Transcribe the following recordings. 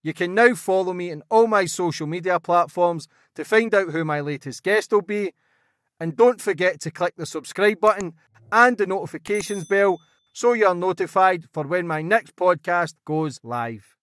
You can now follow me on all my social media platforms to find out who my latest guest will be. And don't forget to click the subscribe button and the notifications bell so you're notified for when my next podcast goes live.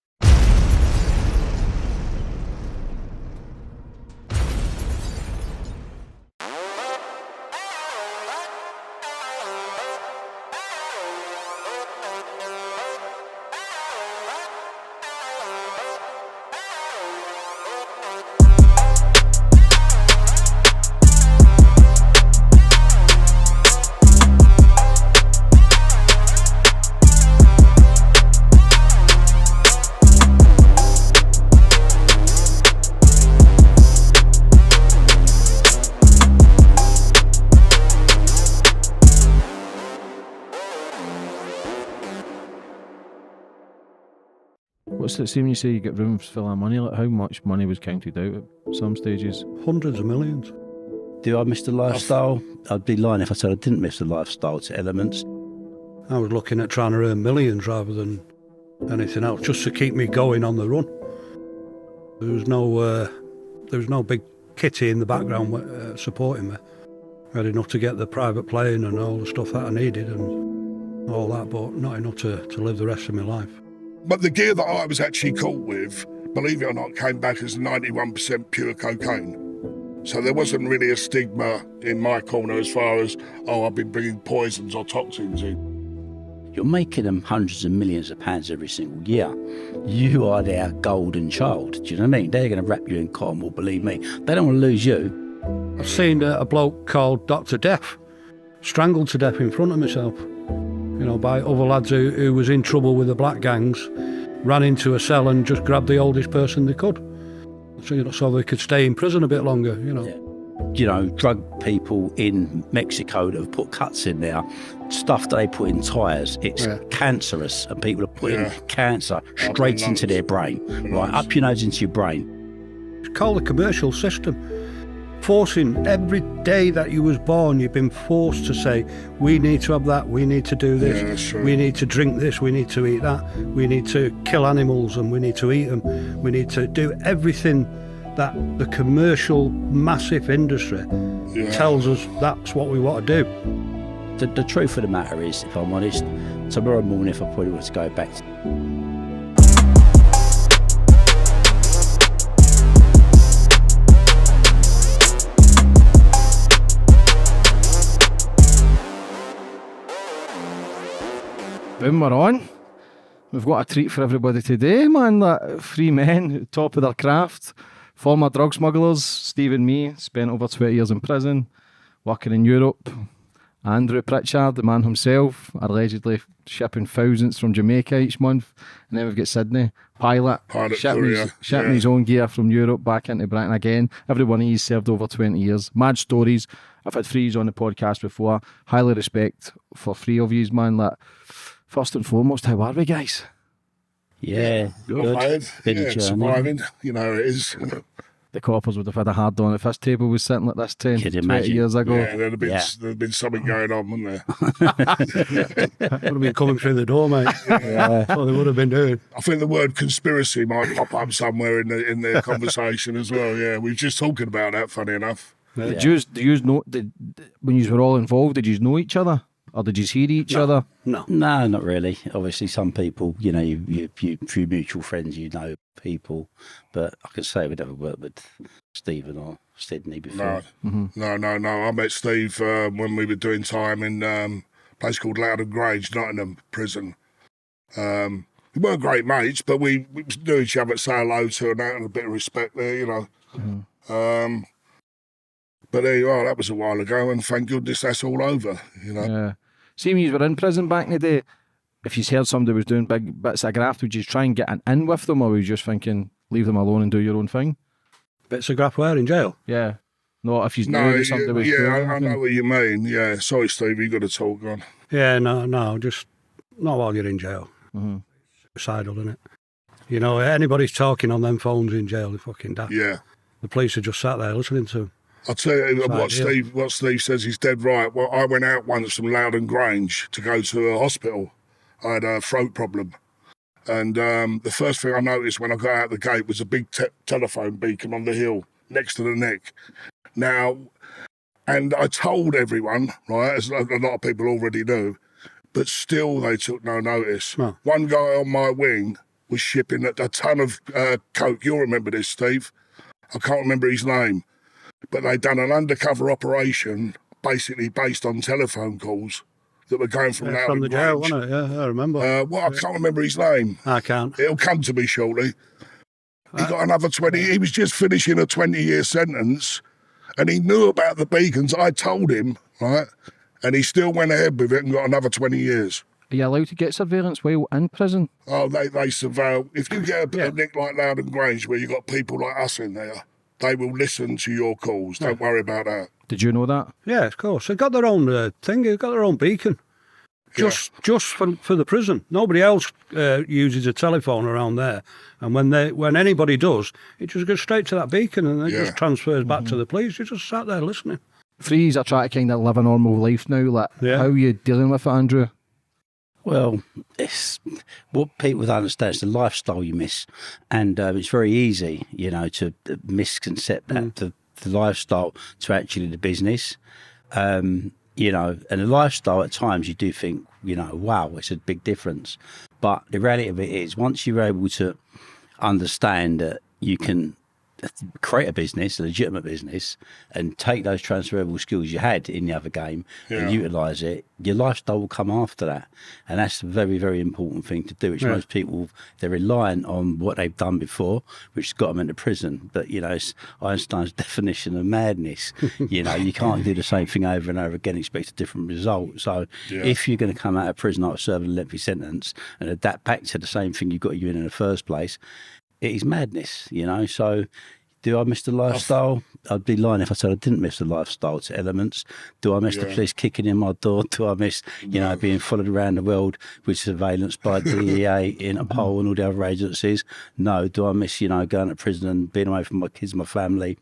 What's it seem you say you get rooms full of money? Like how much money was counted out at some stages? Hundreds of millions. Do I miss the lifestyle? I'd be lying if I said I didn't miss the lifestyle to elements. I was looking at trying to earn millions rather than anything else, just to keep me going on the run. There was no big kitty in the background supporting me. I had enough to get the private plane and all the stuff that I needed and all that, but not enough to live the rest of my life. But the gear that I was actually caught with, believe it or not, came back as 91% pure cocaine. So there wasn't really a stigma in my corner as far as, I've been bringing poisons or toxins in. You're making them hundreds of millions of pounds every single year. You are their golden child. Do you know what I mean? They're going to wrap you in cotton wool, believe me. They don't want to lose you. I've seen a bloke called Dr. Death, strangled to death in front of myself. By other lads who was in trouble with the black gangs, ran into a cell and just grabbed the oldest person they could, so they could stay in prison a bit longer, Yeah. Drug people in Mexico that have put cuts in there, stuff that they put in tyres, it's cancerous, and people are putting cancer straight into their brain, right, up your nose into your brain. It's called the commercial system. Forcing every day that you was born, you've been forced to say, we need to have that, we need to do this, we need to drink this, we need to eat that, we need to kill animals and we need to eat them, we need to do everything that the commercial massive industry tells us that's what we want to do. The truth of the matter is, if I'm honest, tomorrow morning if I probably want to go back to Boom, we're on. We've got a treat for everybody today, man. That three men, top of their craft, former drug smugglers. Steve and me spent over 20 years in prison, working in Europe. Andrew Pritchard, the man himself, allegedly shipping thousands from Jamaica each month. And then we've got Sidney, pilot shipping his own gear from Europe back into Britain again. Every one of these served over 20 years. Mad stories. I've had three on the podcast before. Highly respect for three of yous, man. Like, first and foremost, how are we, guys? Yeah, good. Surviving. It is. The coppers would have had a hard on if this table was sitting like this 10, 20 years ago. Yeah, there'd have been something going on, wouldn't there? Would have been coming through the door, mate. That's what they would have been doing. I think the word conspiracy might pop up somewhere in the conversation as well. Yeah, we were just talking about that, funny enough. Yeah. Did you know, when you were all involved, did you know each other? Or did you hear each other? No, not really. Obviously, some people, you through mutual friends, people. But I could say we'd never worked with Stephen or Sidney before. No. I met Steve when we were doing time in a place called Loudon Grange, Nottingham prison. We weren't great mates, but we knew each other, say hello to and that, and a bit of respect there, But there you are, that was a while ago, and thank goodness that's all over, Yeah. See, when you were in prison back in the day, if you heard somebody was doing big bits of graft, would you try and get an in with them, or were you just thinking, leave them alone and do your own thing? Bits of graft where, in jail? Yeah. No, if you knew that somebody was doing I know what you mean, yeah. Sorry, Steve, you've got to talk on. Yeah, no, just not while you're in jail. Mm-hmm. Suicidal, isn't it? Anybody's talking on them phones in jail, they're fucking daft. Yeah. The police are just sat there listening to them. I'll tell you what Steve says, he's dead right. Well, I went out once from Loudon Grange to go to a hospital. I had a throat problem. And the first thing I noticed when I got out the gate was a big telephone beacon on the hill next to the neck. Now, and I told everyone, right, as a lot of people already knew, but still they took no notice. No. One guy on my wing was shipping a ton of coke. You'll remember this, Steve. I can't remember his name. But they'd done an undercover operation basically based on telephone calls that were going from From the jail, wasn't it? Yeah, I remember. I can't remember his name. I can't. It'll come to me shortly. He got another 20. He was just finishing a 20-year sentence, and he knew about the beacons. I told him, right, and he still went ahead with it and got another 20 years. Are you allowed to get surveillance while in prison? Oh, they surveil. If you get a nick like Loudon Grange where you've got people like us in there, they will listen to your calls. Don't worry about that. Did you know that? Yeah, of course. They've got their own thing. They've got their own beacon. Just for the prison. Nobody else uses a telephone around there. And when anybody does, it just goes straight to that beacon and it just transfers back to the police. You just sat there listening. Freeze are trying to kind of live a normal life now. Like, how are you dealing with it, Andrew? Well, it's what people don't understand. It's the lifestyle you miss, and it's very easy, to misconcept that the lifestyle to actually the business. And the lifestyle at times you do think, wow, it's a big difference. But the reality of it is, once you're able to understand that you can create a business, a legitimate business, and take those transferable skills you had in the other game and utilise it, your lifestyle will come after that. And that's a very, very important thing to do, which most people, they're reliant on what they've done before, which has got them into prison. But, it's Einstein's definition of madness. You can't do the same thing over and over again, expect a different result. So if you're going to come out of prison after serving a lengthy sentence and adapt back to the same thing you got you in the first place, it is madness, So do I miss the lifestyle? I'd be lying if I said I didn't miss the lifestyle to elements. Do I miss the police kicking in my door? Do I miss, being followed around the world with surveillance by DEA, Interpol and all the other agencies? No. Do I miss, going to prison and being away from my kids, my family?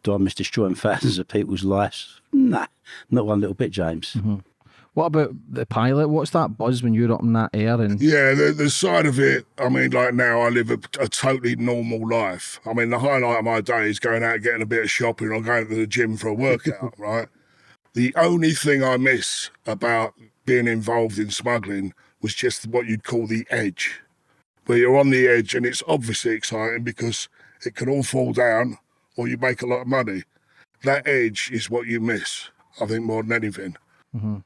Do I miss destroying thousands of people's lives? Nah, not one little bit, James. Mm-hmm. What about the pilot? What's that buzz when you're up in that air? And yeah, the side of it, I mean, like now I live a totally normal life. I mean, the highlight of my day is going out, getting a bit of shopping or going to the gym for a workout, right? The only thing I miss about being involved in smuggling was just what you'd call the edge, where you're on the edge and it's obviously exciting because it can all fall down or you make a lot of money. That edge is what you miss, I think, more than anything. Mm-hmm.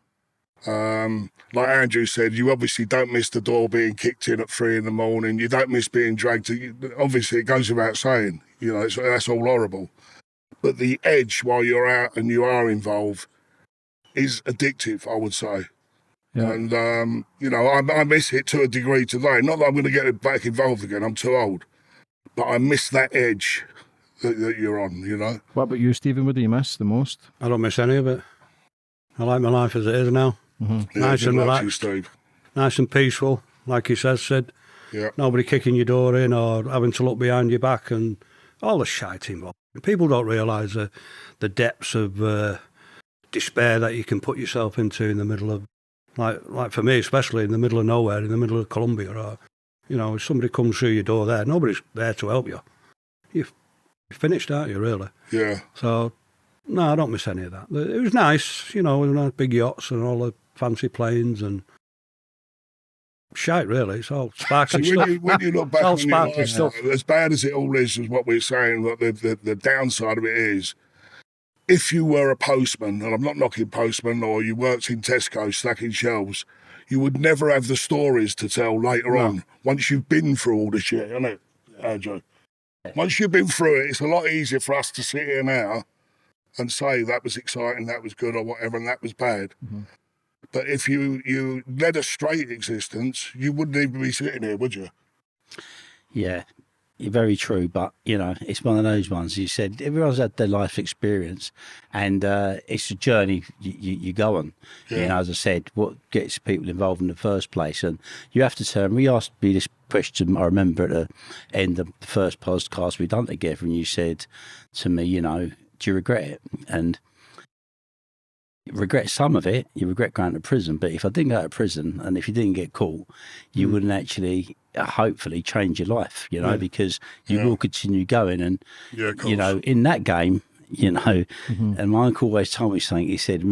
Like Andrew said, you obviously don't miss the door being kicked in at 3 a.m. You don't miss being dragged to. Obviously, it goes without saying. That's all horrible. But the edge while you're out and you are involved is addictive, I would say. Yeah. And I miss it to a degree today. Not that I'm going to get back involved again. I'm too old. But I miss that edge that you're on. What about you, Stephen? What do you miss the most? I don't miss any of it. I like my life as it is now. Mm-hmm. Nice and relaxed, nice and peaceful, like you said, Sid. Yeah. Nobody kicking your door in or having to look behind your back and all the shite involved. People don't realise the depths of despair that you can put yourself into in the middle of, like for me especially, in the middle of nowhere, in the middle of Colombia, or if somebody comes through your door there, nobody's there to help you. You're finished, aren't you, really? Yeah. So, no, I don't miss any of that. It was nice, with nice big yachts and all the fancy planes and shite, really. It's all sparkling stuff. When you look back on your life, stuff. As bad as it all is what we're saying, what the downside of it is, if you were a postman, and I'm not knocking postmen, or you worked in Tesco stacking shelves, you would never have the stories to tell later on, once you've been through all the shit, isn't it, Andrew? Once you've been through it, it's a lot easier for us to sit here now and say that was exciting, that was good, or whatever, and that was bad. Mm-hmm. But if you led a straight existence, you wouldn't even be sitting here, would you? Yeah, very true. But, it's one of those ones. You said everyone's had their life experience, and it's a journey you go on. Yeah. As I said, what gets people involved in the first place? And you have to turn. We asked me this question, I remember, at the end of the first podcast we done together, and you said to me, do you regret it? And You regret some of it. You regret going to prison. But if I didn't go to prison and if you didn't get caught, you wouldn't actually, hopefully, change your life, you know, because you will continue going. And, you know, in that game, you know, and my uncle always told me something. He said,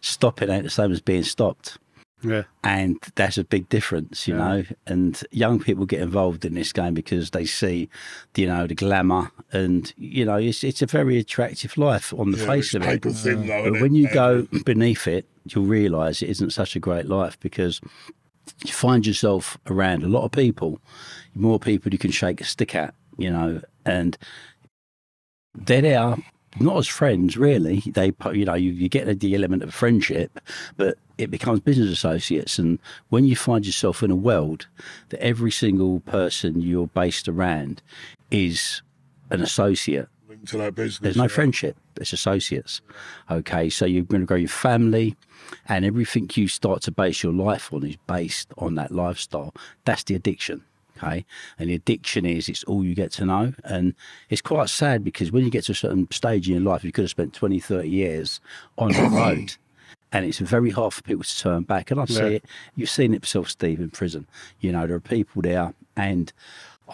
stopping ain't the same as being stopped. Yeah. And that's a big difference, you know. And young people get involved in this game because they see, you know, the glamour, and you know, it's a very attractive life on the face of it. But when you go beneath it, you'll realise it isn't such a great life, because you find yourself around a lot of people, more people you can shake a stick at, you know, and they're there not as friends, really. They, you know, you get the element of friendship, but it becomes business associates. And when you find yourself in a world that every single person you're based around is an associate, to that business, there's no friendship, it's associates. Okay, so you're going to grow your family, and everything you start to base your life on is based on that lifestyle. That's the addiction. Okay, and the addiction is, it's all you get to know. And it's quite sad, because when you get to a certain stage in your life, you could have spent 20, 30 years on the road, and it's very hard for people to turn back. And I see it, you've seen it yourself, Steve, in prison. You know, there are people there, and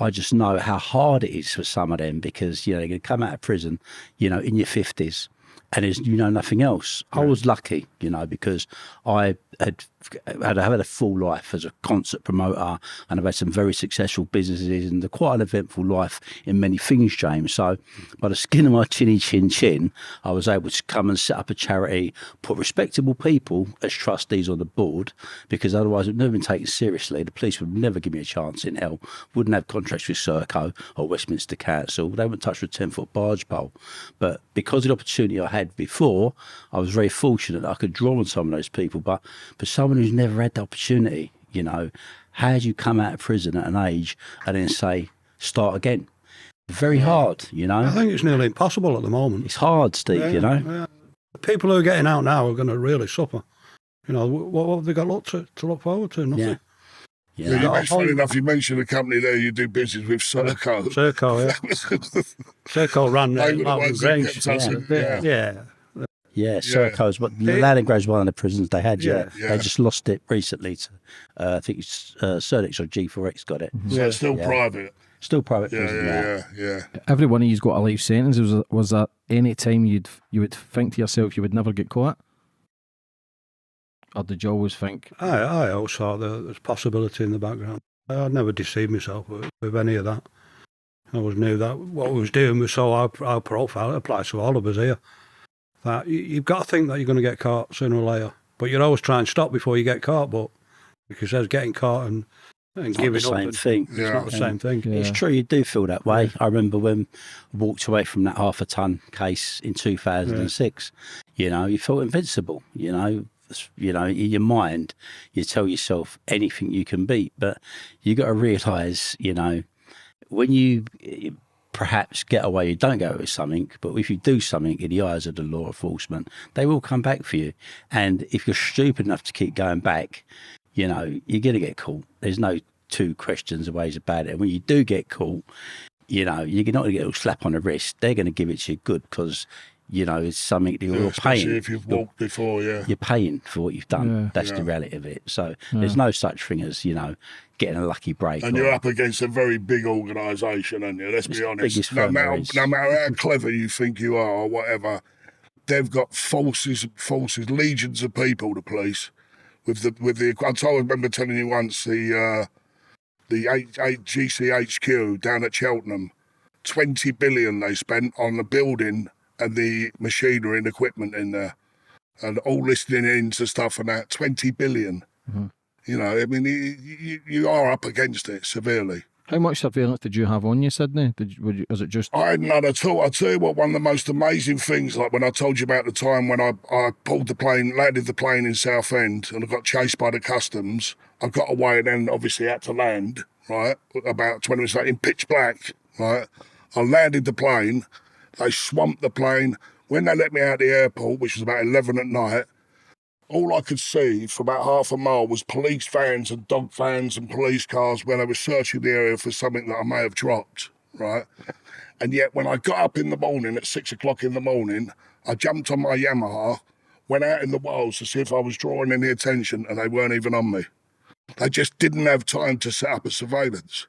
I just know how hard it is for some of them, because, you know, you're going to come out of prison, you know, in your 50s, and there's, you know, nothing else. I was lucky, you know, because I had a full life as a concert promoter, and I've had some very successful businesses and quite an eventful life in many things, James. So by the skin of my chin, I was able to come and set up a charity, put respectable people as trustees on the board, because otherwise it would never been taken seriously. The police would never give me a chance in hell, wouldn't have contracts with Serco or Westminster Council. They wouldn't touch with a 10-foot barge pole. But because of the opportunity I had before, I was very fortunate that I could draw on some of those people. But for someone who's never had the opportunity, you know, how do you come out of prison at an age and then say, start again? Very hard, you know. I think it's nearly impossible at the moment. It's hard, Steve, you know. Yeah. The people who are getting out now are going to really suffer. You know, what have they got to look forward to? Nothing. It's funny enough, you mentioned a company there you do business with, Serco. Serco, yeah. Serco ran Martin Grange. Yeah, Serco's, but Landinggrave's one of the prisons they had, They just lost it recently to, I think it's Cerdix or G4X got it. So it's still private. Still private prison, yeah. Every one of you's got a life sentence. Was that any time you would think to yourself you would never get caught? Or did you always think? I always thought there's possibility in the background. I'd never deceived myself with any of that. I always knew that what we was doing was so high profile. It applies to all of us here. That you've got to think that you're going to get caught sooner or later, but you're always trying to stop before you get caught. But because there's getting caught and giving up, it's not the same thing. Yeah. It's true, you do feel that way. I remember when I walked away from that half a ton case in 2006. You know, you felt invincible. You know, in your mind, you tell yourself anything you can beat, but you got to realise, you know, when you perhaps get away, you don't go with something, but if you do something in the eyes of the law enforcement, they will come back for you. And if you're stupid enough to keep going back, you know, you're going to get caught. There's no two questions or ways about it. And when you do get caught, you know, you're not going to get a slap on the wrist. They're going to give it to you good, because, you know, it's something that you're paying. If you've walked before, you're paying for what you've done. That's the reality of it. So there's no such thing as, you know, getting a lucky break. And you're up against a very big organisation, aren't you? Let's be honest. No matter how clever you think you are or whatever, they've got forces, legions of people, the police. I remember telling you once the GCHQ down at Cheltenham, 20 billion they spent on the building and the machinery and equipment in there, and all listening in to stuff and that. 20 billion. Mm-hmm. You know, I mean, you are up against it severely. How much surveillance did you have on you, Sidney? Was it just? I had none at all. I'll tell you what, one of the most amazing things, like when I told you about the time when I pulled the plane, landed the plane in Southend, and I got chased by the customs. I got away and then obviously had to land, right, about 20 minutes later in pitch black, right. I landed the plane, they swamped the plane. When they let me out of the airport, which was about 11 at night, all I could see for about half a mile was police vans and dog vans and police cars where they were searching the area for something that I may have dropped, right? And yet when I got up in the morning at 6 o'clock in the morning, I jumped on my Yamaha, went out in the wilds to see if I was drawing any attention, and they weren't even on me. They just didn't have time to set up a surveillance.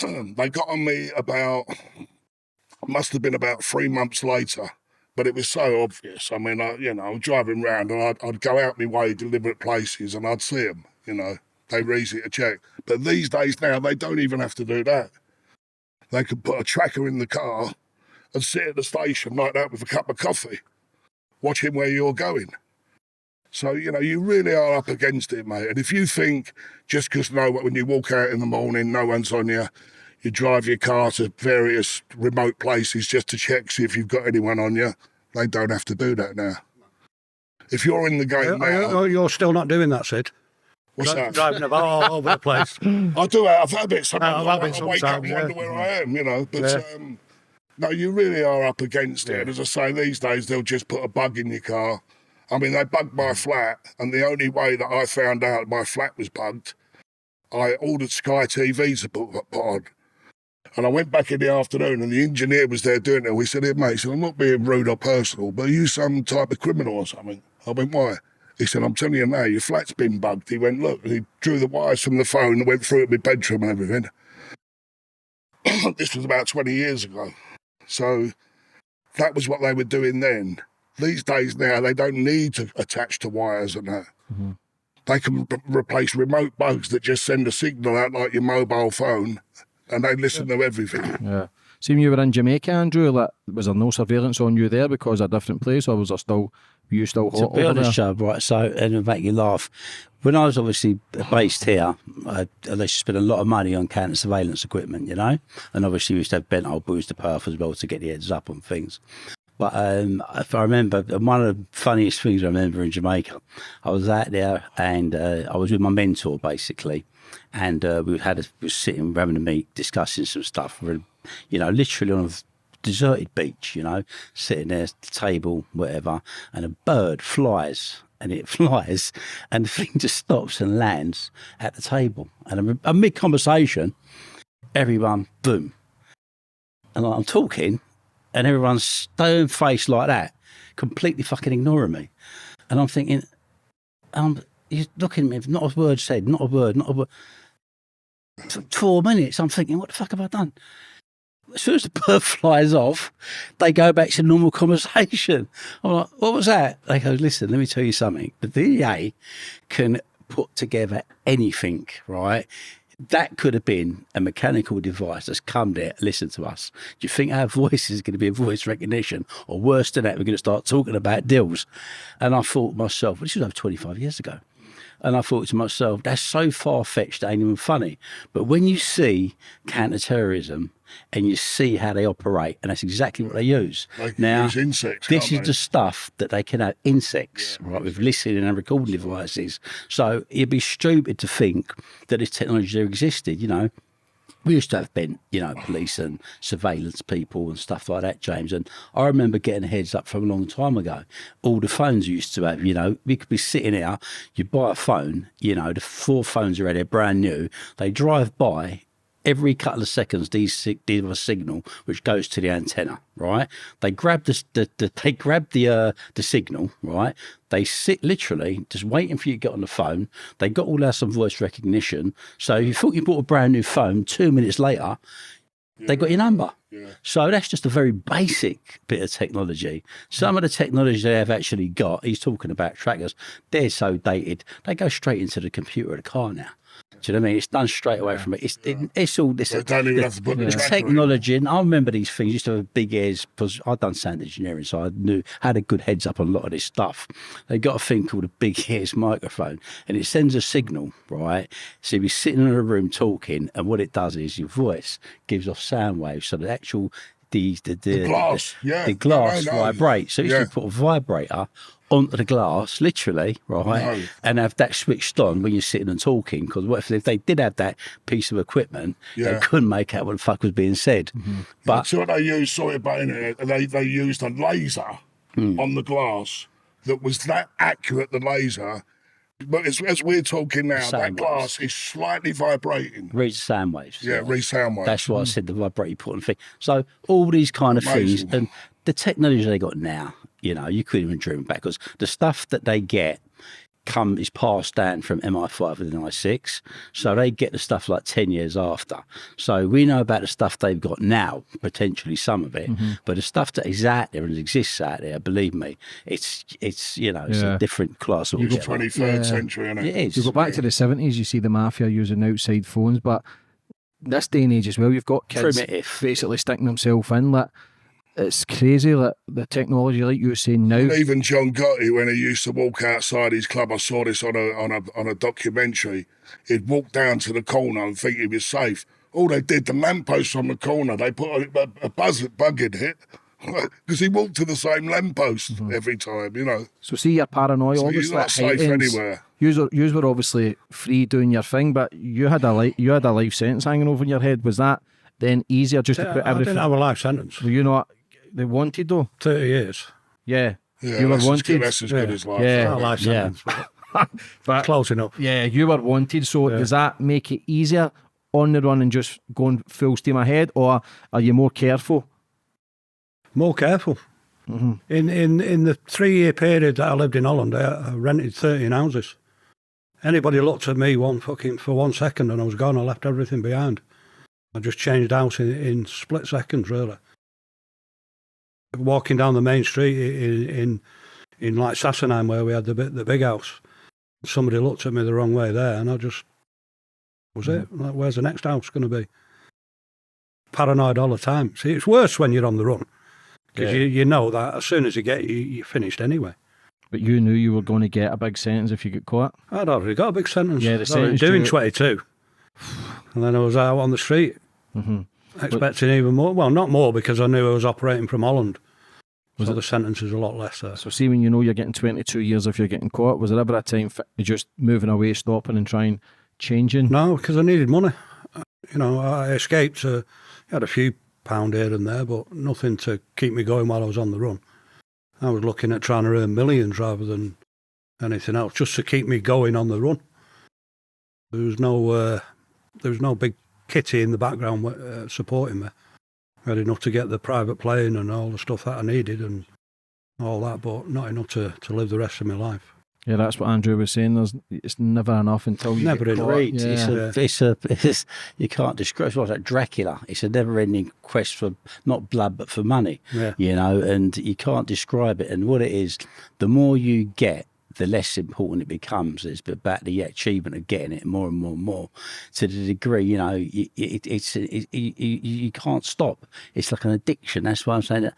They got on me must have been about 3 months later, but it was so obvious. I mean, I'm driving around and I'd go out my way, deliberate places, and I'd see them, they were easy to check. But these days now, they don't even have to do that. They can put a tracker in the car and sit at the station like that with a cup of coffee, watching where you're going. So, you really are up against it, mate. And if you think just because when you walk out in the morning, no one's on you, you drive your car to various remote places just to check, see if you've got anyone on you, they don't have to do that now. If you're in the game now... You're still not doing that, Sid? What's that? Driving about all over the place. I do. I've had it. Sometimes I've had it I wake up and wonder where I am, But no, you really are up against it. And as I say, these days they'll just put a bug in your car. I mean, they bugged my flat, and the only way that I found out my flat was bugged, I ordered Sky TV to put on. And I went back in the afternoon, and the engineer was there doing it. We said, "Hey, mate," he said, "I'm not being rude or personal, but are you some type of criminal or something?" I went, "Why?" He said, "I'm telling you now, your flat's been bugged." He went, "Look," and he drew the wires from the phone and went through it with my bedroom and everything. This was about 20 years ago. So that was what they were doing then. These days now, they don't need to attach to wires and that. Mm-hmm. They can replace remote bugs that just send a signal out like your mobile phone, and they listen to everything. Yeah. See, when you were in Jamaica, Andrew, was there no surveillance on you there because of a different place, or was there still, were you still hot to be over honest, there? Joe, right, so, and it'll make you laugh. When I was obviously based here, I spent a lot of money on counter surveillance equipment, And obviously we used to have bent old boys to path as well to get the heads up on things. But if I remember, one of the funniest things I remember in Jamaica, I was out there and I was with my mentor, basically. And we were sitting, having a meet, discussing some stuff, literally on a deserted beach, sitting there at the table, whatever, and a bird flies. And it flies, and the thing just stops and lands at the table. And a mid-conversation, everyone, boom. And I'm talking, and everyone's stone-faced like that, completely fucking ignoring me. And I'm thinking, you're looking at me, not a word said, not a word. For 4 minutes, I'm thinking, what the fuck have I done? As soon as the bird flies off, they go back to normal conversation. I'm like, what was that? They go, listen, let me tell you something. The DEA can put together anything, right? That could have been a mechanical device that's come there, listen to us. Do you think our voice is going to be a voice recognition? Or worse than that, we're going to start talking about deals? And I thought to myself, well, this was over 25 years ago. And I thought to myself, that's so far-fetched, it ain't even funny. But when you see counter-terrorism and you see how they operate, and that's exactly what they use. They can use insects, this is they? the stuff that they can have insects, right, with listening and recording devices. So it'd be stupid to think that this technology there existed, We used to have bent, police and surveillance people and stuff like that, James. And I remember getting a heads up from a long time ago. All the phones you used to have, we could be sitting there, you buy a phone, the 4 phones are there, brand new. They drive by. Every couple of seconds, these have a signal which goes to the antenna, right? They grab the signal, right? They sit literally just waiting for you to get on the phone. They got all that some voice recognition. So if you thought you bought a brand new phone, 2 minutes later, they got your number. Yeah. So that's just a very basic bit of technology. Some of the technology they have actually got, he's talking about trackers, they're so dated, they go straight into the computer of the car now. Do you know what I mean? It's done straight away from it. It's all this. They don't even have to put the technology. And I remember these things. Used to have big ears because I'd done sound engineering, so I had a good heads up on a lot of this stuff. They got a thing called a big ears microphone, and it sends a signal, right? So you're sitting in a room talking, and what it does is your voice gives off sound waves. So the actual the glass vibrates. So you put a vibrator onto the glass, literally, right, and have that switched on when you're sitting and talking. Because what if they did have that piece of equipment, they couldn't make out what the fuck was being said. Mm-hmm. But so what they used, they used a laser on the glass that was that accurate, the laser, But as we're talking now, that sound glass is slightly vibrating. Reads sound waves. Yeah, read sound waves. That's why I said the vibrate important thing. So all these kind of Amazing. things, and the technology they got now, you know, you couldn't even dream back, because the stuff that they get is passed down from MI5 and MI6, so they get the stuff like 10 years after. So we know about the stuff they've got now, potentially some of it, but the stuff that is out there and exists out there, believe me, it's you know, it's a different class of 23rd century, isn't it? It is. You go back to the 70s, you see the mafia using outside phones, but this day and age as well, you've got kids Primitive. basically sticking themselves in. Like, it's crazy, like the technology, like you were saying now. And even John Gotti, when he used to walk outside his club, I saw this on a documentary. He'd walk down to the corner and think he was safe. All they did, the lamppost on the corner, they put a bug in it, because he walked to the same lamppost every time, you know. So see your paranoia, So obviously. you're not safe heightens. anywhere. Yous were obviously free doing your thing, but you had a life sentence hanging over your head. Was that then easier just to put I everything? didn't have a life sentence. Were you not? They wanted though. 30 years. Yeah. Yeah, You were that's wanted. That's as good as life. Yeah. Not a life sentence, But close enough. yeah, you were wanted. So does that make it easier on the run and just going full steam ahead, or are you more careful? More careful. In the 3-year period that I lived in Holland, I rented 13 houses. Anybody looked at me for 1 second and I was gone. I left everything behind. I just changed house in split seconds, really. Walking down the main street in like Sassenheim, where we had the big house, somebody looked at me the wrong way there, and I just was it. Like, where's the next house going to be? Paranoid all the time. See, it's worse when you're on the run, because you know that as soon as you get you're finished anyway. But you knew you were going to get a big sentence if you get caught. I'd already got a big sentence. Yeah, the I was sentence doing due- 22, and then I was out on the street. Expecting even more. Well, not more, because I knew I was operating from Holland. So the sentence is a lot less there. So see, when you know you're getting 22 years if you're getting caught, was there ever a time just moving away, stopping and trying changing? No, because I needed money. You know, I escaped. Had a few pound here and there, but nothing to keep me going while I was on the run. I was looking at trying to earn millions rather than anything else, just to keep me going on the run. There was no big kitty in the background supporting me. I had enough to get the private plane and all the stuff that I needed and all that, but not enough to live the rest of my life. Yeah, that's what Andrew was saying. It's never enough until you Never get enough. caught. Great. Yeah. It's you can't describe. It's like Dracula. It's a never-ending quest for not blood but for money. Yeah. You know, and you can't describe it. And what it is, the more you get, the less important it becomes. It's about the achievement of getting it more and more and more, to the degree, you know, you can't stop. It's like an addiction. That's why I'm saying that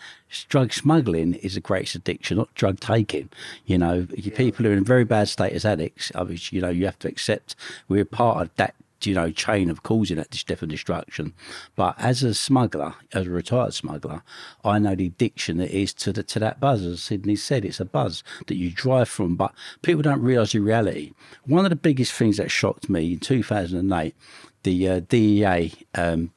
drug smuggling is the greatest addiction, not drug taking. You know, people who are in a very bad state as addicts, you know, you have to accept we're part of that, you know, chain of causing that death and destruction. But as a smuggler, as a retired smuggler, I know the addiction that is to that buzz. As Sidney said, it's a buzz that you drive from, but people don't realise the reality. One of the biggest things that shocked me in 2008, the DEA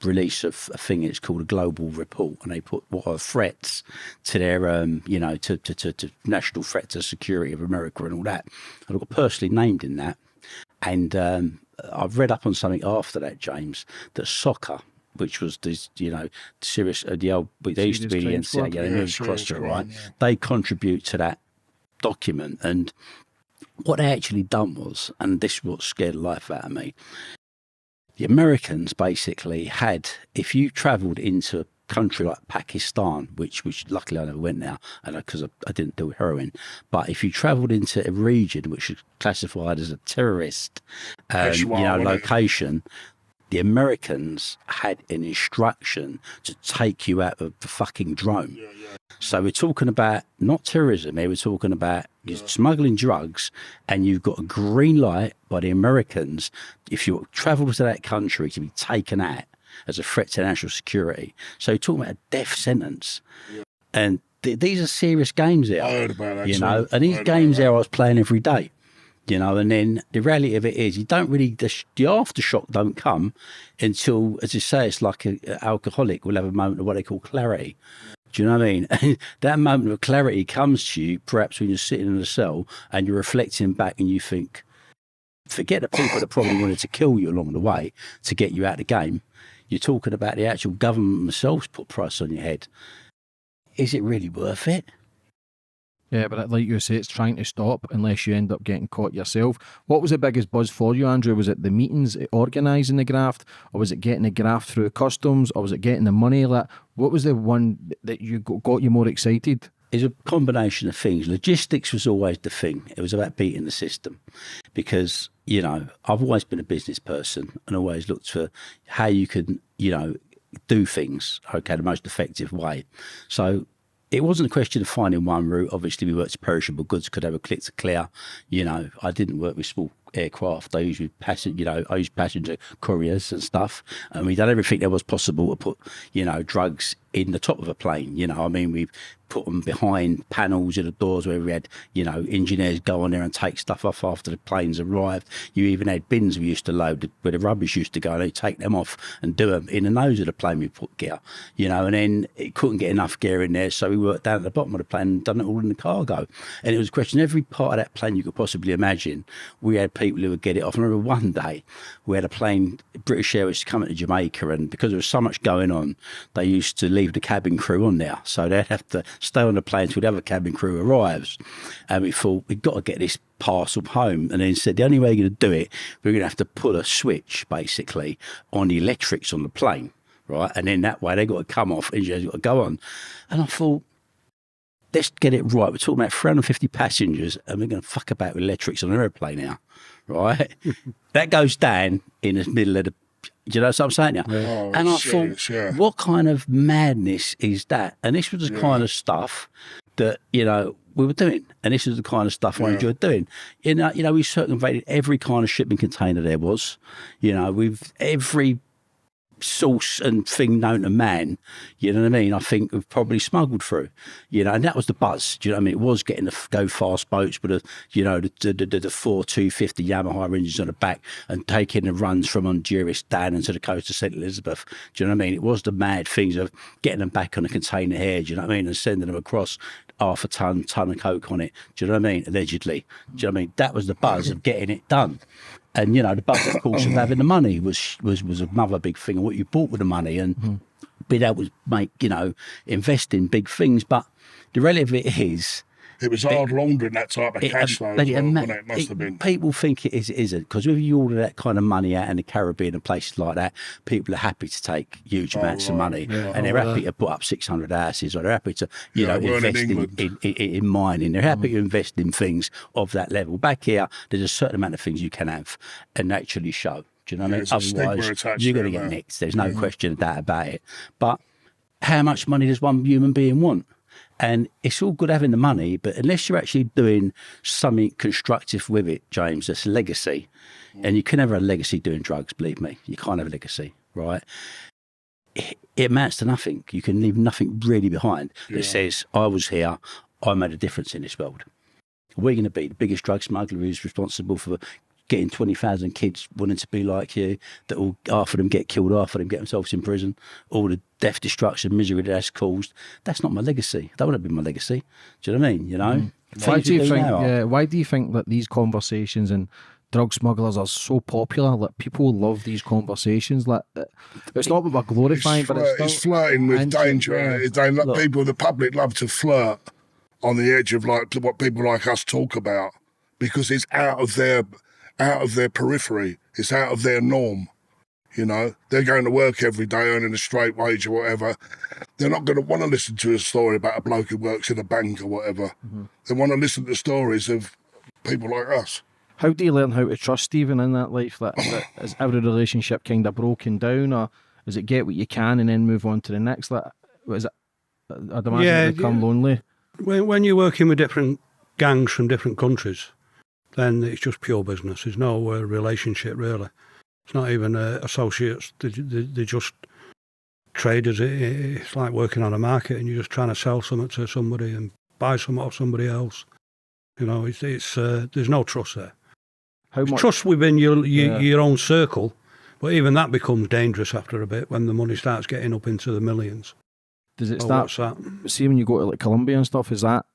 released a thing. It's called a global report, and they put what are threats to their, you know, to national threat to security of America and all that. And I got personally named in that, and I've read up on something after that, James, that soccer, which was this, you know, serious, they used to be the NCAA, they moved across to it, right? They contribute to that document, and what they actually done was, and this is what scared the life out of me, the Americans basically had, if you travelled into a country like Pakistan, which luckily I never went now, because I didn't do heroin, but if you travelled into a region which is classified as a terrorist location, the Americans had an instruction to take you out of the fucking drone. So we're talking about not terrorism here, we're talking about you're smuggling drugs, and you've got a green light by the Americans if you travel to that country to be taken out as a threat to national security. So you're talking about a death sentence. And these are serious games there. I heard about that, you know, and these games there I was playing every day. You know, and then the reality of it is, you don't really, the aftershock don't come until, as you say, it's like an alcoholic will have a moment of what they call clarity. Do you know what I mean? And that moment of clarity comes to you perhaps when you're sitting in a cell and you're reflecting back and you think, Forget the people that probably wanted to kill you along the way to get you out of the game. You're talking about the actual government themselves put price on your head. Is it really worth it? Yeah, but like you say, it's trying to stop unless you end up getting caught yourself. What was the biggest buzz for you, Andrew? Was it the meetings, organising the graft, or was it getting the graft through customs, or was it getting the money? Like, what was the one that you got you more excited? It's a combination of things. Logistics was always the thing. It was about beating the system because, you know, I've always been a business person and always looked for how you can, you know, do things, okay, the most effective way. So it wasn't a question of finding one route. Obviously, we worked with perishable goods, could have a click to clear. You know, I didn't work with small aircraft. I used with passenger couriers and stuff. And we done everything that was possible to put, you know, drugs in the top of a plane. You know, I mean, we put them behind panels in the doors where we had, you know, engineers go on there and take stuff off after the planes arrived. You even had bins we used to load where the rubbish used to go, and they take them off and do them in the nose of the plane. We put gear, you know, and then it couldn't get enough gear in there, so we worked down at the bottom of the plane and done it all in the cargo. And it was a question, every part of that plane you could possibly imagine, we had people who would get it off. I remember one day we had a plane, British Airways, coming to Jamaica, and because there was so much going on, they used to leave the cabin crew on there, so they'd have to stay on the plane until the other cabin crew arrives. And we thought, we've got to get this parcel home. And then said, the only way you're going to do it, we're going to have to pull a switch, basically, on the electrics on the plane, right? And then that way they've got to come off, engineers got to go on. And I thought, let's get it right. We're talking about 350 passengers, and we're going to fuck about with electrics on an aeroplane now, right? That goes down in the middle of the, do you know what I'm saying? Yeah. Oh, and I serious, thought, yeah. what kind of madness is that? And this was the kind of stuff that, you know, we were doing. And this is the kind of stuff I enjoyed doing. You know, we circumvented every kind of shipping container there was. You know, with every source and thing known to man, you know what I mean? I think we've probably smuggled through, you know, and that was the buzz. Do you know what I mean? It was getting the go fast boats with the 4 250 Yamaha engines on the back and taking the runs from Honduras down into the coast of St. Elizabeth. Do you know what I mean? It was the mad things of getting them back on a container here, do you know what I mean? And sending them across half a ton of coke on it. Do you know what I mean? Allegedly. Do you know what I mean? That was the buzz of getting it done. And, you know, the buzz, of course, of having the money was another big thing, and what you bought with the money, and being able to make, you know, invest in big things. But the reality of it is, it was hard laundering that type of cash flow as well, wasn't it? It must have been. People think it is, it isn't, because if you order that kind of money out in the Caribbean and places like that, people are happy to take huge amounts of money, and they're happy to put up 600 houses, or they're happy to, you know, invest in mining. They're happy to invest in things of that level. Back here, there's a certain amount of things you can have and actually show. Do you know what I mean? Otherwise, you're going to get nicked. There's no question of that about it. But how much money does one human being want? And it's all good having the money, but unless you're actually doing something constructive with it, James, that's a legacy. And you can have a legacy doing drugs, believe me. You can't have a legacy, right? It amounts to nothing. You can leave nothing really behind that says, I was here, I made a difference in this world. We're going to be the biggest drug smuggler who's responsible for getting 20,000 kids wanting to be like you, that will, half of them get killed, half of them get themselves in prison, all the death, destruction, misery that's caused. That's not my legacy. That wouldn't be my legacy. Do you know what I mean? You know? Why do you think that these conversations and drug smugglers are so popular? Like, people love these conversations. Like, it's not what we're glorifying, but it's flirting with danger. People, the public, love to flirt on the edge of like what people like us talk about, because it's out of their periphery. It's out of their norm. You know, they're going to work every day earning a straight wage or whatever. They're not going to want to listen to a story about a bloke who works in a bank or whatever. They want to listen to stories of people like us. How do you learn how to trust Stephen in that life? Is every relationship kind of broken down, or is it get what you can and then move on to the next? Like, is it, I'd imagine it become lonely. When you're working with different gangs from different countries, then it's just pure business. There's no relationship, really. It's not even associates. They're just traders. It's like working on a market and you're just trying to sell something to somebody and buy something off somebody else. You know, it's there's no trust there. Trust within your own circle, but even that becomes dangerous after a bit when the money starts getting up into the millions. Does it start? See, when you go to like Colombia and stuff, is that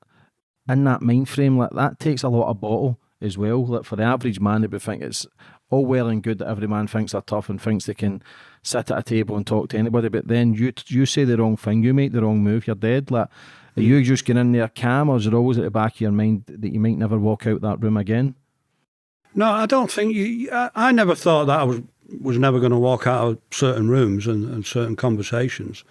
in that mind frame? Like, that takes a lot of bottle as well. Like for the average man, they would think it's all well and good that every man thinks they're tough and thinks they can sit at a table and talk to anybody, but then you say the wrong thing, you make the wrong move, you're dead. Like, are you just getting in there calm, or is it always at the back of your mind that you might never walk out that room again? No, I don't think I never thought that I was never going to walk out of certain rooms and certain conversations.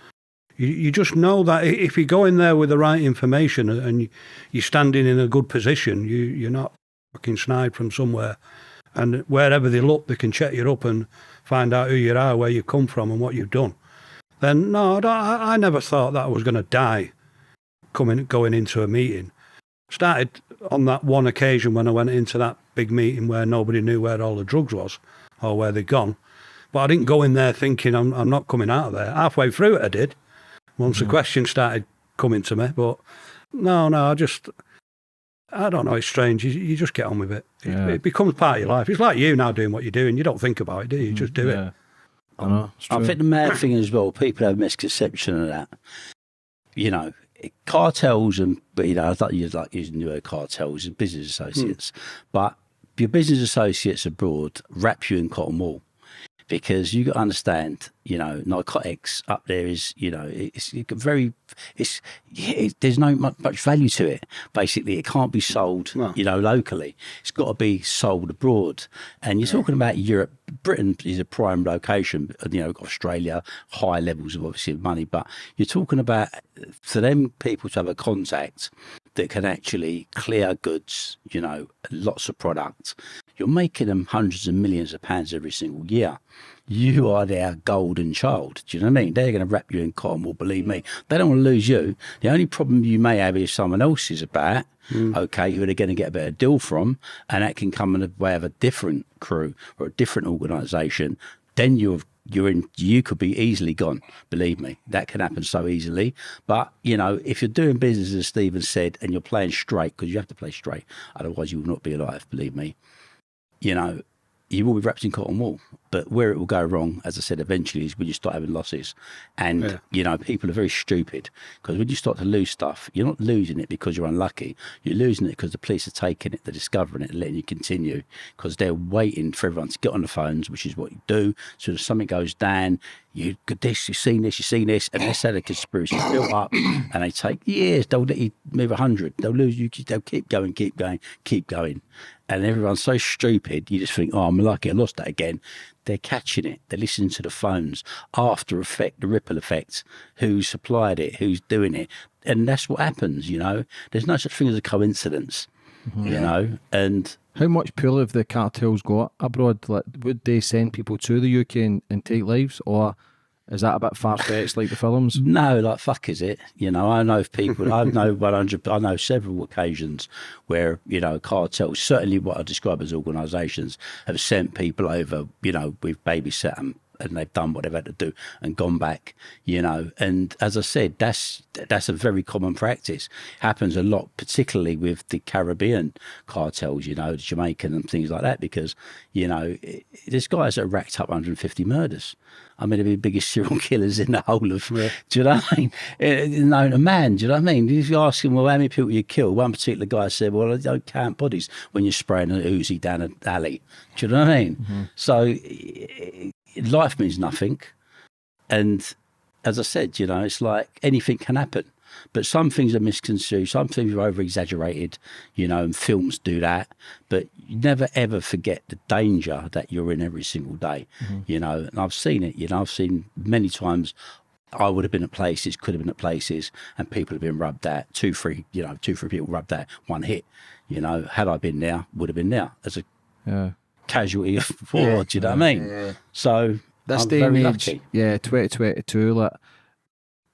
You just know that if you go in there with the right information and you're standing in a good position, you're not fucking snide from somewhere. And wherever they look, they can check you up and find out who you are, where you come from and what you've done. Then, no, I never thought that I was going to die going into a meeting. Started on that one occasion when I went into that big meeting where nobody knew where all the drugs was or where they'd gone. But I didn't go in there thinking I'm not coming out of there. Halfway through it I did, once the questions started coming to me. But no, I don't know, it's strange. You just get on with it. Yeah. It becomes part of your life. It's like you now doing what you're doing. You don't think about it, do you? You just do it. I know. I think the mad thing as well, people have a misconception of that. You know, cartels and, you know, I thought you'd like using the word cartels and business associates, but your business associates abroad wrap you in cotton wool. Because you got to understand, you know, narcotics up there is, you know, there's no much value to it. Basically, it can't be sold, you know, locally. It's got to be sold abroad. And you're talking about Europe. Britain is a prime location, you know, Australia, high levels of obviously money. But you're talking about, for them people to have a contact that can actually clear goods, you know, lots of products. You're making them hundreds of millions of pounds every single year. You are their golden child. Do you know what I mean? They're going to wrap you in cotton wool, believe me. They don't want to lose you. The only problem you may have is someone else is about, okay, who they're going to get a better deal from, and that can come in the way of a different crew or a different organisation. Then you could be easily gone, believe me. That can happen so easily. But, you know, if you're doing business, as Stephen said, and you're playing straight, because you have to play straight, otherwise you will not be alive, believe me. You know, you will be wrapped in cotton wool. But where it will go wrong, as I said, eventually is when you start having losses. And, you know, people are very stupid, because when you start to lose stuff, you're not losing it because you're unlucky. You're losing it because the police are taking it, they're discovering it, and letting you continue, because they're waiting for everyone to get on the phones, which is what you do. So if something goes down, you've seen this, and they say the conspiracy is built up, and they take years. They'll let you move 100. They'll lose you. They'll keep going. And everyone's so stupid, you just think, oh, I'm lucky, I lost that again. They're catching it. They're listening to the phones. After effect, the ripple effect, who supplied it, who's doing it. And that's what happens, you know. There's no such thing as a coincidence, you know. And how much pull have the cartels got abroad? Like, would they send people to the UK and take lives, or is that a bit far-fetched like the films? No, like, fuck is it? You know, I know people, I know several occasions where, you know, cartels, certainly what I describe as organisations, have sent people over, you know, we've babysat them and they've done what they've had to do and gone back, you know. And as I said, that's a very common practice. Happens a lot, particularly with the Caribbean cartels, you know, the Jamaican and things like that, because, you know, there's guys that have racked up 150 murders. I mean, they're the biggest serial killers in the whole of, do you know what I mean? Known a man, do you know what I mean? If you ask him, well, how many people you kill? One particular guy said, well, I don't count bodies when you're spraying an Uzi down an alley. Do you know what I mean? So life means nothing. And as I said, you know, it's like anything can happen. But some things are misconstrued, some things are over-exaggerated, you know, and films do that. But you never, ever forget the danger that you're in every single day, you know. And I've seen it, you know, I've seen many times I would have been at places, could have been at places, and people have been rubbed out, two, three people rubbed out, one hit. You know, had I been there, would have been there as a casualty of war, do you know what I mean? So this I'm day very and age, lucky. 2022, like,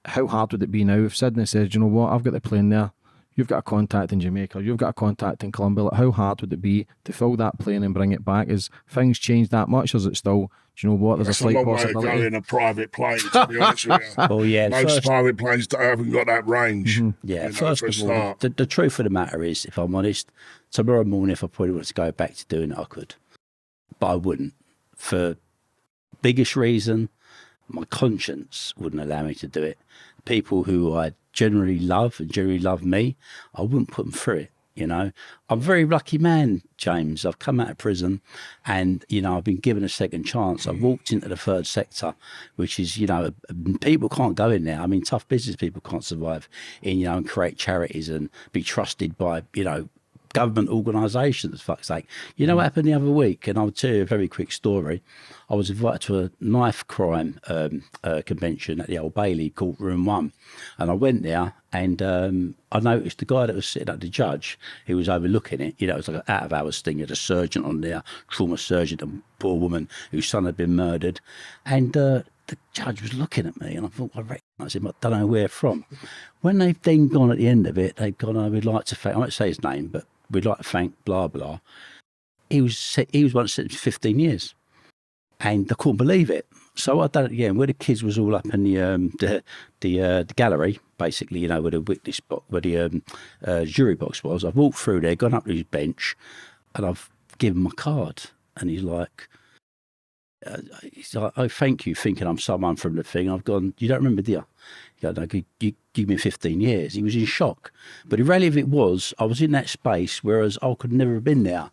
how hard would it be now if Sidney says, you know what, I've got the plane there, you've got a contact in Jamaica, you've got a contact in Colombia, like, how hard would it be to fill that plane and bring it back? Is things changed that much, or is it still, do you know what, there's That's a slight a long way to possibility? go in a private plane, to be honest with you. Oh, yeah. Most private planes haven't got that range. Yeah, you know, first for a of all, start. the truth of the matter is, if I'm honest, tomorrow morning, if I probably wanted to go back to doing it, I could. But I wouldn't. For biggest reason, my conscience wouldn't allow me to do it. People who I generally love and generally love me, I wouldn't put them through it. You know, I'm a very lucky man, James. I've come out of prison and, you know, I've been given a second chance. I've walked into the third sector, which is, you know, people can't go in there. I mean, tough business people can't survive in, you know, and create charities and be trusted by, you know, government organisations, for fuck's sake. You know what happened the other week? And I'll tell you a very quick story. I was invited to a knife crime convention at the Old Bailey, Courtroom 1. And I went there and I noticed the guy that was sitting at the judge, he was overlooking it. You know, it was like an out-of-hours thing. You had a surgeon on there, trauma surgeon, a poor woman whose son had been murdered. And the judge was looking at me and I thought, I recognise him, I don't know where from. When they've then gone at the end of it, they've gone, oh, we'd like to thank, I won't say his name, but we'd like to thank blah, blah. He was once sentenced for 15 years. And I couldn't believe it. So I done it again, where the kids was all up in the gallery, basically, you know, where the witness box, where the jury box was. I've walked through there, gone up to his bench, and I've given my card. And he's like, oh, thank you, thinking I'm someone from the thing. I've gone, you don't remember, do you? You go, no, you give me 15 years. He was in shock. But the reality of it was, I was in that space, whereas I could never have been there.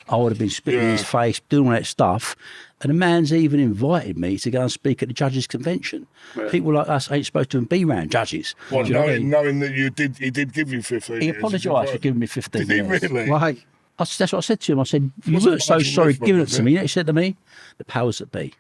I would have been spitting in his face, doing all that stuff. And the man's even invited me to go and speak at the judges' convention. Yeah. People like us ain't supposed to be around judges. Well, knowing that he did give you 15 He apologised for giving me 15 years. Did he really? Why? That's what I said to him. I said, you weren't so sorry giving it to me. You know what he said to me? The powers that be.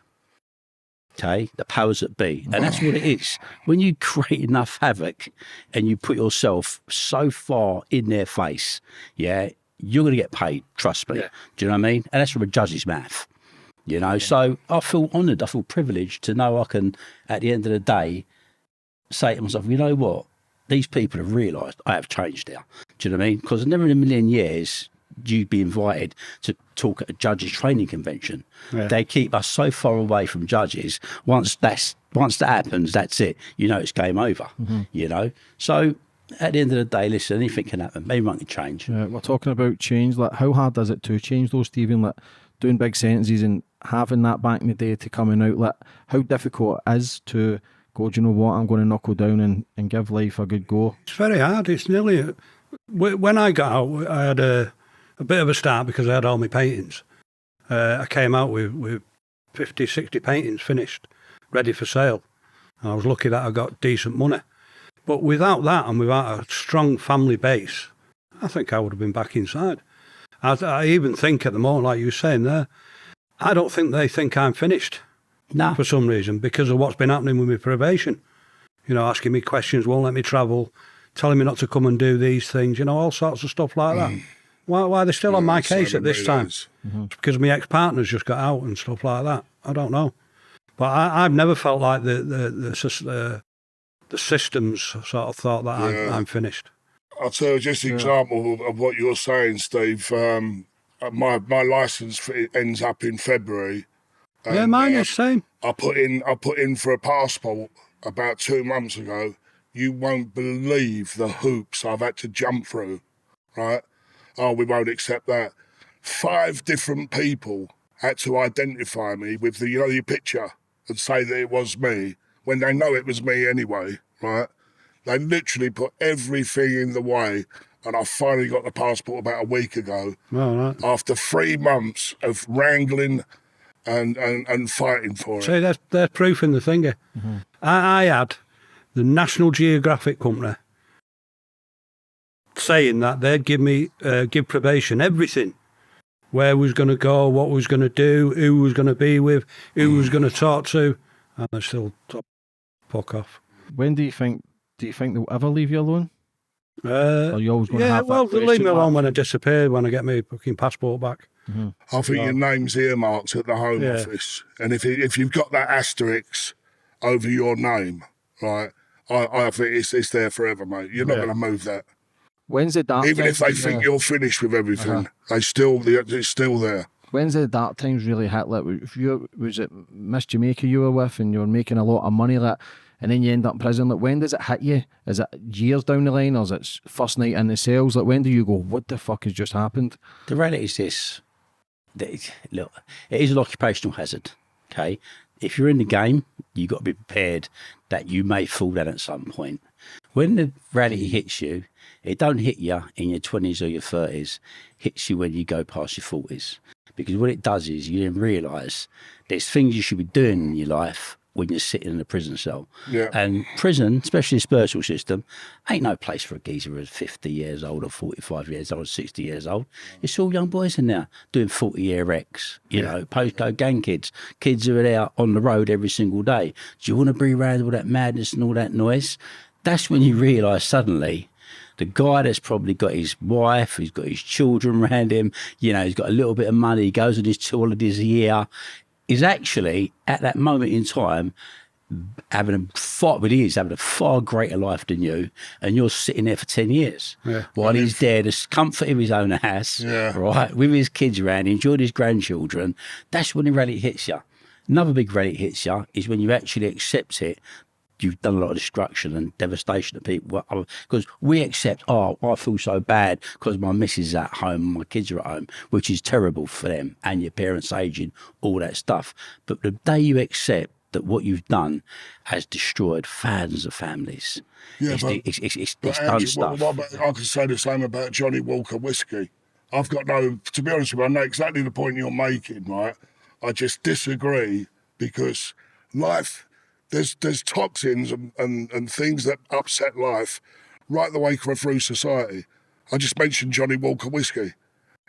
Okay, the powers that be. And that's what it is. When you create enough havoc and you put yourself so far in their face, yeah, you're going to get paid, trust me. Yeah. Do you know what I mean? And that's from a judge's mouth, you know? Yeah. So I feel honoured, I feel privileged to know I can, at the end of the day, say to myself, you know what? These people have realised I have changed now. Do you know what I mean? Because never in a million years you'd be invited to talk at a judges' training convention. Yeah. They keep us so far away from judges. Once that happens, that's it. You know, it's game over, you know? So at the end of the day, listen, anything can happen. Maybe one can change. Yeah, we're talking about change. Like, how hard is it to change though, Stephen? Like, doing big sentences and having that back in the day to coming out, like, how difficult it is to go, do you know what, I'm going to knuckle down and give life a good go? It's very hard. It's nearly... When I got out, I had a bit of a start because I had all my paintings. I came out with 50, 60 paintings finished, ready for sale. And I was lucky that I got decent money. But without that and without a strong family base, I think I would have been back inside. I even think at the moment, like you were saying there, I don't think they think I'm finished. No. For some reason, because of what's been happening with my probation. You know, asking me questions, won't let me travel, telling me not to come and do these things, you know, all sorts of stuff like that. Why are they still on my case at this time? It's because my ex-partner's just got out and stuff like that. I don't know. But I've never felt like the systems sort of thought that I'm finished. I'll tell you just an example of what you're saying, Steve. My licence ends up in February. Yeah, mine is the same. I put in for a passport about 2 months ago. You won't believe the hoops I've had to jump through, right? Oh, we won't accept that. 5 different people had to identify me with the, you know, your picture and say that it was me when they know it was me anyway, right? They literally put everything in the way, and I finally got the passport about a week ago. Oh, right. After 3 months of wrangling and fighting for it. See, there's proof in the finger. I had the National Geographic Company saying that they'd give probation everything. Where we was going to go, what we was going to do, who we was going to be with, who we was going to talk to, and they still fuck off. When do you think they'll ever leave you alone? Or you always going to have they'll leave me alone when I disappear, when I get my fucking passport back. I think your name's earmarked at the Home Office, and if you've got that asterisk over your name, right, I think it's there forever, mate. You're not going to move that. When's the dark Even times if they think you're finished with everything, it's still there. When's the dark times really hit? Like, if was it Miss Jamaica you were with and you were making a lot of money, like, and then you end up in prison, like, when does it hit you? Is it years down the line, or is it first night in the cells? Like, when do you go, what the fuck has just happened? The reality is this. Look, it is an occupational hazard, okay? If you're in the game, you've got to be prepared that you may fall down at some point. when the reality hits you, it don't hit you in your 20s or your 30s. Hits you when you go past your 40s. Because what it does is you then realise there's things you should be doing in your life when you're sitting in a prison cell. Yeah. And prison, especially the spiritual system, ain't no place for a geezer who's 50 years old or 45 years old or 60 years old. It's all young boys in there doing 40-year wrecks, you know, postcode gang kids who are out on the road every single day. Do you want to be around all that madness and all that noise? That's when you realise suddenly the guy that's probably got his wife, he's got his children around him, you know, he's got a little bit of money, he goes on his 2 holidays a year, is actually at that moment in time having a far greater life than you, and you're sitting there for 10 years while he's there to comfort in his own house, right, with his kids around, enjoying his grandchildren. That's when the reality hits you. Another big reality hits you is when you actually accept it. You've done a lot of destruction and devastation to people, because we accept, oh, I feel so bad because my missus is at home, my kids are at home, which is terrible for them, and your parents aging, all that stuff. But the day you accept that what you've done has destroyed thousands of families, it's done stuff. I can say the same about Johnny Walker whiskey. I've got to be honest with you, I know exactly the point you're making, right? I just disagree, because life... There's toxins and things that upset life right the way through society. I just mentioned Johnny Walker whiskey.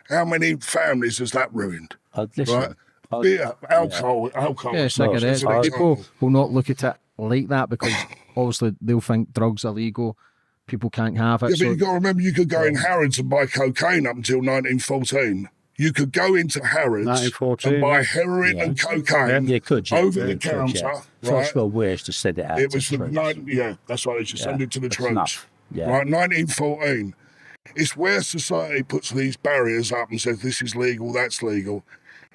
How many families has that ruined? Listen, right? Beer, alcohol. Yeah, cigarettes. People will not look at it like that, because obviously they'll think drugs are illegal. People can't have it. Yeah, but you've got to remember, you could go in Harrods and buy cocaine up until 1914. You could go into Harrods and buy heroin and cocaine over the counter. Right? First World War to send it out. It was that's right. They just send it to the troops. Right, 1914. It's where society puts these barriers up and says this is legal, that's legal.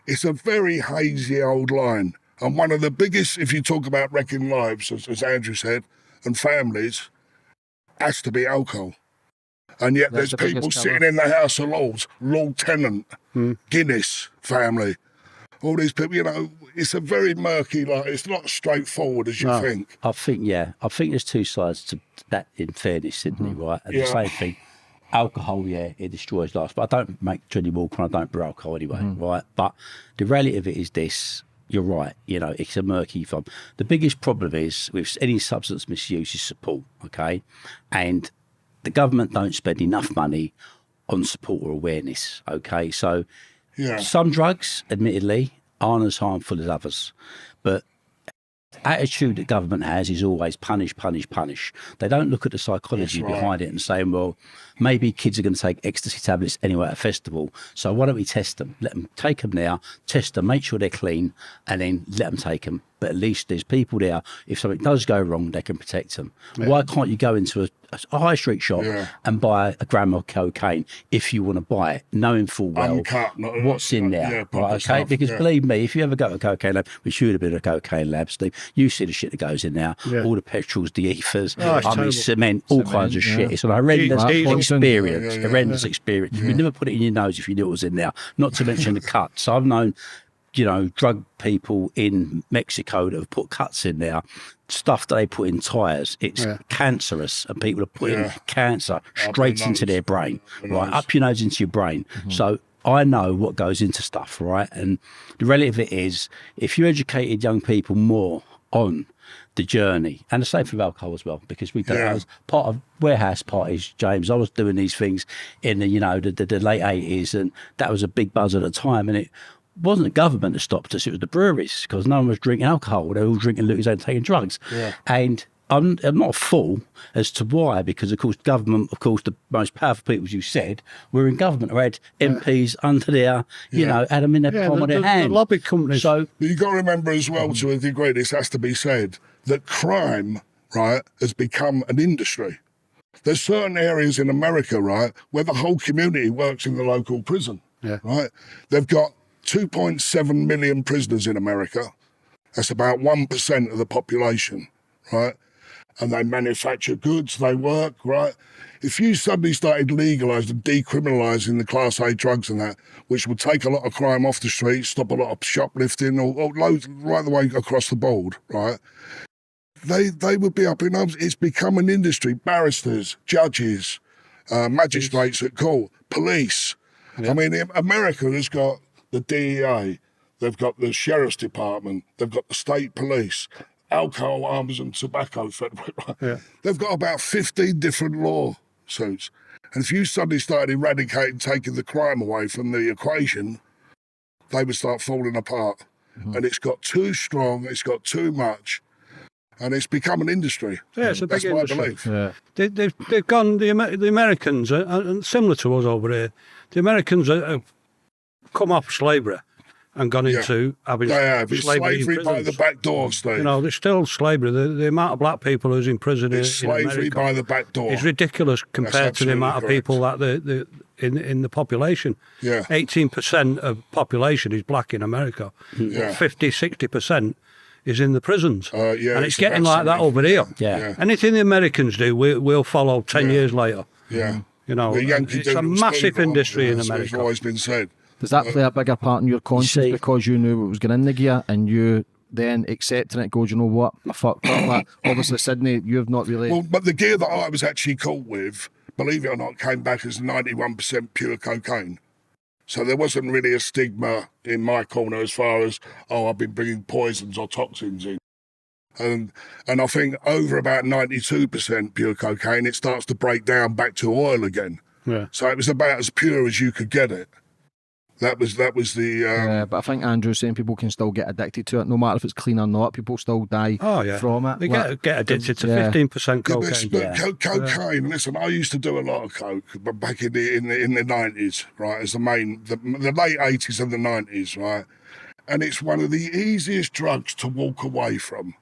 It's a very hazy old line, and one of the biggest, if you talk about wrecking lives, as Andrew said, and families, has to be alcohol. And yet there's people sitting in the House of Lords, Lord Tennant, Guinness family, all these people, you know, it's a very murky, like, it's not straightforward as you think. I think there's two sides to that, in fairness, Sidney, right? And the same thing, alcohol, it destroys lives. But I don't make Johnny Walker and I don't brew alcohol anyway, right? But the reality of it is this, you're right, you know, it's a murky film. The biggest problem is with any substance misuse is support, okay? And the government don't spend enough money on support or awareness, okay? So some drugs, admittedly, aren't as harmful as others. But attitude that government has is always punish, punish, punish. They don't look at the psychology behind it and say, well, maybe kids are going to take ecstasy tablets anyway at a festival, so why don't we test them? Let them take them now, test them, make sure they're clean, and then let them take them. But at least there's people there, if something does go wrong, they can protect them. Why can't you go into a high street shop and buy a gram of cocaine if you want to buy it, knowing full well what's in there, right? Okay, because believe me, if you ever go to a cocaine lab, which should have been a cocaine lab, Steve, you see the shit that goes in there, all the petrols, the ethers, cement, all kinds of shit. It's an horrendous experience. You'd never put it in your nose if you knew it was in there, not to mention the cuts. I've known, you know, drug people in Mexico that have put cuts in there, stuff that they put in tyres. It's cancerous, and people are putting cancer straight into their brain, right? Up your nose into your brain. So I know what goes into stuff, right? And the reality of it is, if you educated young people more on the journey, and the same for alcohol as well, because we I was part of warehouse parties, James. I was doing these things in the, you know, the late 80s, and that was a big buzz at the time, and it wasn't the government that stopped us, it was the breweries, because no one was drinking alcohol. They were all drinking Lucas and taking drugs. And I'm not a fool as to why, because of course government, of course the most powerful people, as you said, were in government, or had MPs under their, you know, had them in their palm of their hand. The lobby companies. So you've got to remember as well, to a degree, this has to be said, that crime, right, has become an industry. There's certain areas in America, right, where the whole community works in the local prison, right? They've got 2.7 million prisoners in America. That's about 1% of the population, right? And they manufacture goods, they work, right? If you suddenly started legalising and decriminalising the Class A drugs and that, which would take a lot of crime off the streets, stop a lot of shoplifting, or loads right the way across the board, right? they would be up in arms. It's become an industry. Barristers, judges, magistrates at court, police. I mean, America has got the DEA, they've got the Sheriff's Department, they've got the state police, alcohol, arms and tobacco. They've got about 15 different lawsuits. And if you suddenly started eradicating, taking the crime away from the equation, they would start falling apart. And it's got too strong, it's got too much, and it's become an industry. Yeah, it's a big That's industry. what I believe. They've gone, the Americans, and similar to us over here, the Americans have come off slavery and gone into having They have. It's slavery slavery in by prisons. the back door, Steve. You know, there's still slavery. The amount of black people who's in prison It's in slavery America by the back door. is ridiculous compared to the absolutely amount of correct. people that in the population. Yeah. 18% of population is black in America. Yeah. 50-60% is in the prisons. Yeah, and it's it's getting like that absolutely- over here. Yeah. Anything the Americans do, we'll follow 10 years later. Yeah. You know, The and Yankee it's a Doodle massive spoon, industry in that's what's America. always been said. Does that play a bigger part in your conscience see- because you knew what was going in the gear and you then accepting it, goes, you know what, I fucked up that. Obviously, Sydney, you've not really... Well, but the gear that I was actually caught with, believe it or not, came back as 91% pure cocaine. So there wasn't really a stigma in my corner as far as, oh, I've been bringing poisons or toxins in. And I think over about 92% pure cocaine, it starts to break down back to oil again. Yeah. So it was about as pure as you could get it. That was the Yeah, but I think Andrew's saying people can still get addicted to it, no matter if it's clean or not. People still die from it. They Like, get addicted to yeah. 15% Yeah, cocaine. but cocaine. Listen, I used to do a lot of coke, but back in the 90s, right? As the late 80s and the 90s, right? And it's one of the easiest drugs to walk away from,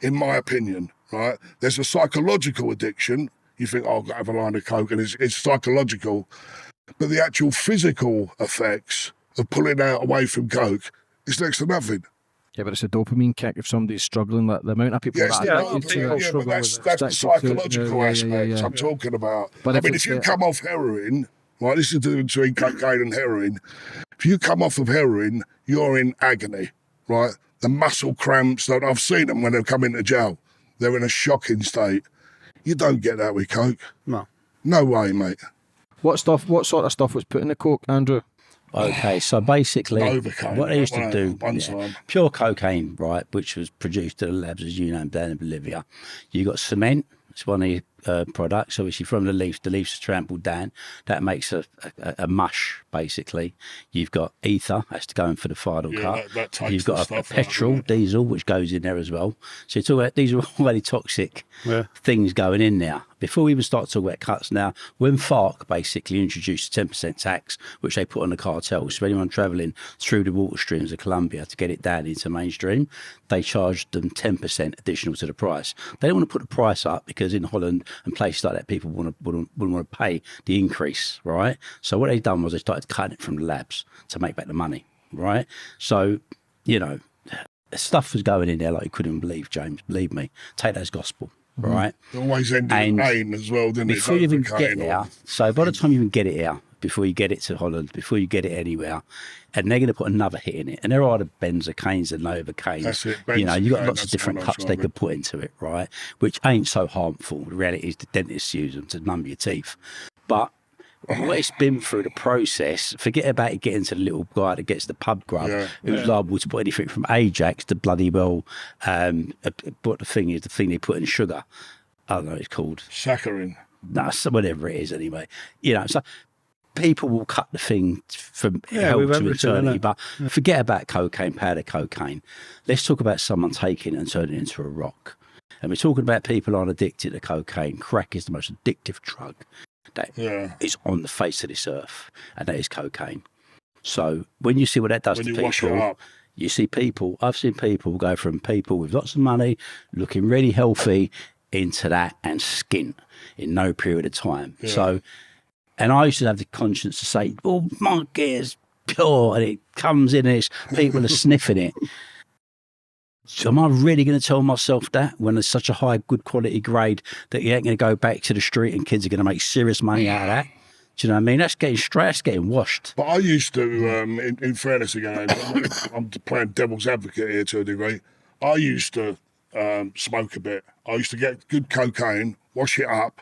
in my opinion, right? There's a psychological addiction. You think, oh, I've got to have a line of coke, and it's psychological. But the actual physical effects of pulling out away from coke is next to nothing. Yeah, but it's a dopamine kick if somebody's struggling. Like the amount of people Yes, that are addicted to it. but that's the Addicted to it, psychological yeah, aspect yeah. I'm talking about. But I if mean, it's if you the- come off heroin, right, this is the difference between cocaine and heroin. If you come off of heroin, you're in agony, right? The muscle cramps, I've seen them when they come into jail. They're in a shocking state. You don't get that with coke. No. No way, mate. What sort of stuff was put in the coke, Andrew? Okay, so basically, Novocaine, what they used to one- do, one time. pure cocaine, right, which was produced at the labs, as you know, down in Bolivia. You got cement. It's one of your products, obviously from the leaves. The leaves are trampled down. That makes a mush, basically. You've got ether, that's to go in for the final Yeah, cut. that takes You've the got a stuff out, petrol, doesn't it? diesel, which goes in there as well. So you're talking about, these are all very toxic things going in there. Before we even start talking about cuts now, when FARC basically introduced a 10% tax, which they put on the cartels, so anyone travelling through the water streams of Colombia to get it down into mainstream, they charged them 10% additional to the price. They don't want to put the price up because in Holland and places like that, people wouldn't want to pay the increase, right? So what they done was they started cutting it from the labs to make back the money, right? So, you know, stuff was going in there like you couldn't believe, James. Believe me. Take that as gospel. Right, It always ended in pain as well, didn't it? before you even get Novocaine there. or- So by the time you even get it here, before you get it to Holland, before you get it anywhere, and they're going to put another hit in it, and there are the benzocaines and novocaines. That's it, You know, you've got benzocaine, lots that's of different the one I cuts was they trying could put into it, right? Which ain't so harmful. The reality is the dentists use them to numb your teeth, but what it's been through the process, forget about it getting to the little guy that gets the pub grub, who's liable to put anything from Ajax to bloody well, what the thing is, the thing they put in sugar. I don't know what it's called. Saccharin. No, so whatever it is anyway. You know, so people will cut the thing from hell with to everything, eternity, innit? but forget about cocaine, powder cocaine. Let's talk about someone taking it and turning it into a rock. And we're talking about people aren't addicted to cocaine. Crack is the most addictive drug that is on the face of this earth, and that is cocaine. So when you see what that does When to you wash it people, up. you see people, I've seen people go from people with lots of money, looking really healthy, into that and skint in no period of time. So, and I used to have the conscience to say, well, my gear's pure, and it comes in and it's, people are sniffing it. So am I really going to tell myself that when there's such a high, good quality grade that you ain't going to go back to the street and kids are going to make serious money out of that? Do you know what I mean? That's getting straight, that's getting washed. But I used to, in fairness again, I'm playing devil's advocate here to a degree. I used to smoke a bit. I used to get good cocaine, wash it up.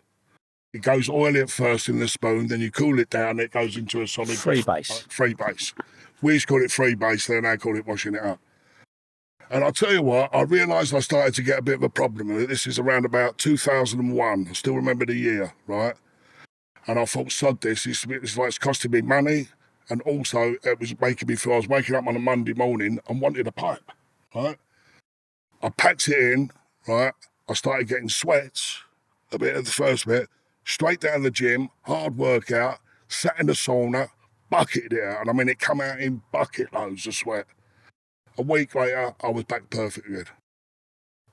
It goes oily at first in the spoon, then you cool it down, it goes into a solid... Freebase. Freebase. We used to call it freebase, they now call it washing it up. And I'll tell you what, I realised I started to get a bit of a problem with it. This is around about 2001. I still remember the year, right? And I thought, sod this, it's costing me money, and also it was making me feel I was waking up on a Monday morning and wanted a pipe, right? I packed it in, right? I started getting sweats, a bit of the first bit, straight down the gym, hard workout, sat in the sauna, bucketed it out. And I mean, it come out in bucket loads of sweat. A week later, I was back perfect again.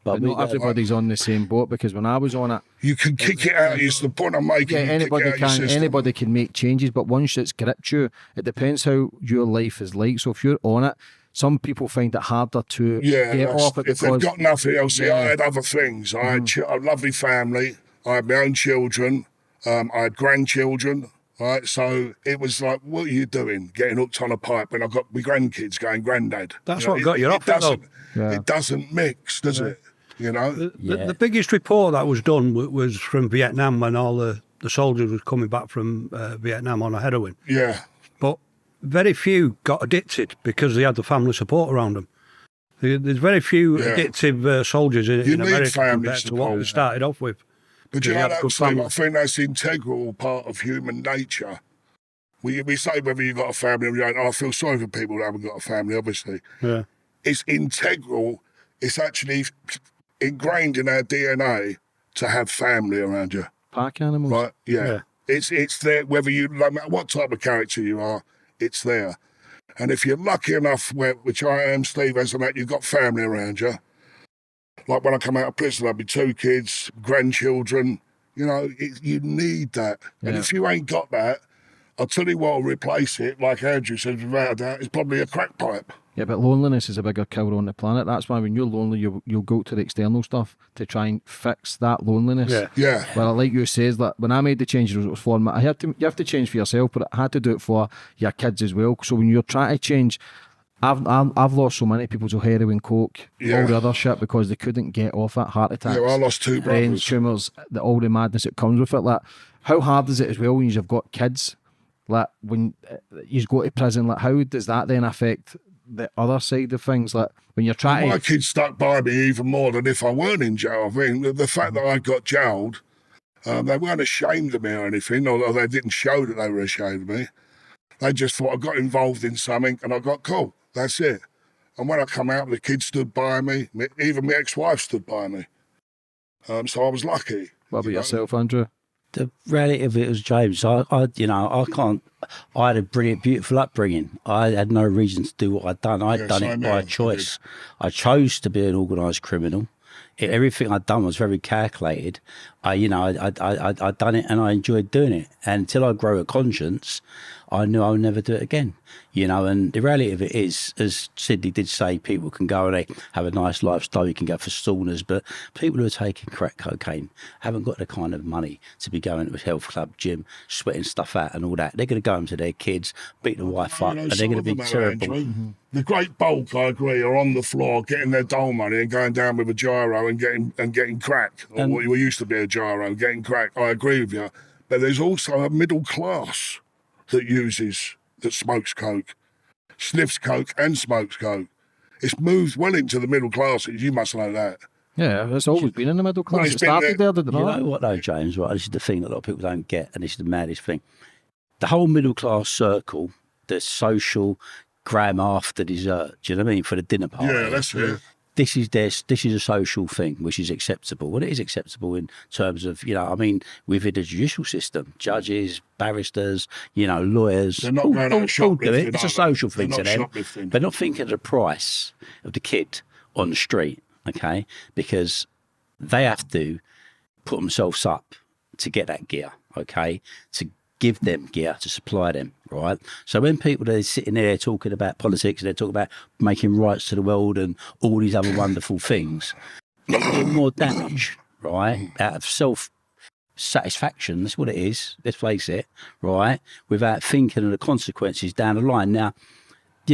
But not everybody's on the same boat, because when I was on it, you can kick it out. It's the point I'm making. Yeah, anybody can make changes, but once it's gripped you, it depends how your life is like. So if you're on it, some people find it harder to get off it if they've got nothing else. See, I had other things. I had a lovely family. I had my own children. I had grandchildren. Right, so it was like, what are you doing? Getting hooked on a pipe when I've got my grandkids going, Granddad. That's what got you off it, though. It doesn't mix, does it? You know? The biggest report that was done was from Vietnam, when all the soldiers were coming back from Vietnam on a heroin. Yeah. But very few got addicted because they had the family support around them. There's very few addictive soldiers in America compared to what we started off with. But you know that, Steve, I think that's an integral part of human nature. We say whether you've got a family or you don't. I feel sorry for people who haven't got a family, obviously. Yeah. It's integral. It's actually ingrained in our DNA to have family around you. Pack animals. Right, yeah. It's there, whether you, no matter what type of character you are, it's there. And if you're lucky enough, which I am, Steve, as I'm at, you've got family around you. Like when I come out of prison, I'll be 2 kids, grandchildren. You know, you need that. Yeah. And if you ain't got that, I'll tell you what will replace it, like Andrew said, without a doubt, is probably a crack pipe. Yeah, but loneliness is a bigger killer on the planet. That's why when you're lonely, you'll go to the external stuff to try and fix that loneliness. Yeah. Well, like you says, that when I made the changes, it was for me. You have to change for yourself, but I had to do it for your kids as well. So when you're trying to change, I've lost so many people to heroin, coke, all the other shit because they couldn't get off it. Heart attacks. Yeah, well, I lost 2 brothers. Brain tumours, all the madness that comes with it. Like, how hard is it as well when you've got kids? Like, when you go to prison, like, how does that then affect the other side of things? Like, when you're trying my kids stuck by me even more than if I weren't in jail. I mean, the fact that I got jailed, they weren't ashamed of me or anything, although they didn't show that they were ashamed of me. They just thought I got involved in something and I got caught. That's it. And when I come out, the kids stood by me. Even my ex-wife stood by me. So I was lucky. What about yourself, Andrew? The reality of it was, James, I had a brilliant, beautiful upbringing. I had no reason to do what I'd done. I'd done it by choice. I chose to be an organised criminal. Everything I'd done was very calculated. I'd done it and I enjoyed doing it. And until I grow a conscience, I knew I would never do it again. And the reality of it is, as Sidney did say, people can go and they have a nice lifestyle, you can go for saunas, but people who are taking crack cocaine haven't got the kind of money to be going to a health club, gym, sweating stuff out and all that. They're going to go home to their kids, beat the wife up, and they're going to be terrible. The great bulk, I agree, are on the floor getting their dole money and going down with a gyro and getting crack, or what used to be a gyro, getting crack. I agree with you. But there's also a middle class that smokes coke, sniffs coke and smokes coke. It's moved well into the middle classes. You must know that. Yeah, it's always been in the middle class. Well, it started there, didn't it? You know what though, James, right? This is the thing that a lot of people don't get, and this is the maddest thing. The whole middle class circle, the social gram after dessert, do you know what I mean, for the dinner party. Yeah, that's it. This is a social thing which is acceptable. Well, it is acceptable in terms of, within the judicial system, judges, barristers, lawyers, they're not going out shoplifting. It's a social thing to them. They're not thinking of the price of the kid on the street, okay? Because they have to put themselves up to get that gear, okay? To give them gear, to supply them, right? So when people are sitting there talking about politics, they're talking about making rights to the world and all these other wonderful things, they do more damage, right? Out of self-satisfaction, that's what it is, let's face it, right? Without thinking of the consequences down the line. Now,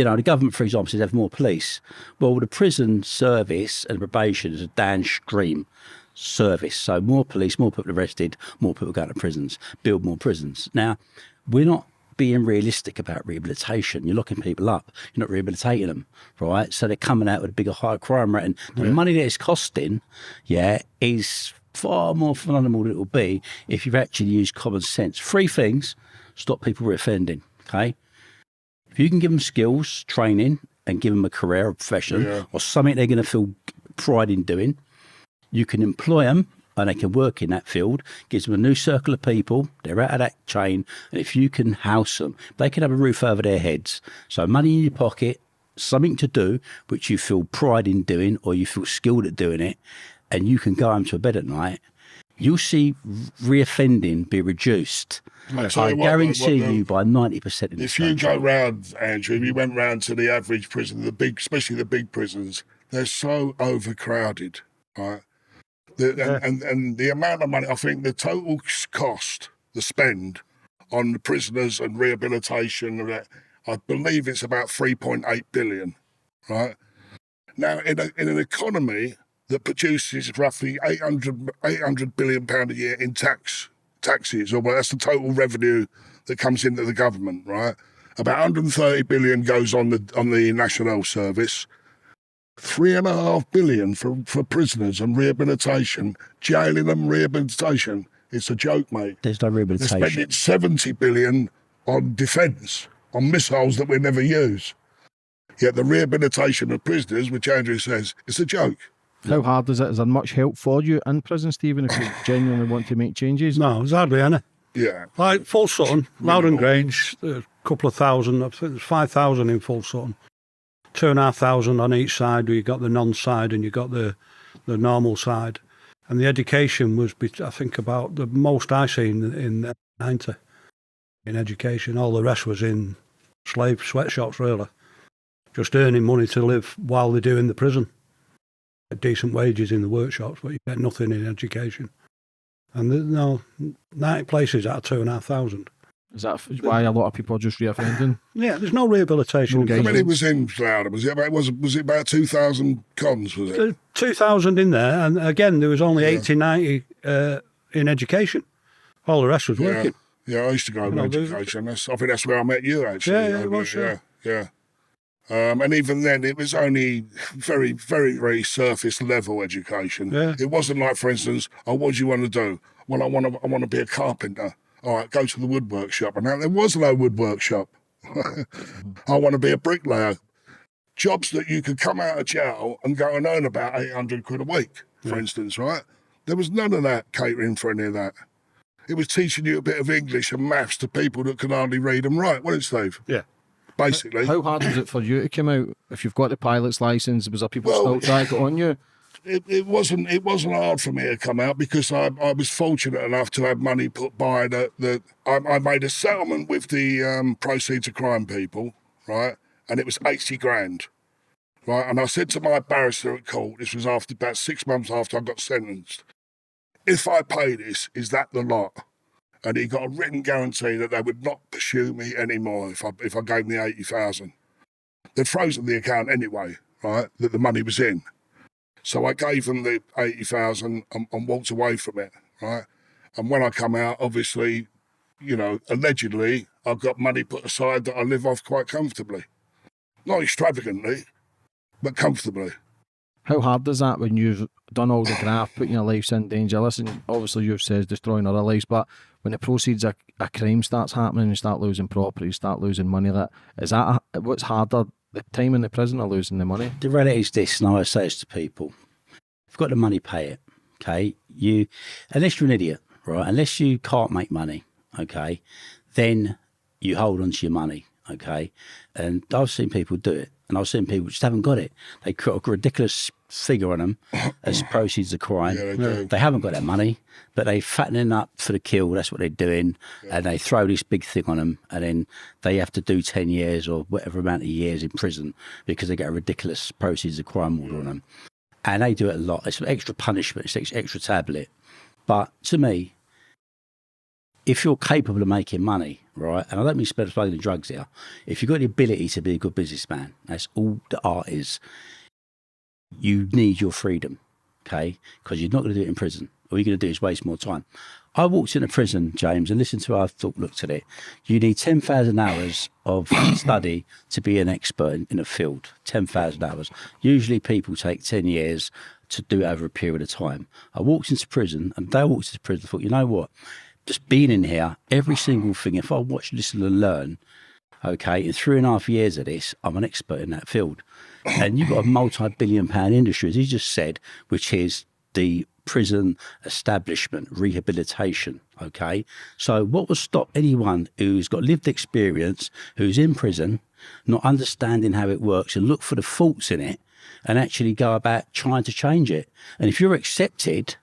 the government, for example, says have more police. Well, the prison service and probation is a downstream service. So more police, more people arrested, more people go to prisons, build more prisons. Now, we're not being realistic about rehabilitation. You're locking people up. You're not rehabilitating them, right? So they're coming out with a bigger, higher crime rate. And the money that it's costing, is far more phenomenal than it will be if you've actually used common sense. 3 things stop people reoffending, okay? If you can give them skills, training, and give them a career or profession or something they're going to feel pride in doing, you can employ them and they can work in that field, gives them a new circle of people, they're out of that chain, and if you can house them, they can have a roof over their heads. So money in your pocket, something to do which you feel pride in doing or you feel skilled at doing it, and you can go home to bed at night, you'll see reoffending be reduced. I guarantee you by 90% in If you go round, Andrew, if you went round to the average prison, especially the big prisons, they're so overcrowded, right? And the amount of money, I think the total cost, the spend on the prisoners and rehabilitation, I believe it's about 3.8 billion, right? Now, in an economy that produces roughly 800 billion pound a year in taxes, or that's the total revenue that comes into the government, right? About 130 billion goes on the National Health Service, 3.5 billion for prisoners and rehabilitation, jailing them, rehabilitation. It's a joke, mate. There's no rehabilitation. They're spending 70 billion on defence, on missiles that we never use. Yet the rehabilitation of prisoners, which Andrew says, is a joke. How hard is it? Is there much help for you in prison, Stephen, if you genuinely want to make changes? No, there's hardly any. Yeah. Like Full Sutton, Loudon Grange, a couple of thousand, I think there's 5,000 in Full Sutton. 2,500 on each side, where you got the non-side and you got the normal side. And the education was, I think, about the most I seen in 90 in education. All the rest was in slave sweatshops, really. Just earning money to live while they're doing the prison. Decent wages in the workshops, but you get nothing in education. And 90 places out of 2,500. Is that why a lot of people are just reoffending? Yeah, there's no rehabilitation. How many was in Loudon? Was it about 2,000 cons, was it? 2,000 in there, and again, there was only 80, 90 in education. All the rest was working. Yeah, I used to go to education. I think that's where I met you, actually. Yeah, it was, yeah. And even then, it was only very, very, very surface level education. Yeah. It wasn't like, for instance, what do you want to do? Well, I want to be a carpenter. All right, go to the wood workshop. And now there was no wood workshop. I want to be a bricklayer. Jobs that you could come out of jail and go and earn about 800 quid a week, for instance, right? There was none of that catering for any of that. It was teaching you a bit of English and maths to people that can hardly read and write, wasn't it, Steve? Yeah. Basically. How hard was it for you to come out? If you've got the pilot's licence, was there people still trying to get on you? It wasn't hard for me to come out because I was fortunate enough to have money put by that I made a settlement with the proceeds of crime people, right? And it was 80 grand, right? And I said to my barrister at court, this was after about 6 months after I got sentenced, if I pay this, is that the lot? And he got a written guarantee that they would not pursue me anymore if I gave them the 80,000. They'd frozen the account anyway, right? That the money was in. So I gave them the 80,000 and walked away from it, right? And when I come out, obviously, allegedly, I've got money put aside that I live off quite comfortably. Not extravagantly, but comfortably. How hard is that when you've done all the graft, putting your lives in danger? Listen, obviously you've said destroying other lives, but when the proceeds of a crime starts happening, you start losing property, you start losing money, what's harder, the time in the prison or losing the money? The reality is this, and I always say this to people, if you've got the money, pay it, okay? Unless you're an idiot, right? Unless you can't make money, okay? Then you hold on to your money, okay? And I've seen people do it, and I've seen people just haven't got it. They put a ridiculous figure on them as proceeds of crime. Yeah, they do. They haven't got that money, but they fattening up for the kill. That's what they're doing. Yeah. And they throw this big thing on them, and then they have to do 10 years or whatever amount of years in prison because they get a ridiculous proceeds of crime order on them. And they do it a lot. It's an extra punishment. It's an extra tablet. But to me, if you're capable of making money, right, and I don't mean smuggling drugs here, if you've got the ability to be a good businessman, that's all the art is, you need your freedom, okay? Because you're not going to do it in prison. All you're going to do is waste more time. I walked into prison, James, and listened to how I've looked at it. You need 10,000 hours of study to be an expert in a field, 10,000 hours. Usually people take 10 years to do it over a period of time. I walked into prison, and they walked into prison, I thought, you know what? Just being in here, every single thing, if I watch, listen and learn, okay, in 3.5 years of this, I'm an expert in that field. And you've got a multi-billion-pound industry, as you just said, which is the prison establishment, rehabilitation, okay? So what will stop anyone who's got lived experience, who's in prison, not understanding how it works and look for the faults in it and actually go about trying to change it? And if you're accepted,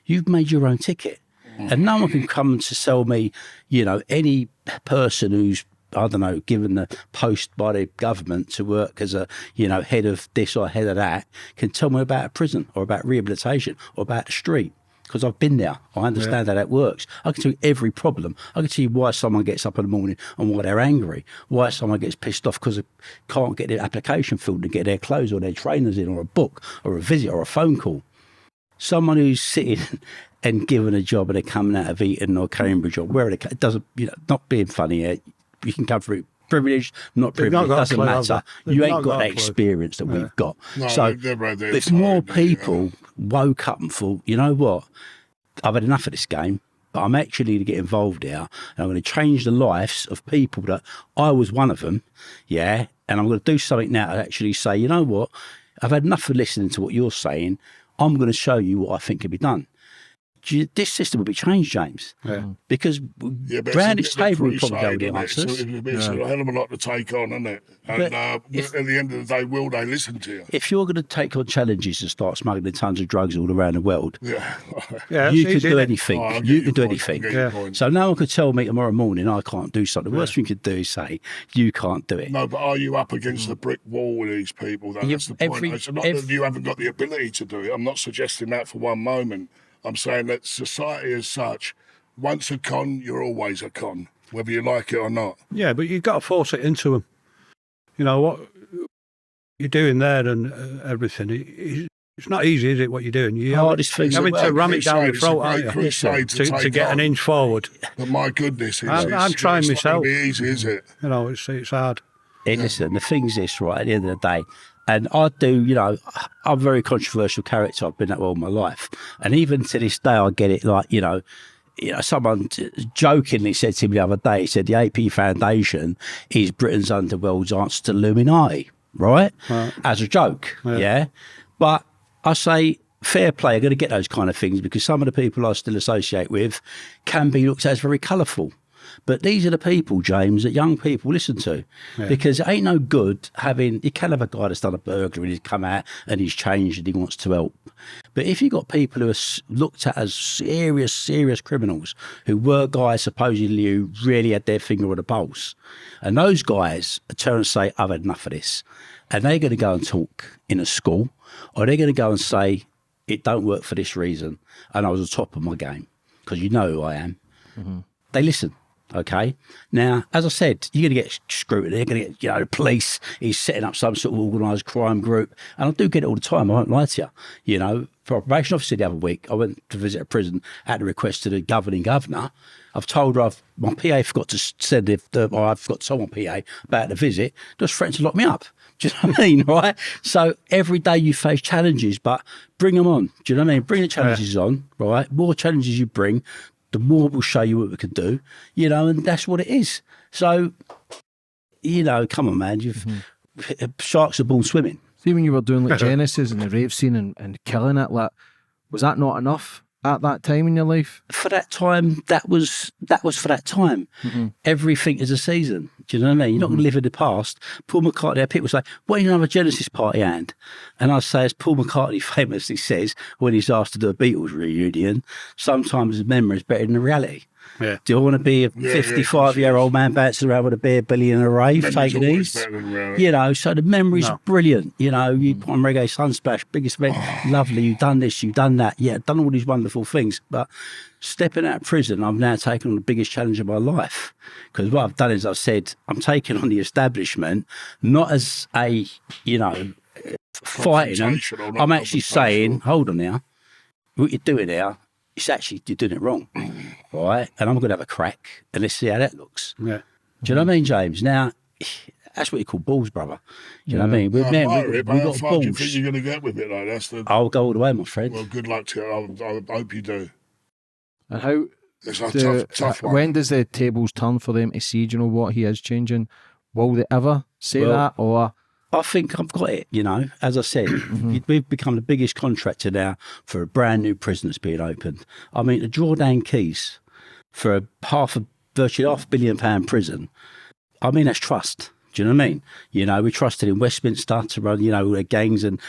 you've made your own ticket. And no one can come to sell me, you know, any person who's, I don't know, given the post by the government to work as a, you know, head of this or head of that, can tell me about a prison or about rehabilitation or about the street. Because I've been there. I understand how that works. I can tell you every problem. I can tell you why someone gets up in the morning and why they're angry, why someone gets pissed off because they can't get their application filled to get their clothes or their trainers in, or a book or a visit or a phone call. Someone who's sitting and given a job and they're coming out of Eton or Cambridge or wherever it doesn't, you know, not being funny here, you can come through privileged, not privileged, it doesn't matter. You ain't got that experience that we've got. No, so if more people woke up and thought, you know what, I've had enough of this game, but I'm actually going to get involved here, and I'm going to change the lives of people that I was one of them, yeah, and I'm going to do something now to actually say, you know what, I've had enough of listening to what you're saying, I'm going to show you what I think can be done. This system will be changed, James, because round its table we probably go with the answers. It's a hell of a lot to take on, isn't it? And at the end of the day, will they listen to you? If you're going to take on challenges and start smuggling tons of drugs all around the world, you can do anything. You can do anything. So no one could tell me tomorrow morning I can't do something. The worst thing you could do is say, you can't do it. No, but are you up against the brick wall with these people? That's the point. It's not that you haven't got the ability to do it. I'm not suggesting that for one moment. I'm saying that society as such, once a con, you're always a con, whether you like it or not. Yeah, but you've got to force it into them. You know, what you're doing there and everything, it's not easy, is it, what you're doing? You're having to ram it down your throat, aren't you, to get an inch forward. But my goodness, I'm trying myself. It's not going to be easy, is it? You know, it's hard. Hey, listen, the thing's this, right, at the end of the day, and I do, you know, I'm a very controversial character. I've been that way all my life. And even to this day, I get it like, you know, someone jokingly said to me the other day, he said, the AP Foundation is Britain's underworld's answer to Illuminati, right? As a joke, yeah? But I say, fair play, I'm going to get those kind of things because some of the people I still associate with can be looked at as very colourful. But these are the people, James, that young people listen to, because it ain't no good having, you can have a guy that's done a burglary and he's come out and he's changed and he wants to help. But if you've got people who are looked at as serious criminals, who were guys supposedly who really had their finger on the pulse, and those guys turn and say, I've had enough of this, and they're going to go and talk in a school, or they're going to go and say, it don't work for this reason, and I was on top of my game, because you know who I am. They listen. Okay. Now, as I said, you're going to get scrutiny. You're going to get, you know, the police is setting up some sort of organised crime group. And I do get it all the time. I won't lie to you. You know, for a probation officer the other week, I went to visit a prison at the request of the governing governor. I've told her my PA forgot to send or I forgot to tell my PA about the visit. Just threatened to lock me up. Do you know what I mean? Right. So every day you face challenges, but bring them on. Do you know what I mean? Bring the challenges on. Right. More challenges you bring, the more we'll show you what we can do, you know, and that's what it is. So, you know, come on, man, sharks are born swimming. See, when you were doing like Genesis and the rave scene and killing it, like, was that not enough at that time in your life? For that time, that was for that time. Everything is a season. Do you know what I mean? You're not going to live in the past. Paul McCartney, people say, why don't you have a Genesis party hand? And I say, as Paul McCartney famously says when he's asked to do a Beatles reunion, sometimes the memory is better than the reality. Yeah. Do I want to be a 55-year-old man bouncing around with a beer belly and a rave, taking these? You know, so the memory's brilliant. You know, you put on Reggae Sunsplash, biggest event, lovely, you've done this, you've done that. Yeah, done all these wonderful things. But stepping out of prison, I've now taken on the biggest challenge of my life. Because what I've done is I've said, I'm taking on the establishment, not as a, you know, fighting them. I'm actually saying, hold on now, what you're doing now, it's actually, you're doing it wrong, right? And I'm going to have a crack, and let's see how that looks. Yeah. Do you know what I mean, James? Now, that's what you call balls, brother. Do you know what I mean? We've got How far balls. do you think you're going to get with it, though? That's the... I'll go all the way, my friend. Well, good luck to you. I hope you do. And how... It's a tough one. When does the tables turn for them to see, do you know what, he is changing? Will they ever say that, or... I think I've got it, you know. As I said, we've become the biggest contractor now for a brand new prison that's being opened. I mean, to draw down keys for virtually £500 million prison, I mean, that's trust. Do you know what I mean? You know, we trusted in Westminster to run, you know, gangs and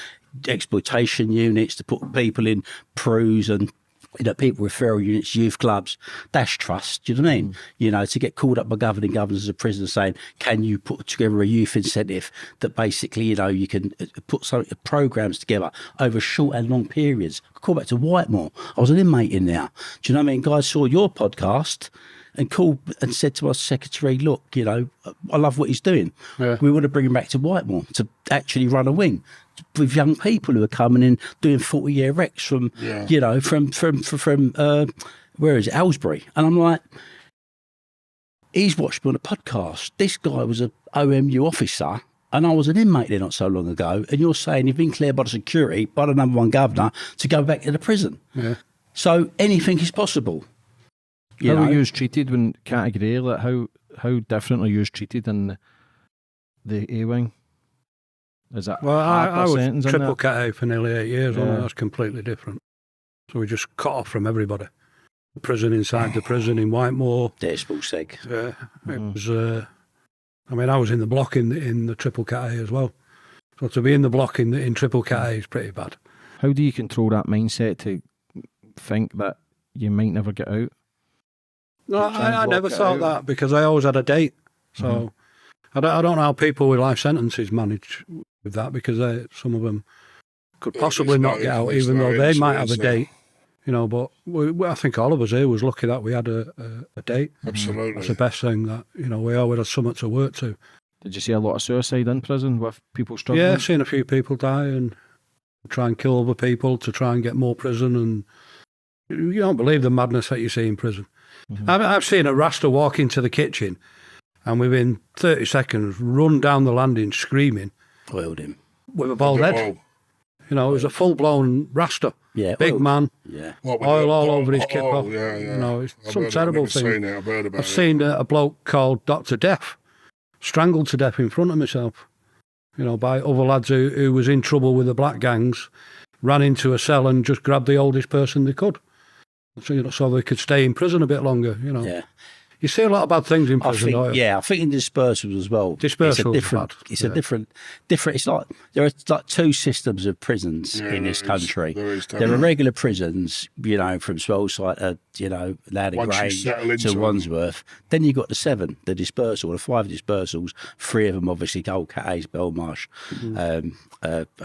exploitation units, to put people in PRUs and, you know, people referral units, youth clubs. That's trust. Do you know what I mean? You know, to get called up by governing governors of prison saying, can you put together a youth incentive that basically, you know, you can put some programs together over short and long periods. I call back to Whitemore. I was an inmate in there. Do you know what I mean? Guys saw your podcast and called and said to my secretary, look, you know, I love what he's doing. Yeah. We want to bring him back to Whitemore to actually run a wing with young people who are coming in doing 40-year recs from, you know, from where is it, Aylesbury. And I'm like, he's watched me on a podcast. This guy was an OMU officer and I was an inmate there not so long ago. And you're saying you've been cleared by the security, by the number one governor, to go back to the prison. Yeah. So anything is possible. How are you treated when category A? Like how different are you treated in the A wing? Is that I was triple cat A for nearly 8 years. That's completely different. So we just cut off from everybody. The prison inside the prison in Whitemore. Desperate seg. Yeah, it was. I mean, I was in the block in the triple cat A as well. So to be in the block in triple cat A is pretty bad. How do you control that mindset to think that you might never get out? No, I never thought that because I always had a date. So I don't know how people with life sentences manage with that because some of them could possibly not get out even though they might have a date. You know, but I think all of us here was lucky that we had a date. Absolutely. That's the best thing that, you know, we always had something to work to. Did you see a lot of suicide in prison with people struggling? Yeah, I've seen a few people die and try and kill other people to try and get more prison, and you don't believe the madness that you see in prison. I've seen a Rasta walk into the kitchen and within 30 seconds run down the landing screaming. Oiled him. With a bald head. You know, it was a full-blown Rasta. Yeah. Big man. Yeah. Oil all over his kipper. Yeah. You know, it's some terrible thing. I've seen a bloke called Dr. Death strangled to death in front of myself. You know, by other lads who was in trouble with the black gangs, ran into a cell and just grabbed the oldest person they could. So, you know, so they could stay in prison a bit longer, you know. Yeah. You see a lot of bad things in prison, don't you? Yeah, I think in dispersals as well. Dispersals it's a different. It's like there are like two systems of prisons in this country. There are regular prisons, you know, from Swellside to, you know, Loudon Grange to Wandsworth. Then you've got the 7, the dispersal, the 5 dispersals. 3 of them obviously Gold Cat A's, Belmarsh,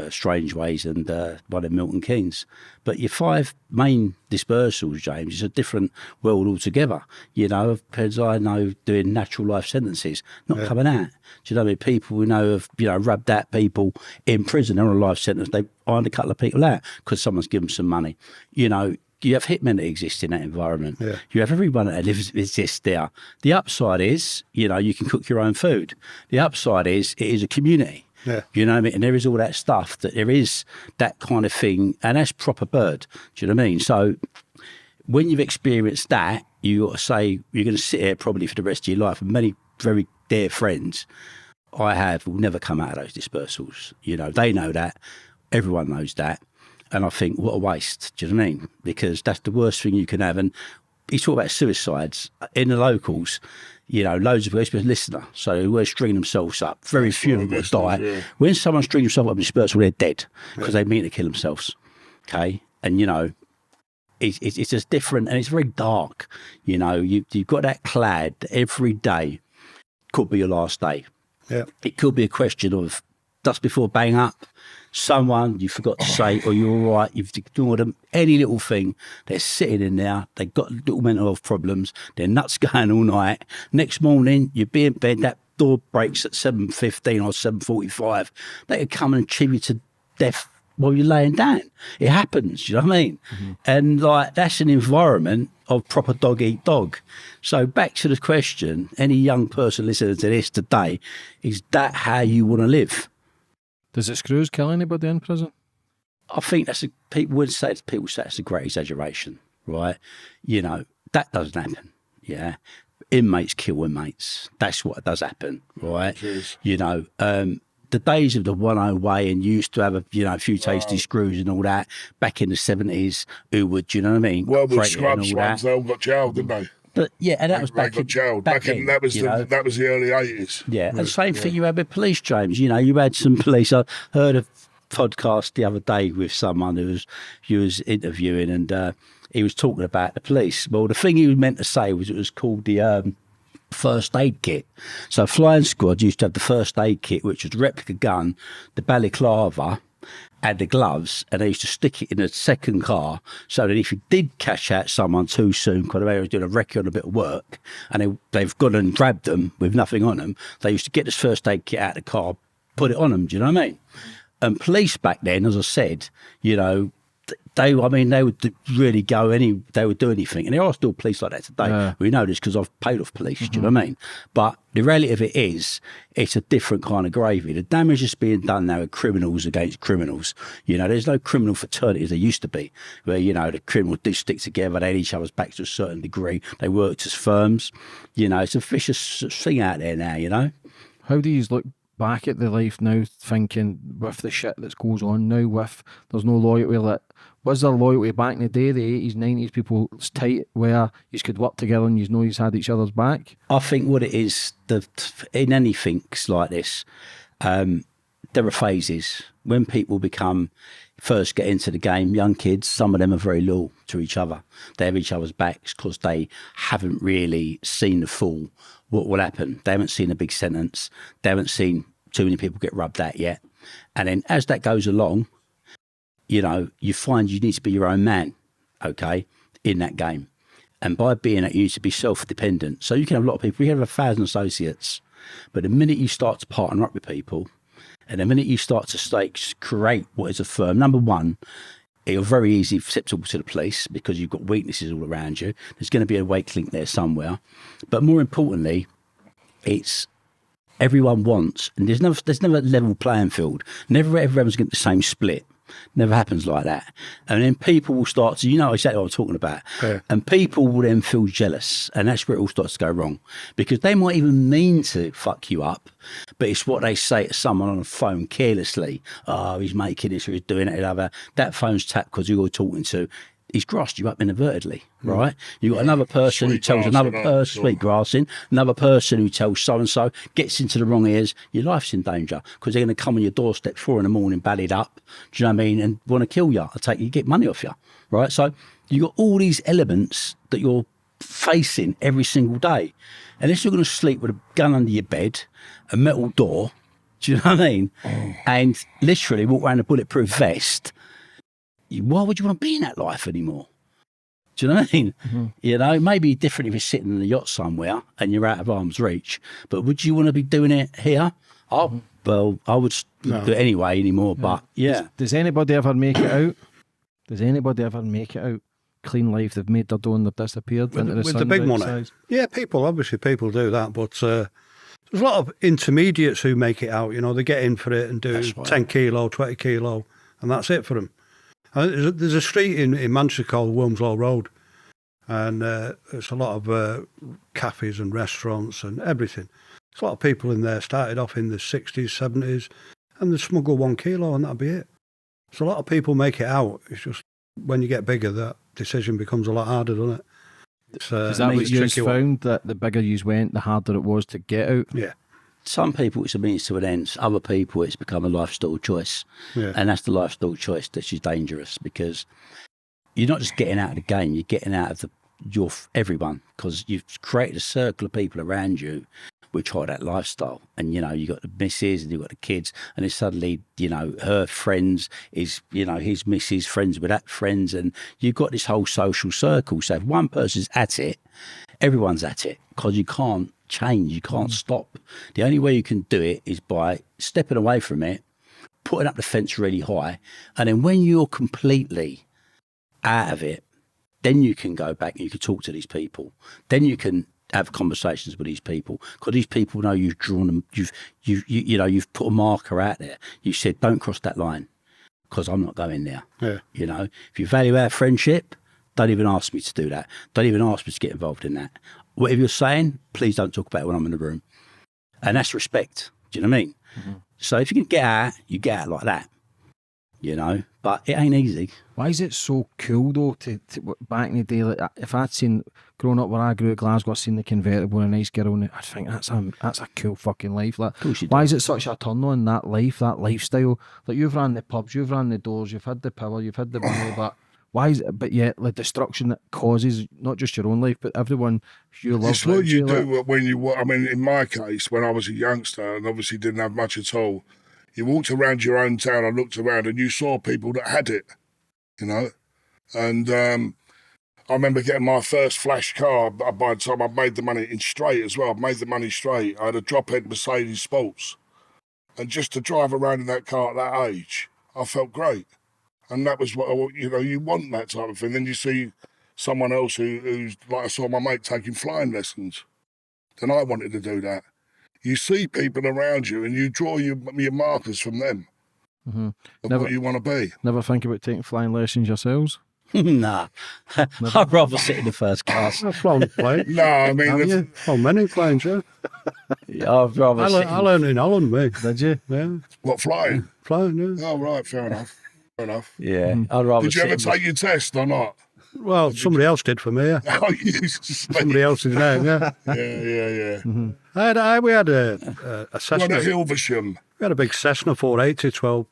Strangeways, and one in Milton Keynes. But your 5 main dispersals, James, is a different world altogether. You know, as I know, doing natural life sentences, not coming out. Do you know what I mean? People we know have, you know, rubbed out people in prison, they're on a life sentence, they ironed a couple of people out because someone's given them some money. You know, you have hitmen that exist in that environment. Yeah. You have everyone that exists there. The upside is, you know, you can cook your own food. The upside is it is a community. Yeah. You know what I mean? And there is all that stuff, that there is that kind of thing, and that's proper bird. Do you know what I mean? So when you've experienced that, you got to say, you're going to sit here probably for the rest of your life. And many very dear friends I have will never come out of those dispersals. You know, they know that. Everyone knows that. And I think, what a waste. Do you know what I mean? Because that's the worst thing you can have. And you talk about suicides in the locals. You know, loads of people, especially listener, so who are stringing themselves up. Very few of them die. Yeah. When someone strings themselves up in dispersal, they're dead because they mean to kill themselves. Okay? And, you know, it's just different, and it's very dark. You know, you've got that clad every day could be your last day. Yeah. It could be a question of just before bang up, someone you forgot to say, or you're all right, you've ignored them, any little thing, they're sitting in there, they've got little mental health problems, they're nuts going all night. Next morning, you'd be in bed, that door breaks at 7:15 or 7:45. They could come and chew you to death while you're laying down. It happens, you know what I mean? Mm-hmm. And like, that's an environment of proper dog eat dog. So back to the question, any young person listening to this today, is that how you want to live? Does the screws kill anybody in prison? I think people say it's a great exaggeration, right? You know, that doesn't happen. Yeah. Inmates kill inmates. That's what does happen, right? Jeez. You know, the days of the 1-0 way and you used to have a few tasty screws and all that back in the 70s who would, you know what I mean? Well, with Scrubs ones, they all got jailed, didn't they? But yeah, and that was back in that was the early 80s. Yeah, and the same thing you had with police, James. You know, you had some police. I heard a podcast the other day with someone who was interviewing, and he was talking about the police. Well, the thing he was meant to say was it was called the first aid kit. So flying squad used to have the first aid kit, which was a replica gun, the balaclava, and the gloves, and they used to stick it in a second car so that if you did catch out someone too soon, because they were doing a recce on a bit of work, and they've gone and grabbed them with nothing on them, they used to get this first aid kit out of the car, put it on them, do you know what I mean? And police back then, as I said, you know, they would really they would do anything. And there are still police like that today. We know this because I've paid off police, do you know what I mean? But the reality of it is, it's a different kind of gravy. The damage that's being done now are criminals against criminals. You know, there's no criminal fraternity as there used to be, where, you know, the criminals do stick together, they had each other's backs to a certain degree, they worked as firms. You know, it's a vicious thing out there now, you know? How do you look back at the life now, thinking with the shit that goes on now, with there's no loyalty, was there loyalty back in the day, the 80s, 90s, people tight where you could work together and you know you had each other's back? I think what it is, in anything like this, there are phases. When people first get into the game, young kids, some of them are very loyal to each other. They have each other's backs because they haven't really seen the full what will happen. They haven't seen a big sentence. They haven't seen too many people get rubbed out yet. And then as that goes along, you know, you find you need to be your own man, okay, in that game. And by being that, you need to be self-dependent. So you can have a lot of people. You have 1,000 associates. But the minute you start to partner up with people, and the minute you start to create what is a firm, number one, you're very easily acceptable to the police because you've got weaknesses all around you. There's going to be a weak link there somewhere. But more importantly, it's everyone wants, and there's never a level playing field. Never everyone's getting the same split. Never happens like that. And then people will start to, you know exactly what I'm talking about. Yeah. And people will then feel jealous. And that's where it all starts to go wrong. Because they might even mean to fuck you up, but it's what they say to someone on the phone carelessly. Oh, he's making this or he's doing it. That phone's tapped because you're talking to. He's grassed you up inadvertently, right? You've got another person who tells another person, sweet grassing, another person who tells so-and-so, gets into the wrong ears, your life's in danger because they're going to come on your doorstep 4 a.m, bellied up, do you know what I mean, and want to kill you, get money off you, right? So you've got all these elements that you're facing every single day. Unless you're going to sleep with a gun under your bed, a metal door, do you know what I mean? And literally walk around a bulletproof vest, why would you want to be in that life anymore? Do you know what I mean? Mm-hmm. You know, it may be different if you're sitting in a yacht somewhere and you're out of arm's reach, but would you want to be doing it here? Oh, well, I would do it anyway anymore, but yeah. Does anybody ever make it out? Does anybody ever make it out? Clean life, they've made their dough and they've disappeared with the big money. Size. Yeah, people do that, but there's a lot of intermediates who make it out, you know, they get in for it and do 10 kilo, 20 kilo, and that's it for them. There's a street in Manchester called Wilmslow Road, and it's a lot of cafes and restaurants and everything. There's a lot of people in there started off in the 60s, 70s, and they smuggle 1 kilo and that'll be it. So a lot of people make it out. It's just when you get bigger, that decision becomes a lot harder, doesn't it? Is that what you found, that the bigger you went, the harder it was to get out? Yeah. Some people it's a means to an end. Other people it's become a lifestyle choice. Yeah. And that's the lifestyle choice that is dangerous because you're not just getting out of the game, you're getting out of everyone, because you've created a circle of people around you which try that lifestyle. And, you got the missus and you've got the kids, and it's suddenly, her friends is, his missus friends with that friends, and you've got this whole social circle. So if one person's at it, everyone's at it, because you can't change, you can't stop. The only way you can do it is by stepping away from it, putting up the fence really high, and then when you're completely out of it, then you can go back and you can talk to these people. Then you can have conversations with these people, because these people know you've drawn them. You've put a marker out there. You said, don't cross that line, because I'm not going there. Yeah. If you value our friendship, don't even ask me to do that. Don't even ask me to get involved in that. Whatever you're saying, please don't talk about it when I'm in the room. And that's respect. Do you know what I mean? Mm-hmm. So if you can get out, you get out like that. But it ain't easy. Why is it so cool though to back in the day? Like, if I'd seen growing up where I grew up, Glasgow, I'd seen the convertible and a nice girl in it, I'd think that's a cool fucking life. Like, why is it such a turn on, that life, that lifestyle? Like, you've ran the pubs, you've ran the doors, you've had the power, you've had the money, but why is it? But yet, the destruction that causes not just your own life, but everyone you love. It's what you do when you. I mean, in my case, when I was a youngster and obviously didn't have much at all, you walked around your own town and looked around and you saw people that had it, And I remember getting my first flash car by the time I'd made the money in straight as well. I'd made the money straight. I had a drop-head Mercedes Sports. And just to drive around in that car at that age, I felt great. And that was what, you want that type of thing. Then you see someone else who's, like I saw my mate taking flying lessons. Then I wanted to do that. You see people around you and you draw your markers from them of what you want to be. Never think about taking flying lessons yourselves? Nah. I'd rather sit in the first class. I've flown a plane. No, I mean... many planes, yeah. I'd rather I learned in Holland, mate. Did you? Yeah. What, flying? Flying, yeah. Oh, right, fair enough. Yeah, I'd rather Did you ever take your test or not? Well, somebody else did for me, yeah. Oh, you somebody else's name, yeah. Yeah. Mm-hmm. We had a Cessna. What, at Hilversum? We had a big Cessna 480, 12.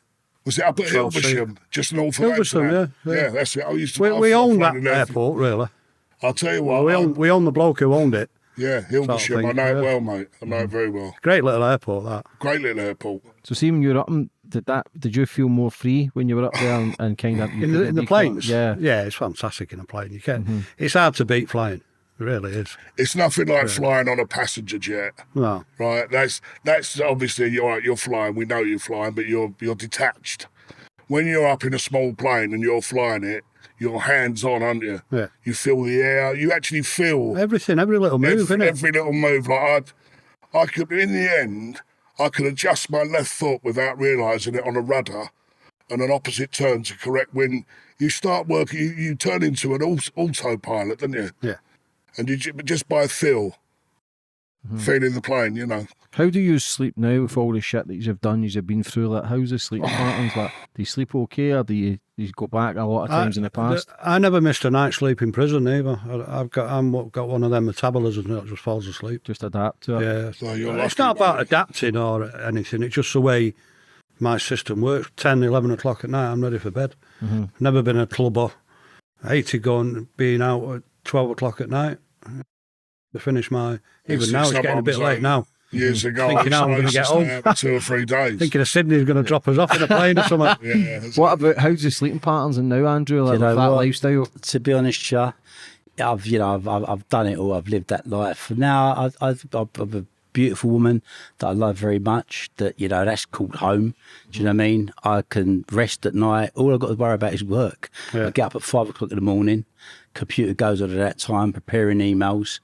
Was it up at Hilversum? Just north of Hilversum, yeah, that's it. I used to we owned that airport, really. I'll tell you what. We owned the bloke who owned it. Yeah, Hilversum. I know it well, mate. I know it very well. Great little airport, that. Great little airport. So see, when you were up, did you feel more free when you were up there and kind of... In the planes? Yeah. Yeah, it's fantastic in a plane. You can. It's hard to beat flying. It really is. It's nothing like flying on a passenger jet. No. Right? That's obviously, you're flying. We know you're flying, but you're detached. When you're up in a small plane and you're flying it, you're hands-on, aren't you? Yeah. You feel the air. You actually feel... Everything, every little move, innit? Every little move. Like I could, in the end, I could adjust my left foot without realising it on a rudder and an opposite turn to correct. When you start working, you turn into an autopilot, don't you? Yeah. And you just by feel, feeling the plane, How do you sleep now with all the shit that you've done, you've been through? Like, how's the sleeping patterns? Like, do you sleep okay, or do you go back a lot of times in the past? I never missed a night's sleep in prison either. I've got one of them metabolisms that just falls asleep. Just adapt to it. Yeah. So you're it's not about adapting or anything. It's just the way my system works. 10, 11 o'clock at night, I'm ready for bed. Never been a clubber. I hated being out at 12 o'clock at night to finish my... Even now, it's getting a bit late now. Years ago, thinking how I'm going to get home. 2 or 3 days. Thinking of Sydney's going to drop us off in a plane or something. Yeah. What about, how's the sleeping patterns and now, Andrew? Like, that lifestyle? To be honest, I've done it all. I've lived that life. Now I've a beautiful woman that I love very much. That that's called home. Do you know what I mean? I can rest at night. All I've got to worry about is work. Yeah. I get up at 5 o'clock in the morning. Computer goes on at that time, preparing emails,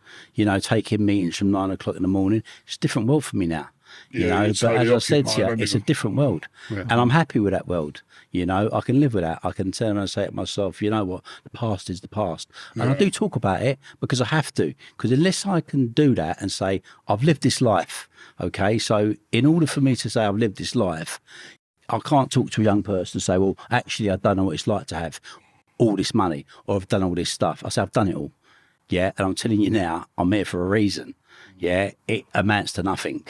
taking meetings from 9 o'clock in the morning. It's a different world for me now, But as I said to you, it's a different world, and I'm happy with that world. I can live with that. I can turn around and say to myself, you know what, the past is the past, and I do talk about it because I have to. Because unless I can do that and say I've lived this life, okay. So in order for me to say I've lived this life, I can't talk to a young person and say, well, actually, I don't know what it's like to have all this money, or I've done all this stuff. I say, I've done it all. Yeah. And I'm telling you now, I'm here for a reason. Yeah. It amounts to nothing.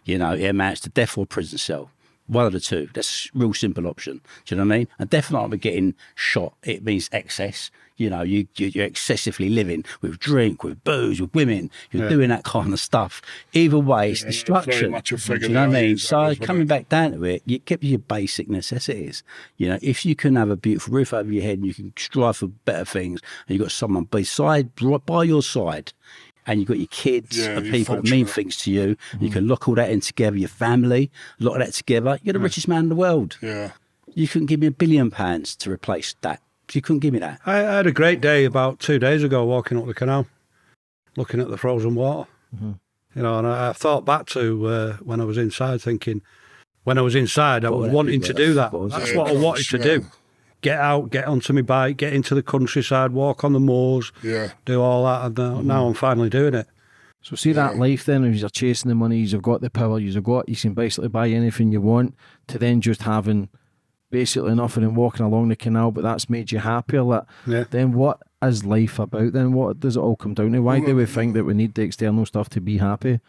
It amounts to death or prison cell. One of the two. That's a real simple option. Do you know what I mean? And definitely not getting shot. It means excess. You know, you're excessively living with drink, with booze, with women. You're doing that kind of stuff. Either way, it's destruction. Do you know what I mean? So coming back down to it, you get your basic necessities. You know, if you can have a beautiful roof over your head and you can strive for better things, and you've got someone right by your side, and you've got your kids and people that mean things to you, you can lock all that in together, your family, lock that together, you're the richest man in the world. Yeah. You couldn't give me £1 billion to replace that. You couldn't give me that. I had a great day about 2 days ago walking up the canal, looking at the frozen water. You know, and I thought back to when I was inside, thinking, when I was inside, I was wanting to do that. That's what I wanted to do. Get out, get onto my bike, get into the countryside, walk on the moors, do all that. And now I'm finally doing it. So see that life then, if you're chasing the money, you've got the power, you can basically buy anything you want, to then just having basically nothing and walking along the canal, but that's made you happier. Then what is life about then? What does it all come down to? Why do we think that we need the external stuff to be happy?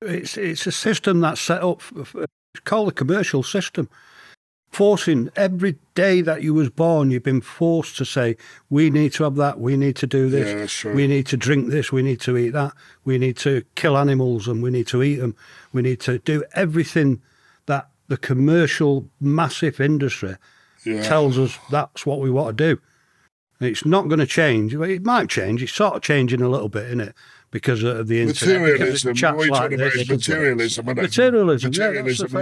It's a system that's set up, it's called a commercial system. Forcing every day that you was born, you've been forced to say, we need to have that, we need to do this, we need to drink this, we need to eat that, we need to kill animals and we need to eat them, we need to do everything that the commercial massive industry tells us that's what we want to do. And it's not going to change. It might change. It's sort of changing a little bit, isn't it? Because of the internet. Materialism. Materialism. Materialism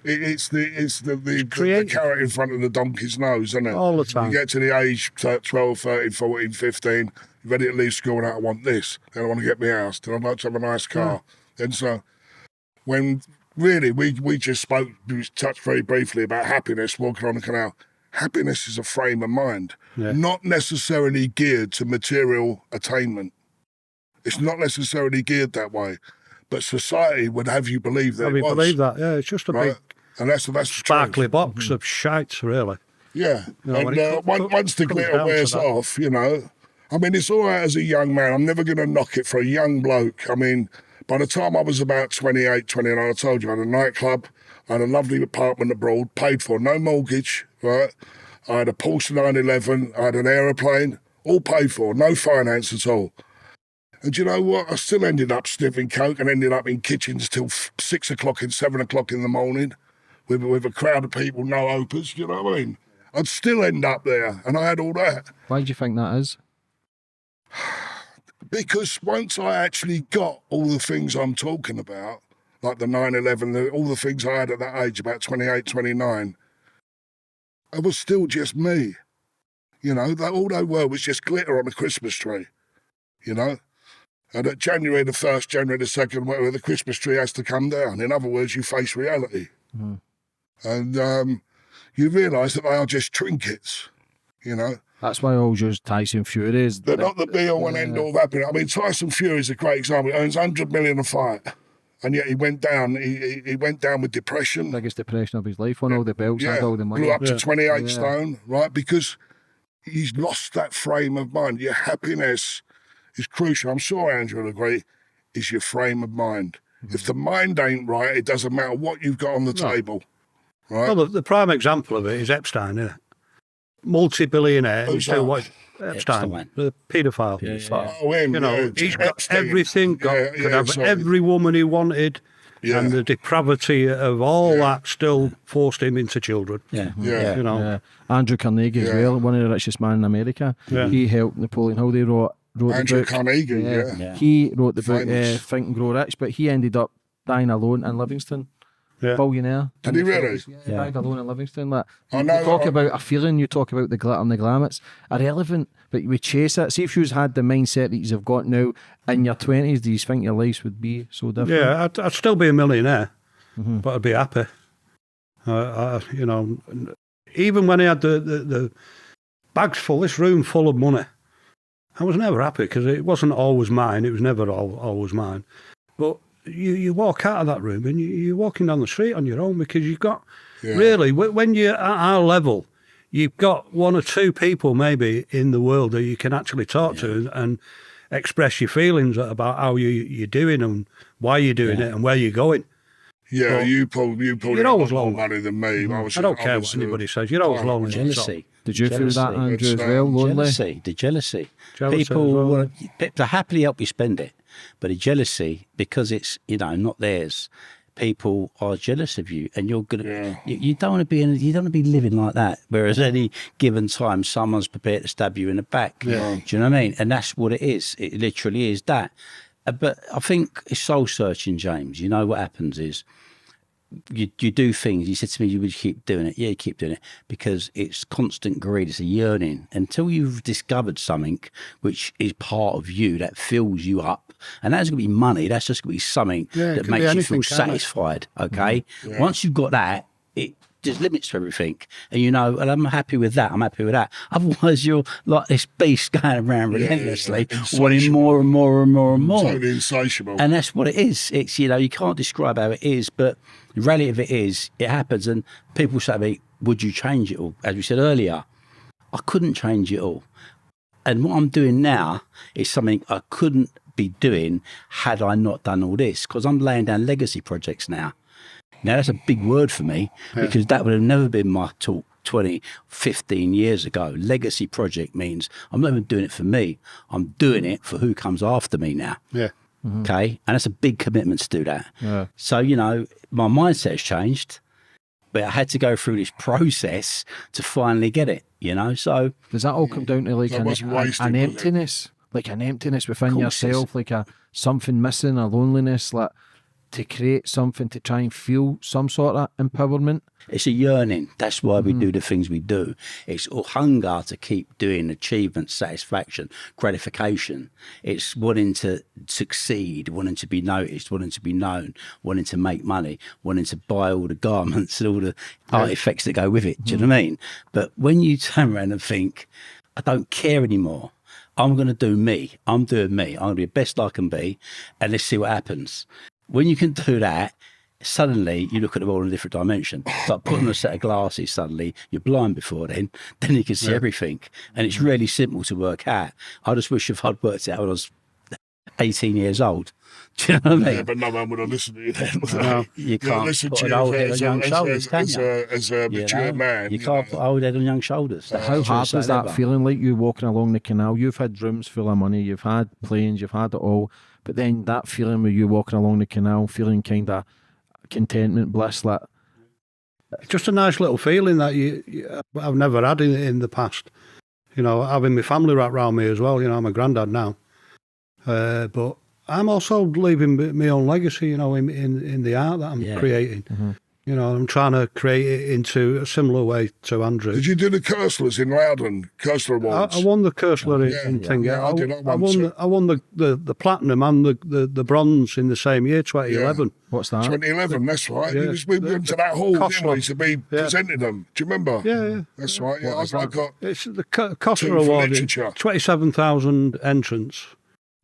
is the carrot in front of the donkey's nose, isn't it? All the time. You get to the age 12, 13, 14, 15, you're ready to leave school and I want this. Then I want to get my house. Then I'd like to have a nice car. And so when really we touched very briefly about happiness walking on the canal. Happiness is a frame of mind, not necessarily geared to material attainment. It's not necessarily geared that way. But society would have you believe that believe that, it's just a big and that's sparkly box of shite, really. Yeah, and once the glitter wears off, you know, I mean, it's all right as a young man. I'm never going to knock it for a young bloke. I mean, by the time I was about 28, 29, I told you, I had a nightclub, I had a lovely apartment abroad, paid for, no mortgage, right? I had a Porsche 911, I had an aeroplane, all paid for, no finance at all. And you know what? I still ended up sniffing coke and ended up in kitchens till 6 o'clock and 7 o'clock in the morning with a crowd of people, no opers, you know what I mean? I'd still end up there, and I had all that. Why do you think that is? Because once I actually got all the things I'm talking about, like the 911, all the things I had at that age, about 28, 29, I was still just me. You know, all that world was just glitter on a Christmas tree, you know? And at January the 1st, January the 2nd, whatever, the Christmas tree has to come down. In other words, you face reality. And you realise that they are just trinkets, you know? That's why I always use Tyson Fury. They're not the be-all and end-all of happiness. I mean, Tyson Fury is a great example. He earns $100 million a fight. And yet he went down. He went down with depression. Biggest depression of his life. Won all the belts, had all the money. Blew up to 28 stone, right? Because he's lost that frame of mind. Your happiness is crucial. I'm sure Andrew will agree, is your frame of mind. If the mind ain't right, it doesn't matter what you've got on the table, right? Well, the prime example of it is Epstein, isn't it? Multi-billionaire. Epstein, the paedophile. Him, you know, he's got Epstein. everything. Could have every woman he wanted. And the depravity of all that still forced him into children. You know. Andrew Carnegie as well, one of the richest men in America. He helped Napoleon Hill. They wrote Andrew the book. Carnegie, He wrote the book Think and Grow Rich, but he ended up dying alone in Livingston. Billionaire. Did he really? Died alone in Livingston. Like, you talk about a feeling, you talk about the glitter and the glam, it's irrelevant, but we chase it. See if you had the mindset that you've got now in your 20s, do you think your life would be so different? Yeah, I'd still be a millionaire, but I'd be happy. You know, even when I had the bags full, this room full of money, I was never happy because it wasn't always mine. It was never always mine. But you walk out of that room and you're walking down the street on your own because you've got, really, when you're at our level, you've got one or two people maybe in the world that you can actually talk to and express your feelings about how you're doing and why you're doing it and where you're going. Yeah, But you probably you're always more lonely. money than me. I don't care what anybody says. You're always lonely. Jealousy. Did you feel that, Jealousy. Andrew, as It's, well? Lonely? Jealousy. The jealousy. Jealousy People as well, want to happily help you spend it, but the jealousy, because it's not theirs. People are jealous of you, and you're gonna. You don't want to be you don't want to be living like that. Whereas any given time, someone's prepared to stab you in the back. Yeah. Do you know what I mean? And that's what it is. It literally is that. But I think it's soul searching, James. You know what happens is. You do things. You said to me, you would keep doing it. Yeah, you keep doing it because it's constant greed. It's a yearning until you've discovered something which is part of you that fills you up. And that's going to be money. That's just going to be something that makes you feel satisfied. Okay. Yeah. Once you've got that, it there's limits to everything. And and I'm happy with that. I'm happy with that. Otherwise, you're like this beast going around relentlessly, wanting more and more and more and more. Totally insatiable. And that's what it is. It's, you can't describe how it is, but the reality of it is, it happens. And people say to me, would you change it all? As we said earlier, I couldn't change it all. And what I'm doing now is something I couldn't be doing had I not done all this, because I'm laying down legacy projects now. Now, that's a big word for me because that would have never been my talk 15 years ago. Legacy project means I'm not even doing it for me. I'm doing it for who comes after me now. Yeah. Mm-hmm. Okay. And that's a big commitment to do that. Yeah. So, my mindset has changed, but I had to go through this process to finally get it, So does that all come down to like an emptiness? Like an emptiness within yourself, like something missing, a loneliness, like to create something to try and feel some sort of empowerment? It's a yearning. That's why we do the things we do. It's a hunger to keep doing achievement, satisfaction, gratification. It's wanting to succeed, wanting to be noticed, wanting to be known, wanting to make money, wanting to buy all the garments and all the artifacts that go with it. Do you know what I mean? But when you turn around and think, I don't care anymore. I'm going to do me. I'm doing me. I'm going to be the best I can be, and let's see what happens. When you can do that, suddenly you look at the world in a different dimension. It's like putting on a set of glasses, suddenly you're blind before then you can see everything. And it's really simple to work out. I just wish if I'd worked it out when I was 18 years old. Do you know what I mean? Yeah, but no one would have listened to you then. No, you can't listen put to an you old head on young shoulders, can you? As a mature man. You can't put old head on young shoulders. How hard is that feeling like you walking along the canal? You've had rooms full of money, you've had planes, you've had it all, but then that feeling where you walking along the canal, feeling kind of contentment, bliss, like It's just a nice little feeling that I've never had in the past. Having my family right round me as well. I'm a granddad now, but I'm also leaving my own legacy. In the art that I'm creating. Mm-hmm. I'm trying to create it into a similar way to Andrew. Did you do the Kerslers in Loudon? Kersler Awards? I won the Kersler in thing. Yeah, I did. I won the platinum and the bronze in the same year, 2011. Yeah. What's that? 2011. That's right. Yeah, we went to that hall, didn't we, Costler. to be presenting them. Do you remember? Yeah. That's right. Yeah, I got. It's the Costler for Award. literature. 27,000 entrants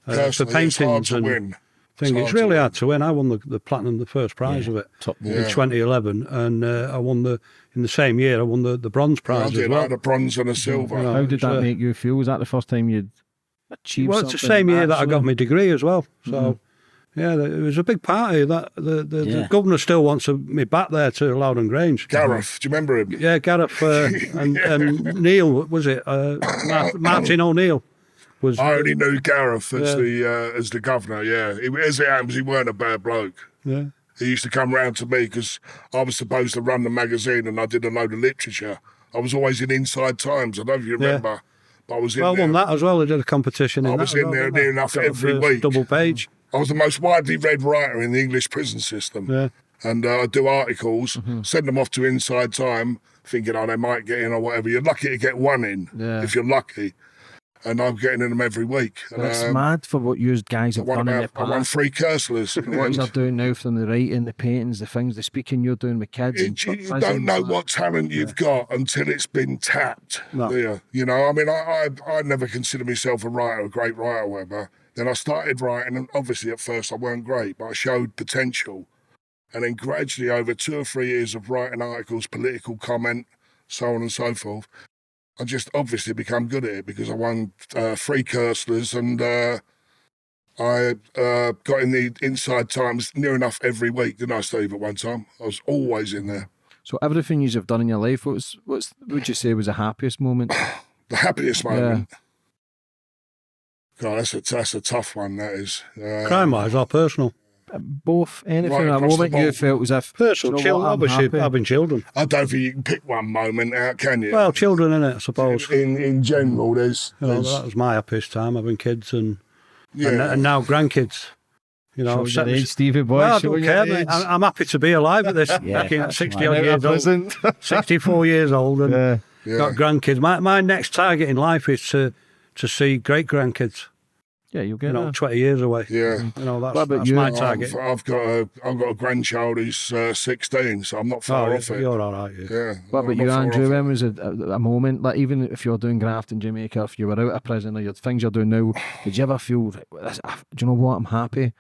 for Personally, paintings it's hard to and win. It's really hard to win. I won the platinum, the first prize of it in 2011, and I won in the same year. I won the bronze prize as well. I had a bronze and a silver. How did that make you feel? Was that the first time you'd achieved something? Well, it's the same year that I got my degree as well. So, it was a big party. That the governor still wants me back there to Loudon Grange. Gareth, do you remember him? Yeah, Gareth and Neil, was it? Martin O'Neill. I only knew Gareth as the governor, As it happens, he weren't a bad bloke. Yeah. He used to come round to me because I was supposed to run the magazine and I did a load of literature. I was always in Inside Times, I don't know if you remember. But I was in there. I won that as well. I did a competition in that. I was in there near enough every week. Double page. I was the most widely read writer in the English prison system. Yeah. And I'd do articles, send them off to Inside Time, thinking, they might get in or whatever. You're lucky to get one in, if you're lucky. And I'm getting in them every week. It's mad for what you guys have done in the past. I won 3 Kerslers. What you're doing now from the writing, the paintings, the things, the speaking you're doing with kids. You don't know what talent you've got until it's been tapped. No. I never considered myself a great writer, whatever. Then I started writing, and obviously at first I weren't great, but I showed potential. And then gradually over 2 or 3 years of writing articles, political comment, so on and so forth, I just obviously become good at it because I won 3 Kerslers and I got in the inside times near enough every week, didn't I, Steve, at one time? I was always in there. So everything you've done in your life, what would you say was the happiest moment? The happiest moment? God, that's a tough one, that is. Crime-wise or personal? Both. Anything Right at a across the moment you board. felt as if... Personal, "Do you know what, I'm obviously, happy." having children. I don't think you can pick one moment out, can you? Well, children, innit, I suppose. In general, there's That was my happiest time, having kids and yeah. and now grandkids. You know, Show your age, Stevie boy. well, I show don't your care, mate. age. I'm happy to be alive at this. Yeah, Fucking that's 60 right. odd Out of years old, prison. 64 years old, and Yeah. Yeah. got grandkids. My next target in life is to see great grandkids. Yeah, you'll You get know, that. 20 years away. Yeah. You know, What about that's you? my target. I've got a grandchild who's 16, so I'm not far off it. You're all right. Yeah. What about I'm you, not far Andrew? off it. When was a moment, like even if you're doing graft in Jamaica, if you were out of prison or your things you're doing now, did you ever feel, do you know what, I'm happy?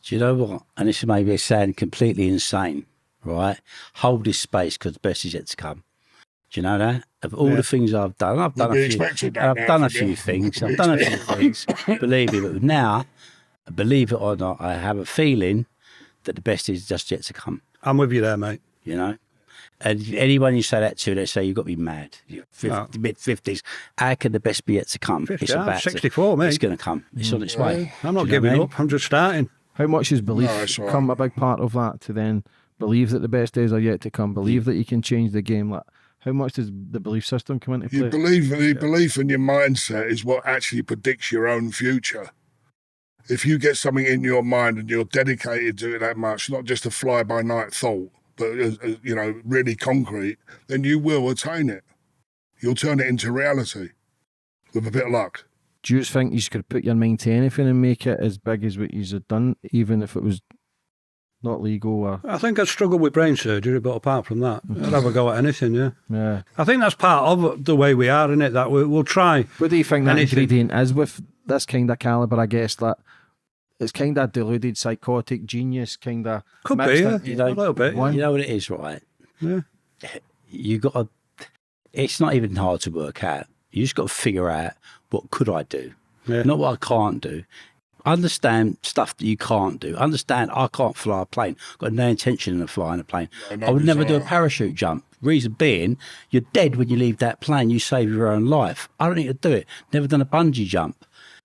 Do you know what? And this may be sound completely insane, right? Hold this space because the best is yet to come. Do you know that? Of all the things I've done, I've done You'll be a few. expected that I've now done a from you. few things. You'll be I've done a few things. Believe me, but now, believe it or not, I have a feeling that the best is just yet to come. I'm with you there, mate. You know. And anyone you say that to, they say you've got to be mad. You're mid-50s. How can the best be yet to come? 50, It's I'm about 64, mate. It's going to come. It's on its way. I'm not Do you know what I giving mean? up. I'm just starting. How much has belief No, it's all right. come a big part of that to then believe that the best days are yet to come, believe that you can change the game? Like, how much does the belief system come into You play? belief in your mindset is what actually predicts your own future. If you get something in your mind and you're dedicated to it that much, not just a fly-by-night thought, but really concrete, then you will attain it. You'll turn it into reality with a bit of luck. Do you think you could put your mind to anything and make it as big as what you've done, even if it was not legal? Or I think I'd struggle with brain surgery, but apart from that, I'd have a go at anything, yeah. yeah. I think that's part of the way we are, innit? That we'll try. What do you think that Anything. ingredient is with this kind of calibre? I guess that it's kind of deluded, psychotic genius, kind of Could be, yeah. You know, A little bit. One. You know what it is, right? Yeah. You got to. It's not even hard to work out. You just got to figure out what could I do, Yeah. not what I can't do. Understand stuff that you can't do. Understand I can't fly a plane. Got no intention of flying a plane. No I would never do a desire. parachute jump. Reason being, you're dead when you leave that plane. You save your own life. I don't need to do it. Never done a bungee jump.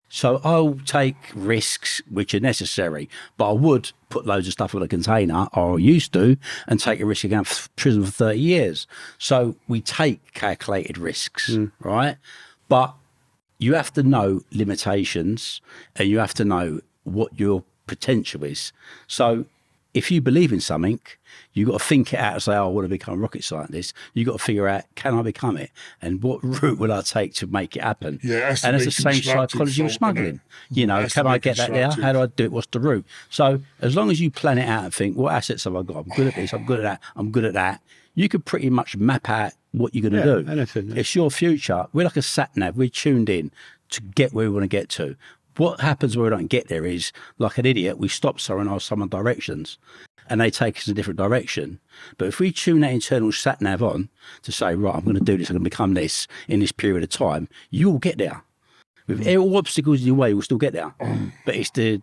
So I'll take risks which are necessary, but I would put loads of stuff in a container, or used to, and take a risk of going to prison for 30 years. So we take calculated risks, right? But you have to know limitations and you have to know what your potential is. So if you believe in something, you've got to think it out and say, oh, I want to become a rocket scientist. You've got to figure out, can I become it? And what route will I take to make it happen? Yeah, it has to and it's be the same constructive psychology with thought, smuggling. doesn't You know, It has to can I be get that there? constructive. How do I do it? What's the route? So as long as you plan it out and think, what assets have I got? I'm good at this, I'm good at that, I'm good at that. You could pretty much map out what you're going to do. anything, yeah. It's your future. We're like a sat nav. We're tuned in to get where we want to get to. What happens when we don't get there is, like an idiot, we stop someone and ask someone directions and they take us in a different direction. But if we tune that internal sat nav on to say, right, I'm going to do this, I'm going to become this in this period of time, you'll get there. With all obstacles in your way, you'll still get there. But it's the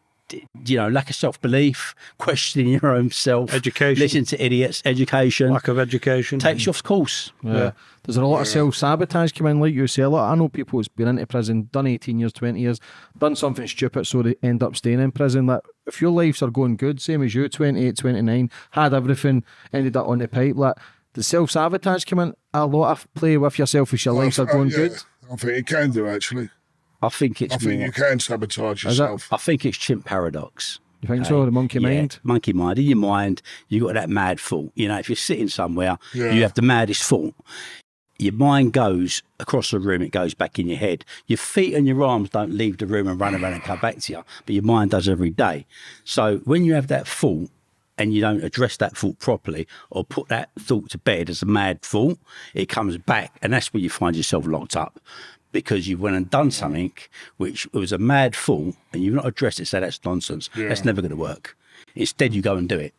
lack of self-belief, questioning your own self, Education. listening to idiots, education, Lack of education. takes you off course. Yeah. There's a lot of self-sabotage come in, like you say. I know people who's been into prison, done 18 years, 20 years, done something stupid, so they end up staying in prison. Like, if your lives are going good, same as you, 28, 29, had everything, ended up on the pipe, like, the self-sabotage come in a lot of play with yourself if your lives are going good? I think it can do, actually. I think it's I think more, you can sabotage Is it? yourself. I think it's chimp paradox. You think so? The monkey Yeah, mind? monkey mind. In your mind, you got that mad thought. You know, if you're sitting somewhere, Yeah. you have the maddest thought. Your mind goes across the room, it goes back in your head. Your feet and your arms don't leave the room and run around and come back to you, but your mind does every day. So when you have that thought and you don't address that thought properly or put that thought to bed as a mad thought, it comes back, and that's where you find yourself locked up. Because you've went and done something which was a mad thought and you've not addressed it, so that's nonsense. Yeah. That's never going to work. Instead, you go and do it.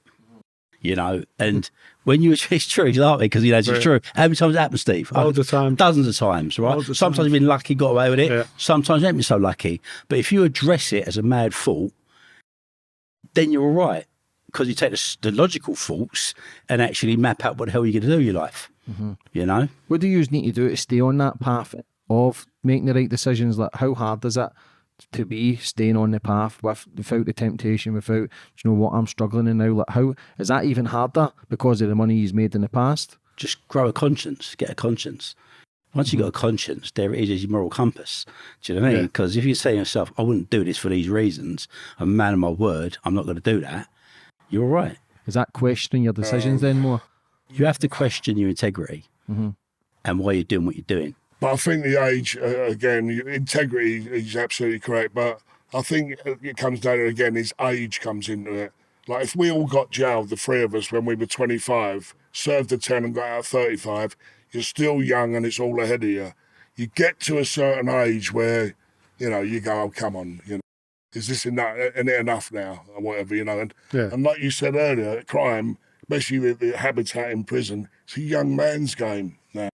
you know. And when you, it's true, you laugh because you know it's true. How many times it happened, Steve? All the time. Dozens of times, right? Loads of Sometimes times. you've been lucky, got away with it. Yeah. Sometimes you haven't been so lucky. But if you address it as a mad fault, then you're all right. Because you take the logical faults and actually map out what the hell you're going to do in your life, you know? What do you need to do to stay on that path of making the right decisions? Like, how hard is it to be staying on the path without the temptation, without, do you know what, I'm struggling in now? Like, how is that even harder because of the money he's made in the past? Just grow a conscience, get a conscience. Once you've got a conscience, there it is your moral compass. Do you know what I mean? Because if you say to yourself, I wouldn't do this for these reasons, I'm a man of my word, I'm not going to do that, you're all right. Is that questioning your decisions then more? You have to question your integrity and why you're doing what you're doing. But I think the age, again, integrity is absolutely correct. But I think it comes down to, again, his age comes into it. Like, if we all got jailed, the three of us, when we were 25, served the 10 and got out at 35, you're still young and it's all ahead of you. You get to a certain age where, you know, you go, oh, come on, you know. Is this enough now, or whatever, you know? And like you said earlier, crime, especially the habitat in prison, it's a young man's game now.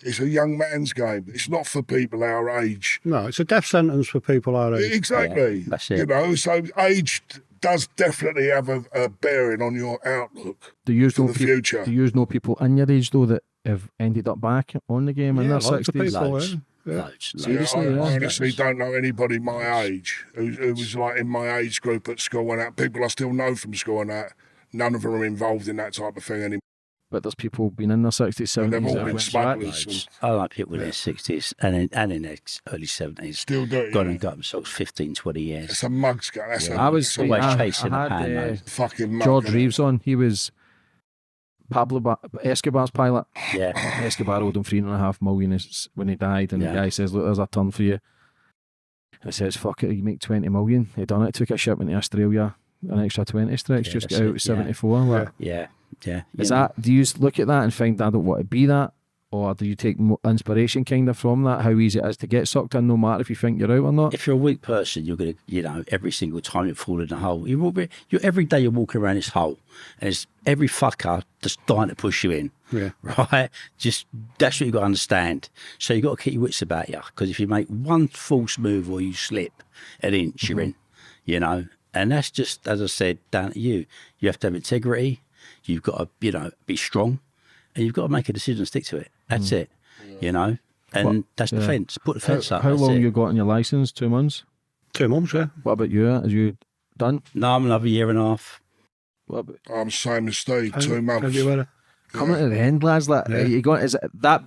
It's a young man's game. It's not for people our age. No, it's a death sentence for people our age. Exactly. Yeah, that's it. You know, so age does definitely have a bearing on your outlook Do you for know the future. Do you know people in your age though that have ended up back on the game in their lots of 60s? people, Loads. yeah. Loads. Seriously, I yeah. honestly don't know anybody my age who was like in my age group at school and that. People I still know from school and that. None of them are involved in that type of thing anymore. But there's people been in their 60s, And they've 70s. all that been went smugglers. back. And I like people in their 60s and in their early 70s. still do it. Gone Yeah. and got themselves 15, 20 years. It's a mug's gut. That's I was it's always I chasing had, a pan, though. fucking mug. George innit? Reeves on. He was Escobar's pilot. Yeah. Escobar owed him $3.5 million when he died, and the guy says, "Look, there's a ton for you." And he says, "Fuck it, you make 20 million." He done it. Took a ship into Australia, an extra 20 stretch, Yeah, just that's get out it, at 74. Like, Yeah. is that? Do you look at that and find I don't want to be that, or do you take inspiration kind of from that? How easy it is to get sucked in, no matter if you think you're out or not. If you're a weak person, you're going to, you know, every single time you fall in a hole, every day you're walking around this hole, and it's every fucker just dying to push you in. Yeah. Right? Just, that's what you've got to understand. So you've got to keep your wits about you, because if you make one false move or you slip an inch, you're in, you know. And that's just, as I said, down to you. You have to have integrity. You've got to, you know, be strong, and you've got to make a decision and stick to it. That's it, you know. And that's the fence. Put the fence up. How that's long it. you got on your license? 2 months. 2 months, yeah. What about you? Are you done? No, I'm another year and a half. What about I'm same as Steve. 2 Have months. you had a- coming to the end, lads? Like, Yeah. you going? Is it that?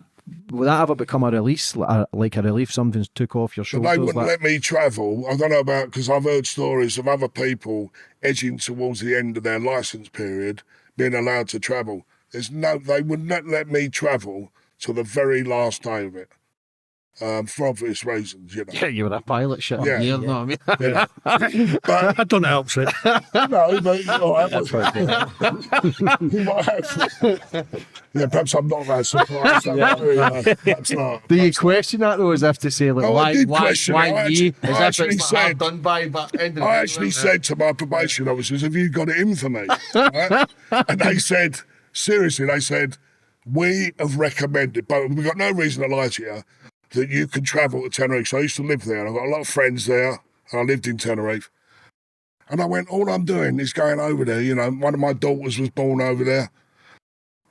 Will that ever become a release, like a relief? Something's took off your But shoulders. they wouldn't like- let me travel. I don't know about, because I've heard stories of other people edging towards the end of their licence period being allowed to travel. They would not let me travel till the very last day of it, for obvious reasons, you know. Yeah, you were a pilot shit. Yeah. You know what I mean? Yeah. But I don't know, helps it. no, but all right, you might have. Yeah, perhaps I'm not that surprised. Perhaps not. Do you question that though, as if to say, like, Oh, I why, did why, question why it. I me? actually- As I if actually it's like, said- done by, but end of I the actually day, said to my probation officers, have you got it in for me? Right? And they said, seriously, they said, we have recommended, but we've got no reason to lie to you, that you can travel to Tenerife. So I used to live there, and I've got a lot of friends there, and I lived in Tenerife. And I went, all I'm doing is going over there. You know, one of my daughters was born over there.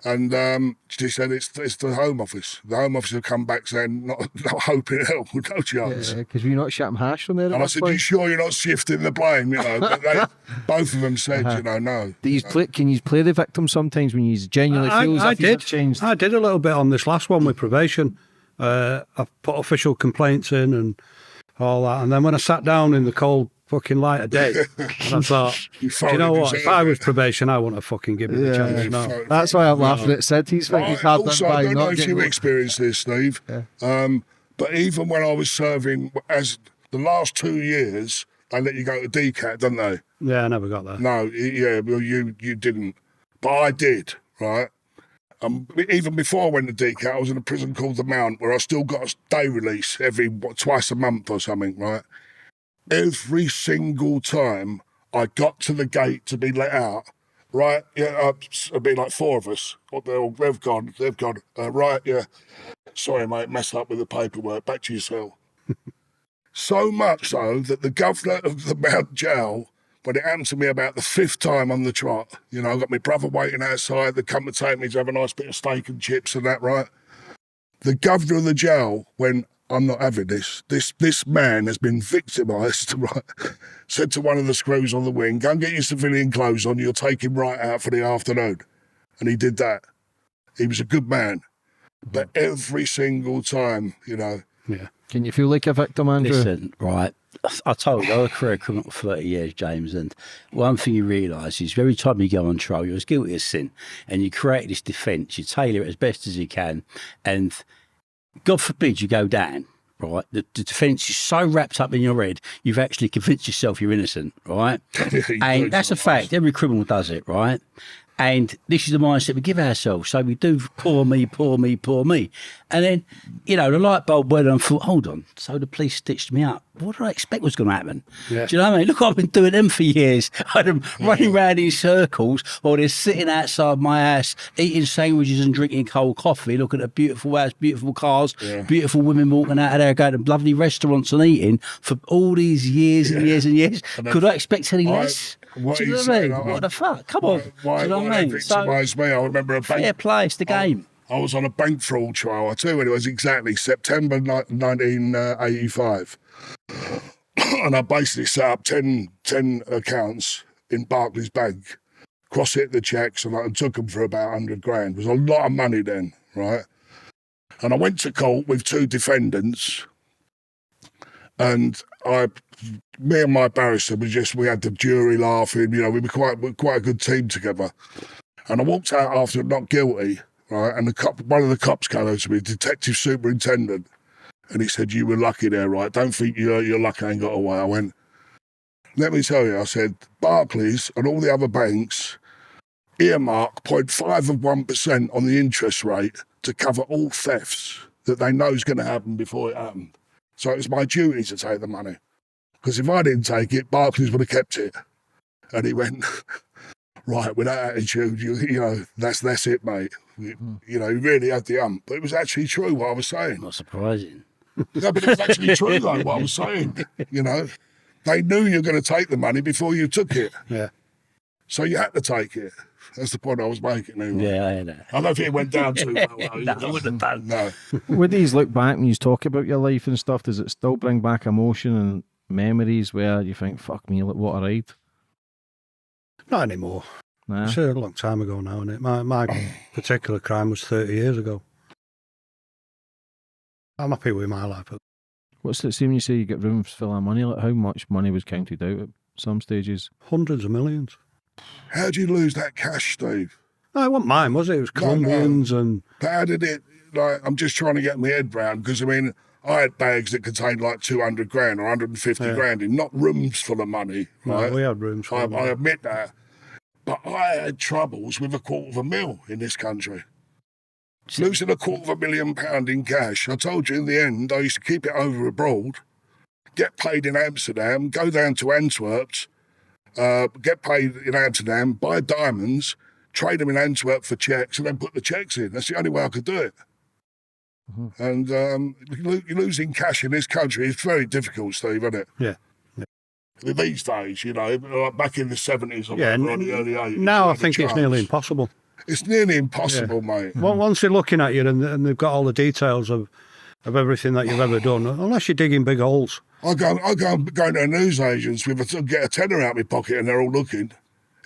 And she said, it's the Home Office. The Home Office have come back saying, not hoping it helped, no chance. because we not shot hash from there. at And I this said, point? you sure you're not shifting the blame? You know, but both of them said, you know, no. Do you play, can you play the victim sometimes when you genuinely feel as I if you have did. changed? I did a little bit on this last one with probation. I put official complaints in and all that. And then when I sat down in the cold fucking light of day, and I thought, You do you know thoroughly what? If deserve I was it. probation, I wouldn't have fucking given it a chance. No. That's why I'm laughing at Sid. He's hard Also, done by I don't know not if getting. you experienced this, Steve, but even when I was serving, as the last 2 years, they let you go to DCAT, don't they? Yeah, I never got that. No, yeah, well, you didn't. But I did, right? Even before I went to DCAT, I was in a prison called The Mount, where I still got a day release twice a month or something, right? Every single time I got to the gate to be let out, Right, yeah, it'd be like 4 of us. What they've gone. Right, yeah. Sorry, mate, mess up with the paperwork. Back to your cell. So much so that the governor of the Mount Jail, when it happened to me about the 5th time on the trot, you know, I got my brother waiting outside. They come to take me to have a nice bit of steak and chips and that, right? The governor of the jail, when I'm not having this man has been victimised, right? Said to one of the screws on the wing, go and get your civilian clothes on, you'll take him right out for the afternoon. And he did that. He was a good man. But every single time, you know. Yeah. Can you feel like a victim, Andrew? Listen, right, I told you, I was a career criminal for 30 years, James, and one thing you realise is every time you go on trial, you're as guilty as sin, and you create this defence, you tailor it as best as you can, and God forbid you go down, right? The defence is so wrapped up in your head, you've actually convinced yourself you're innocent, right? And that's a fact. Every criminal does it, right? And this is the mindset we give ourselves. So we do poor me, poor me, poor me. And then, you know, the light bulb went on and thought, hold on, so the police stitched me up. What did I expect was going to happen? Yeah. Do you know what I mean? Look, I've been doing them for years. I'd been running around in circles while they're sitting outside my house, eating sandwiches and drinking cold coffee, looking at a beautiful house, beautiful cars, beautiful women walking out of there, going to lovely restaurants and eating for all these years and years and years. Could I expect any less? What Do you know he's what I mean? saying, What the fuck? Come on. Why Do you know what I mean? So, victimised me? I remember a bank. fair play, it's the game. I was on a bank fraud trial. I tell you when it was exactly September 1985. And I basically set up 10 accounts in Barclays Bank, cross-hit the checks, and I took them for about 100 grand. It was a lot of money then, right? And I went to court with 2 defendants, and me and my barrister, we had the jury laughing, you know, we were quite a good team together. And I walked out after not guilty, right? And one of the cops came over to me, detective superintendent, and he said, you were lucky there, right? Don't think your luck ain't got away. I went, let me tell you, I said, Barclays and all the other banks earmark 0.5% on the interest rate to cover all thefts that they know is going to happen before it happened. So it's my duty to take the money. Because if I didn't take it, Barclays would have kept it. And he went, right, with that attitude, you know, that's it, mate. You know, he really had the ump. But it was actually true what I was saying. Not surprising. No, but it was actually true, though, what I was saying. You know, they knew you were going to take the money before you took it. Yeah. So you had to take it. That's the point I was making. Anyway. Yeah, I heard that. I don't think it went down too well. No, I wouldn't have done. No. With these look back and you talk about your life and stuff, does it still bring back emotion and memories where you think, fuck me, look what a ride? Not anymore. Nah. It's a long time ago now, isn't it? My particular crime was 30 years ago. I'm happy with my life. What's it, see when you say you get rooms full of money, like how much money was counted out at some stages? Hundreds of millions. How'd you lose that cash, Steve? No, it wasn't mine, was it? It was Colombians and... But how did it, like, I'm just trying to get my head round, because, I mean, I had bags that contained like 200 grand or 150 grand in, not rooms full of money, right? No, we had rooms full of money. I admit that. But I had troubles with $250,000 in this country. Losing £250,000 in cash. I told you in the end, I used to keep it over abroad, get paid in Amsterdam, go down to Antwerp, get paid in Amsterdam, buy diamonds, trade them in Antwerp for checks, and then put the checks in. That's the only way I could do it. Mm-hmm. And losing cash in this country is very difficult, Steve, isn't it? Yeah. These days, you know, like back in the 70s or the early 80s. Now I think it's nearly impossible. It's nearly impossible, mate. Well, once they're looking at you and they've got all the details of everything that you've ever done, unless you're digging big holes. I go to a newsagents get a tenner out of my pocket and they're all looking.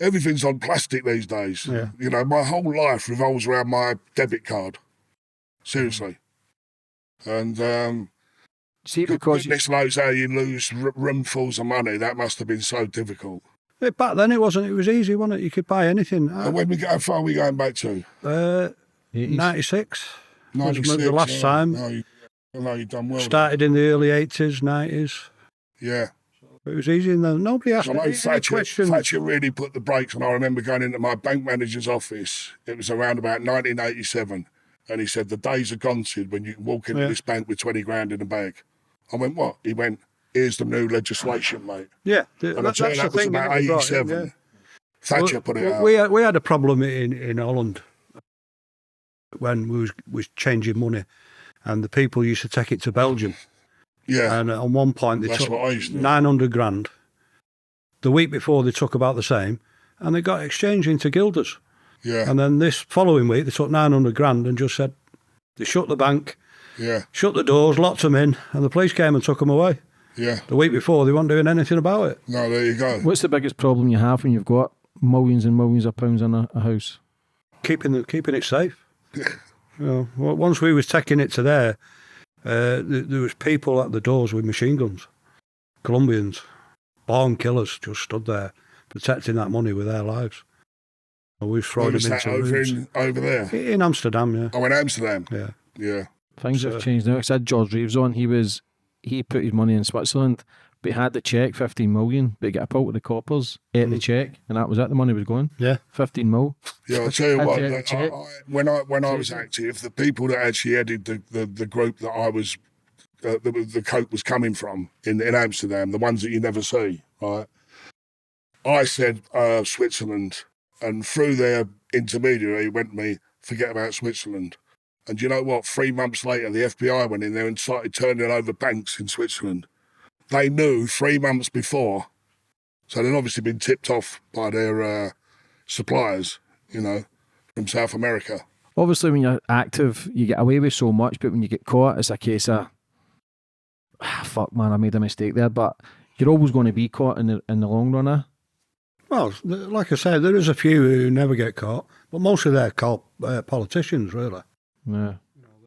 Everything's on plastic these days. Yeah. You know, my whole life revolves around my debit card. Seriously. And see, because goodness knows how you lose roomfuls of money. That must have been so difficult. Back then it wasn't. It was easy, wasn't it? You could buy anything. And how far are we going back to? 96. 96. Was the last time. No, you've done well. Started in the early 80s, 90s. Yeah. It was easy, and nobody asked me any questions. Thatcher really put the brakes on. I remember going into my bank manager's office. It was around about 1987. And he said, the days are gone, Sid, when you can walk into this bank with 20 grand in a bag. I went, what? He went, here's the new legislation, mate. Yeah. And I tell you, that was about 87. Thatcher put it out. We had a problem in Holland when we was changing money, and the people used to take it to Belgium. Yeah. And at one point they That's took what I used to do. 900 grand. The week before they took about the same, and they got exchanged into guilders. Yeah. And then this following week they took 900 grand and just said they shut the bank, shut the doors, locked them in, and the police came and took them away. Yeah. The week before they weren't doing anything about it. No, there you go. What's the biggest problem you have when you've got millions and millions of pounds in a house? Keeping it safe. Once we was taking it to there was people at the doors with machine guns, Colombians, born killers, just stood there protecting that money with their lives. And we've thrown them into rooms. Over there? In Amsterdam, yeah. Oh, in Amsterdam? Yeah. Yeah. Things have changed now. I said George Reeves on. He put his money in Switzerland, but he had the cheque, 15 million, but he got a pult with the coppers, ate the cheque, and that was it. The money was gone. Yeah. 15 mil. Yeah, I'll tell you what, when I was active, the people that actually headed the group that I was, the coke was coming from in Amsterdam, the ones that you never see, right? I said Switzerland, and through their intermediary went to me, forget about Switzerland. And you know what? 3 months later, the FBI went in there and started turning over banks in Switzerland. They knew 3 months before, so they'd obviously been tipped off by their suppliers, from South America. Obviously, when you're active, you get away with so much, but when you get caught, it's a case of, fuck, man, I made a mistake there. But you're always going to be caught in the long run. Well, like I said, there is a few who never get caught, but most of them are politicians, really. Yeah.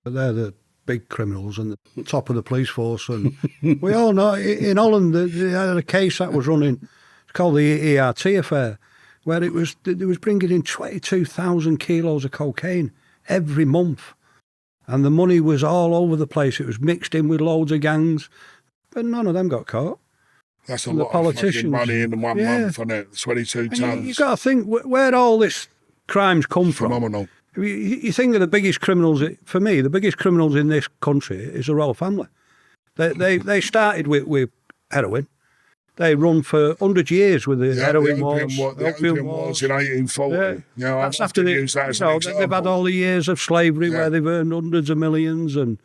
They're the big criminals and the top of the police force. And we all know in Holland they had a case that was running, it's called the ERT affair, where they was bringing in 22,000 kilos of cocaine every month. And the money was all over the place. It was mixed in with loads of gangs, but none of them got caught. That's a lot of fucking money in 1 month, isn't it? 22 tons. You've got to think where all this crimes come from. Phenomenal. You think of the biggest criminals, for me, the biggest criminals in this country is the royal family. They started with heroin. They run for 100 years with the heroin wars. The opium wars in 1840. Yeah. That's after they use that as an example. They've had all the years of slavery where they've earned hundreds of millions and,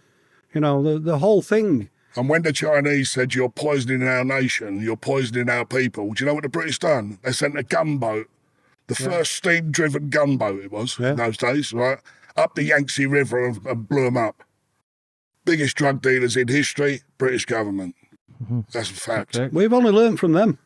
the whole thing. And when the Chinese said, you're poisoning our nation, you're poisoning our people, do you know what the British done? They sent a gunboat. The first steam-driven gunboat it was in those days, right? Up the Yangtze River and blew them up. Biggest drug dealers in history, British government. Mm-hmm. That's a fact. Okay. We've only learned from them.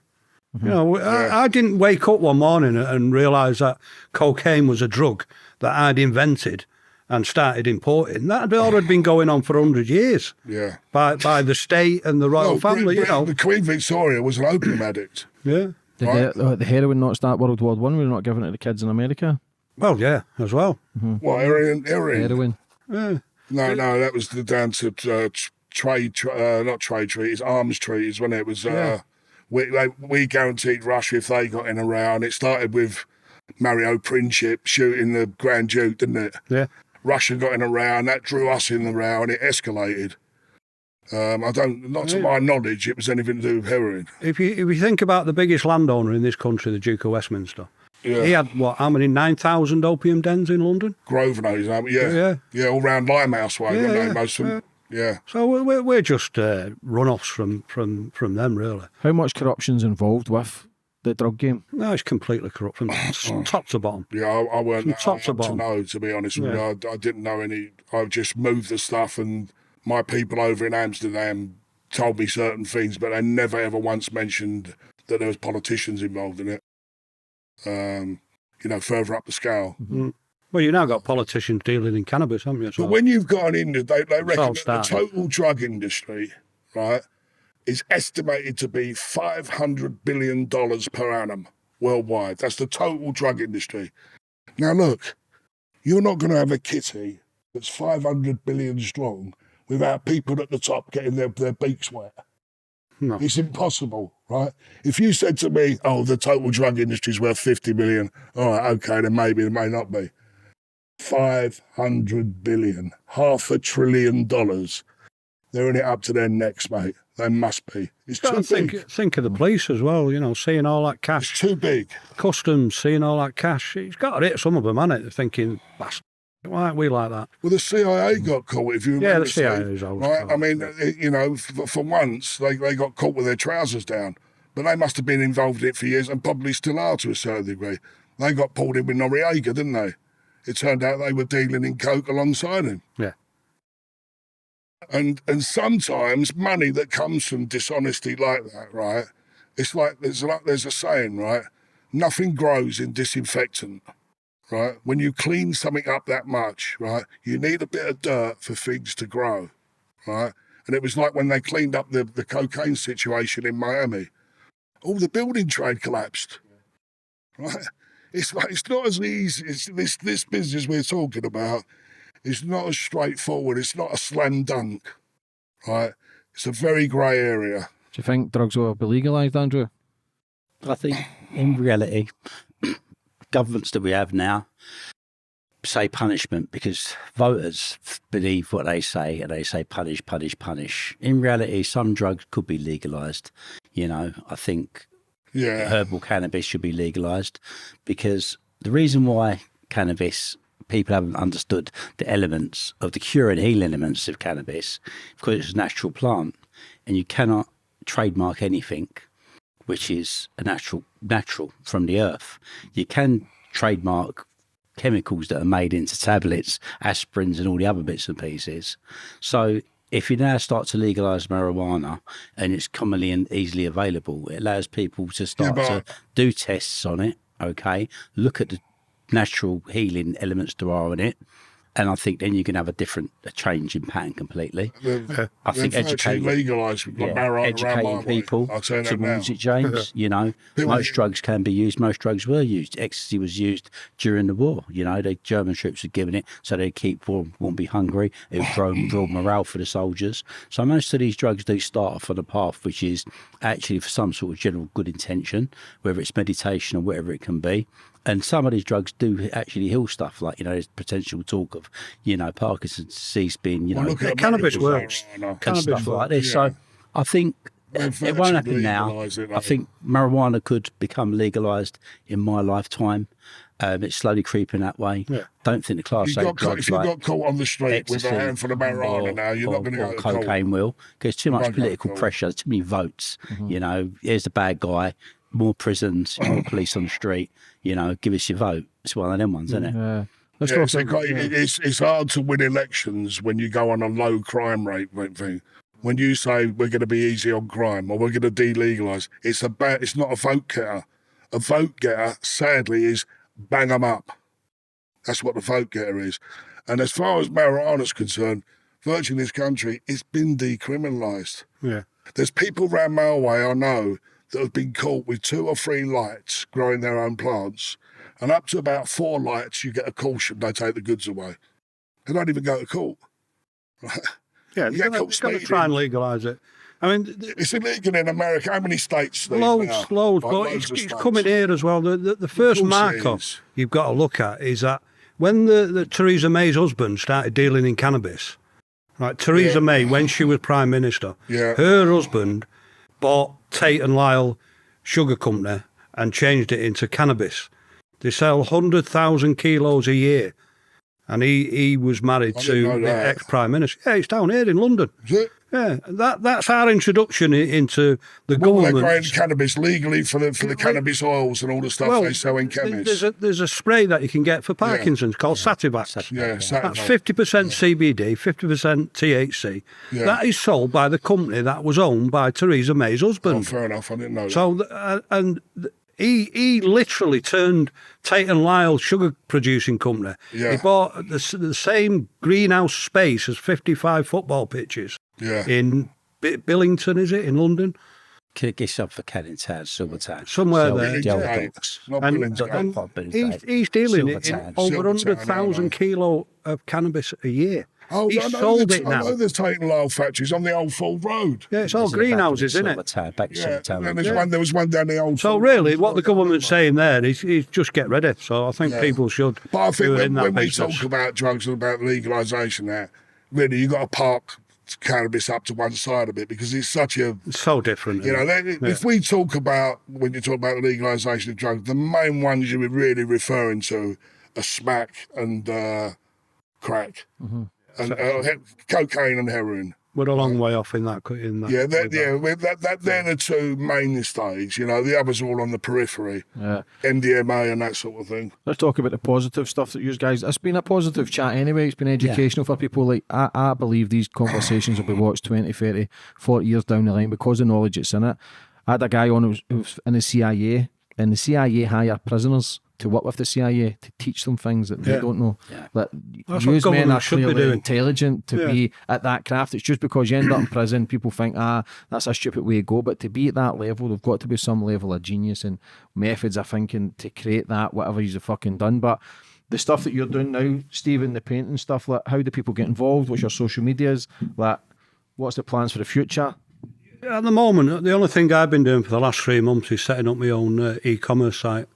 Mm-hmm. I didn't wake up one morning and realise that cocaine was a drug that I'd invented and started importing. That had already been going on for 100 years. Yeah. By the state and the royal family, The Queen Victoria was an opium addict. Yeah. Did the heroin not start World War One? We're not giving it to the kids in America. Well, yeah, as well. Mm-hmm. What, heroin? Heroin. Yeah. No, that was down to not trade treaties, arms treaties, when it was. We guaranteed Russia if they got in a row, and it started with Mario Princip shooting the Grand Duke, didn't it? Yeah. Russia got in a row, and that drew us in the row, and it escalated. To my knowledge, it was anything to do with heroin. If you think about the biggest landowner in this country, the Duke of Westminster, he had how many 9,000 opium dens in London? Grosvenor, yeah, all round Limehouse way, weren't they? Most of them. Yeah. So we're just run-offs from them, really. How much corruption's involved with the drug game? No, it's completely corrupt from top to bottom. Yeah, I weren't from top to bottom. know, to be honest with you. I didn't know any. I just moved the stuff, and my people over in Amsterdam told me certain things, but they never ever once mentioned that there was politicians involved in it. Further up the scale. Mm-hmm. Well, you now got politicians dealing in cannabis, haven't you? But when you've got an industry, they reckon that the total drug industry, right, is estimated to be $500 billion per annum worldwide. That's the total drug industry. Now, look, you're not going to have a kitty that's 500 billion strong without people at the top getting their beaks wet. No. It's impossible, right? If you said to me, the total drug industry is worth 50 billion, all right, okay, then maybe it may not be. 500 billion, $500 billion. They're in it up to their necks, mate. They must be. It's Got too to big. think of the police as well, you know, seeing all that It's cash. too big. Customs, seeing all that cash. It's got to hit some of them, hasn't it? They're thinking, bastard, why aren't we like that? Well, the CIA got caught, if you remember. Yeah, the CIA is always right? caught, I mean, you know, for once, they got caught with their trousers down. But they must have been involved in it for years and probably still are to a certain degree. They got pulled in with Noriega, didn't they? It turned out they were dealing in coke alongside him. Yeah. And sometimes money that comes from dishonesty like that, right? It's like there's a saying, right? Nothing grows in disinfectant, right? When you clean something up that much, right? You need a bit of dirt for things to grow, right? And it was like when they cleaned up the cocaine situation in Miami. All the building trade collapsed, right? It's like, it's not as easy. It's this business we're talking about. It's not as straightforward. It's not a slam dunk, right? It's a very grey area. Do you think drugs will be legalised, Andrew? I think in reality, governments that we have now say punishment because voters believe what they say and they say punish, punish, punish. In reality, some drugs could be legalised. You know, I think herbal cannabis should be legalised because the reason why cannabis, people haven't understood the elements of the cure and healing elements of cannabis because it's a natural plant and you cannot trademark anything which is a natural from the earth. You can trademark chemicals that are made into tablets, aspirins and all the other bits and pieces. So if you now start to legalise marijuana and it's commonly and easily available, it allows people to start to do tests on it, okay, look at the natural healing elements there are in it, and I think then you can have a change in pattern completely. I think educating people towards it, James. You know, most drugs can be used. Most drugs were used. Ecstasy was used during the war. You know, the German troops were given it so they'd keep warm, won't be hungry. It would build morale for the soldiers. So most of these drugs do start off on a path which is actually for some sort of general good intention, whether it's meditation or whatever it can be. And some of these drugs do actually heal stuff, like, you know, there's potential talk of, you know, Parkinson's disease being, you know, cannabis works. And stuff like this. Yeah. So I think it won't happen now. I think marijuana could become legalised in my lifetime. It's slowly creeping that way. Yeah. Don't think the class A drugs if you got caught on the street with a handful of marijuana now, you're not going to go to cocaine will. Because too much political pressure, too many votes. You know, here's the bad guy. More prisons, more police on the street, you know, give us your vote. It's one of them ones, isn't it? It's hard to win elections when you go on a low crime rate thing. When you say we're going to be easy on crime or we're going to de-legalise, it's not a vote getter. A vote getter, sadly, is bang 'em up. That's what the vote getter is. And as far as marijuana's concerned, virtually in this country, it's been decriminalised. Yeah. There's people around my way I know that have been caught with 2 or 3 lights growing their own plants. And up to about 4 lights, you get a caution, they take the goods away. They don't even go to court. Right? Yeah, you've got to try and legalise it. I mean, it's illegal in America. How many states? Loads. But it's coming here as well. The first marker you've got to look at is that when the Theresa May's husband started dealing in cannabis, right? Theresa May, when she was Prime Minister, her husband bought Tate and Lyle Sugar Company and changed it into cannabis. They sell 100,000 kilos a year. And he was married to the ex-Prime Minister. Yeah, it's down here in London. Is it? Yeah, that's our introduction into the government. They're growing cannabis legally for the cannabis oils and all the stuff they sell in chemists. There's a spray that you can get for Parkinson's called Sativax. Yeah, that's 50% CBD, 50% THC. Yeah. That is sold by the company that was owned by Theresa May's husband. Oh, fair enough. I didn't know that. So, He literally turned Tate and Lyle sugar producing company. Yeah. He bought the same greenhouse space as 55 football pitches. Yeah. In Billington, is it, in London? It's up for Canning Town, Silvertown. Somewhere there. And he's dealing in over 100,000 kilo of cannabis a year. Oh, he sold it now. I know there's Tate and Lyle factories on the old Ford Road. Yeah, it's all greenhouses, isn't it? Back to Silvertown. And there was one down the old. So really, what the government's saying there is just get ready. So I think people should. But I think when we talk about drugs and about legalisation, there, really, you got to park cannabis up to one side a bit because it's such a... It's so different. You know, if we talk about, when you talk about the legalisation of drugs, the main ones you were really referring to are smack and crack. And cocaine and heroin. We're a long way off in that. Yeah, they're the two mainstays. You know, the others are all on the periphery. Yeah. MDMA and that sort of thing. Let's talk about the positive stuff that you guys... It's been a positive chat anyway. It's been educational for people. Like, I believe these conversations will be watched 20, 30, 40 years down the line because of the knowledge that's in it. I had a guy on who was in the CIA, and the CIA hire prisoners to work with the CIA to teach them things that they don't know. Like, use men are clearly intelligent to be at that craft. It's just because you end up in prison, people think, that's a stupid way to go. But to be at that level, there've got to be some level of genius and methods of thinking to create that, whatever you've fucking done. But the stuff that you're doing now, Stephen, the painting stuff, like, how do people get involved? What's your social medias? Like, what's the plans for the future? At the moment, the only thing I've been doing for the last 3 months is setting up my own e-commerce site